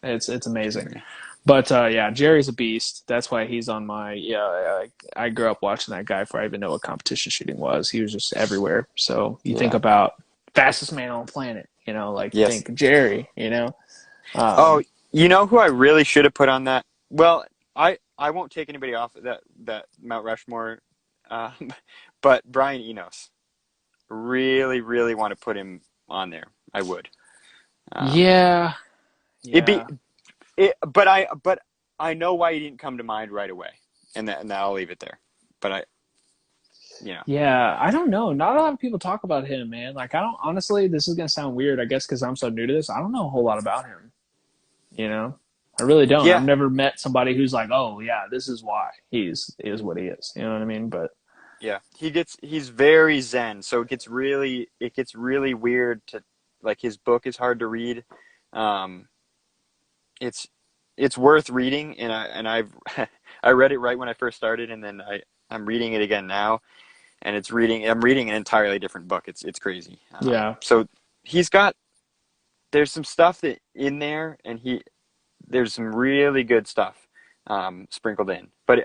It's amazing. But yeah, Jerry's a beast. That's why he's on my. Yeah, I grew up watching that guy before I even know what competition shooting was. He was just everywhere. So you think Yeah. about fastest man on the planet. Like Yes. think Jerry. Oh, Um, you know who I really should have put on that? Well, I won't take anybody off of that Mount Rushmore, um, but Brian Enos. Really, really want to put him on there. I would. Um, yeah, it'd be yeah, but I know why he didn't come to mind right away, and I'll leave it there. But you know, yeah. I don't know. Not a lot of people talk about him, man. Like I don't. Honestly, this is gonna sound weird. I guess because I'm so new to this, I don't know a whole lot about him. You know, I really don't. I've yeah, never met somebody who's like, oh yeah, this is why he's is what he is. You know what I mean? But yeah. He's very zen, so it gets really weird to like his book is hard to read. Um, it's it's worth reading, I've I read it right when I first started, and then I'm reading it again now, and I'm reading an entirely different book. It's crazy. yeah, So he's got there's some stuff that in there, and there's some really good stuff sprinkled in, but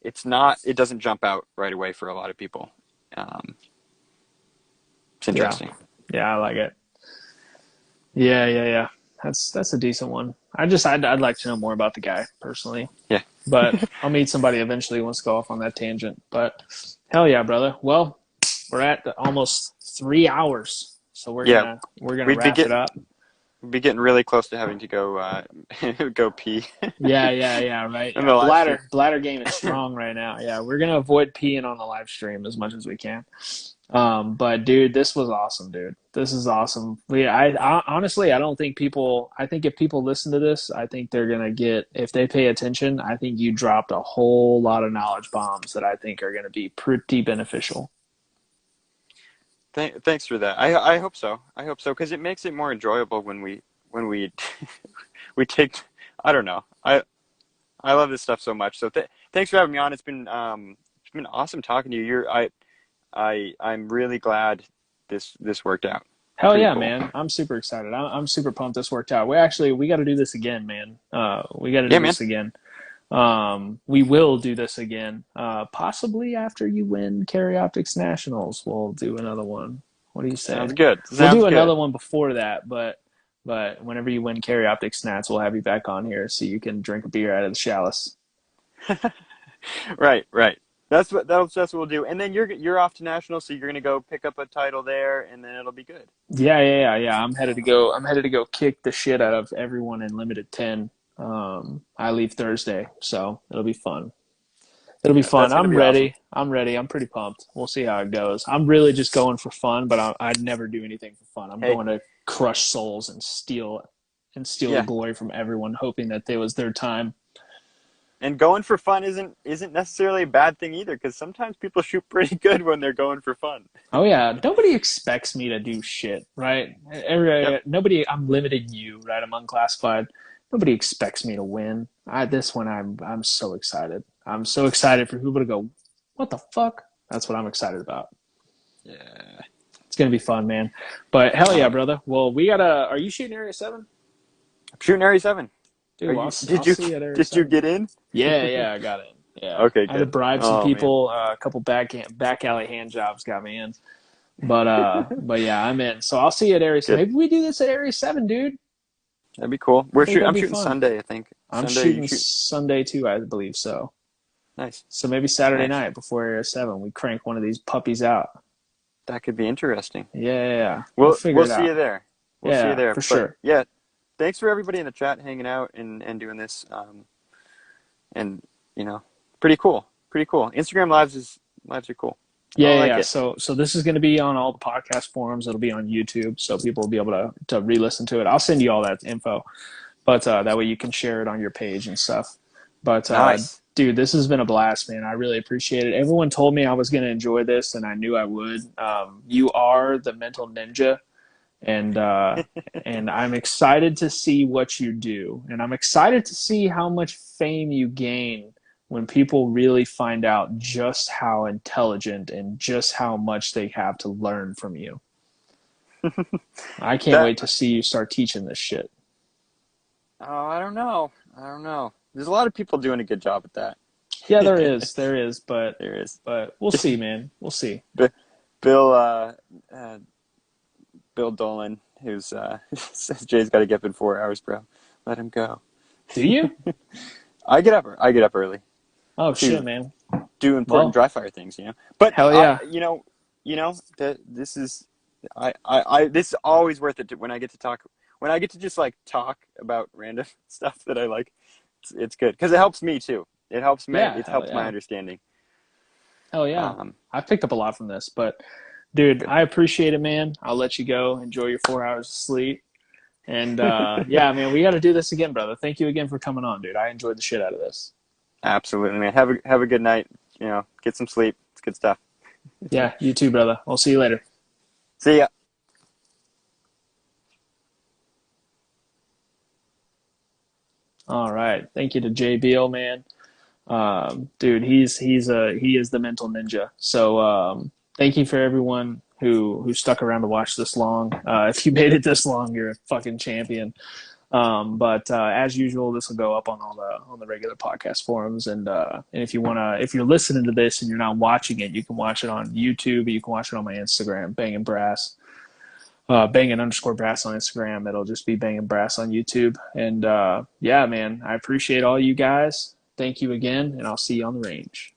it doesn't jump out right away for a lot of people. Um, it's yeah, interesting. yeah. I like it. Yeah, yeah, yeah. That's a decent one. I'd like to know more about the guy personally, Yeah, but I'll meet somebody eventually who wants to go off on that tangent. But hell yeah, brother. Well, we're at almost 3 hours, so we're yeah. gonna we're gonna We'd be wrap it getting up. we'd be getting really close to having to go go pee Yeah, yeah, yeah. Right. in Yeah, the live stream. bladder game is strong right now. Yeah, we're gonna avoid peeing on the live stream as much as we can. But dude, this was awesome, dude. This is awesome. I honestly, I don't think people. I think if people listen to this, I think they're gonna get. If they pay attention, I think you dropped a whole lot of knowledge bombs that I think are gonna be pretty beneficial. Thanks for that. I hope so. I hope so because it makes it more enjoyable when we we take. I don't know. I love this stuff so much. So thanks for having me on. It's been awesome talking to you. I'm really glad this worked out. Hell Pretty yeah, cool. man! I'm super excited. I'm super pumped. This worked out. We got to do this again, man. We got to Yeah, do man. this again. We will do this again. Possibly after you win Carry Optics Nationals, we'll do another one. What do you Sounds say? good. We'll Sounds do another good. one before that, but whenever you win Carry Optics Nats, we'll have you back on here so you can drink a beer out of the chalice. Right, right. That's what we'll do. And then you're off to nationals, so you're gonna go pick up a title there, and then it'll be good. Yeah, yeah, yeah, yeah. I'm headed to go. I'm headed to go kick the shit out of everyone in Limited 10. I leave Thursday, so it'll be fun. It'll be Yeah, fun. that's gonna I'm be awesome. ready. I'm ready. I'm pretty pumped. We'll see how it goes. I'm really just going for fun, but I'd never do anything for fun. I'm Hey, going to crush souls and steal the yeah. glory from everyone, hoping that it was their time. And going for fun isn't necessarily a bad thing either, because sometimes people shoot pretty good when they're going for fun. Oh yeah, nobody expects me to do shit, right? Yep. Nobody. I'm limiting you, right? I'm unclassified. Nobody expects me to win. This one, I'm so excited. I'm so excited for people to go. What the fuck? That's what I'm excited about. Yeah. It's gonna be fun, man. But hell yeah, Um, brother. Well, we gotta. Are you shooting Area 7? I'm shooting Area 7. Are Dude, you? I'll see you at Area Did you 7. get in? Yeah, yeah, I got it. Yeah, Okay, I had to good. bribe some Oh man, people. A couple back alley hand jobs got me in. But yeah, I'm in. So I'll see you at Area 7. good. Maybe we do this at Area 7, dude. That'd be cool. I think that'd I'm be shooting fun. Sunday, I think. I'm Sunday, you shooting shooting? Sunday too, I believe so. Nice, So maybe Saturday nice. night before Area 7, we crank one of these puppies out. That could be interesting. Yeah, yeah, yeah. We'll figure We'll it see you out. there. We'll see you Yeah, there. for But sure. yeah, thanks for everybody in the chat hanging out and doing this. And you know, pretty cool. Pretty cool. Instagram lives are cool. I Yeah, yeah, like yeah. it. So this is going to be on all the podcast forums. It'll be on YouTube, so people will be able to re-listen to it. I'll send you all that info, but that way you can share it on your page and stuff. But Nice. dude, this has been a blast, man. I really appreciate it. Everyone told me I was going to enjoy this, and I knew I would. You are the mental ninja, and uh, and I'm excited to see what you do, and I'm excited to see how much fame you gain when people really find out just how intelligent and just how much they have to learn from you. I can't That wait to see you start teaching this shit. oh, I don't know. I don't know. There's a lot of people doing a good job at Yeah, that. there is, There is. but we'll see, man. We'll see. B- Bill uh, Bill Dolan, who's says Jay's got to get up in 4 hours, bro. Let him go. Do you? I get up early Oh shit, to man. do important Well, dry fire things, you know. But hell yeah. that this is I this is always worth it when I get to talk when I get to just like talk about random stuff that I like. It's good because it helps me too. Yeah, It hell helps my yeah. understanding. Hell yeah. Um, I picked up a lot from this, but dude, Good. I appreciate it, man. I'll let you go. Enjoy your 4 hours of sleep. And yeah, man, we got to do this again, brother. Thank you again for coming on, dude. I enjoyed the shit out of this. Absolutely, man. Have a good night. You know, get some sleep. It's good stuff. Yeah, you too, brother. We'll see you later. See ya. All right. Thank you to Jay Beal, man. Dude, he is the mental ninja. So thank you for everyone who stuck around to watch this long. If you made it this long, you're a fucking champion. But as usual, this will go up on the regular podcast forums. And if you're listening to this and you're not watching it, you can watch it on YouTube. You can watch it on my Instagram, Bangin Brass, Bangin_Brass on Instagram. It'll just be Bangin Brass on YouTube. And yeah, man, I appreciate all you guys. Thank you again, and I'll see you on the range.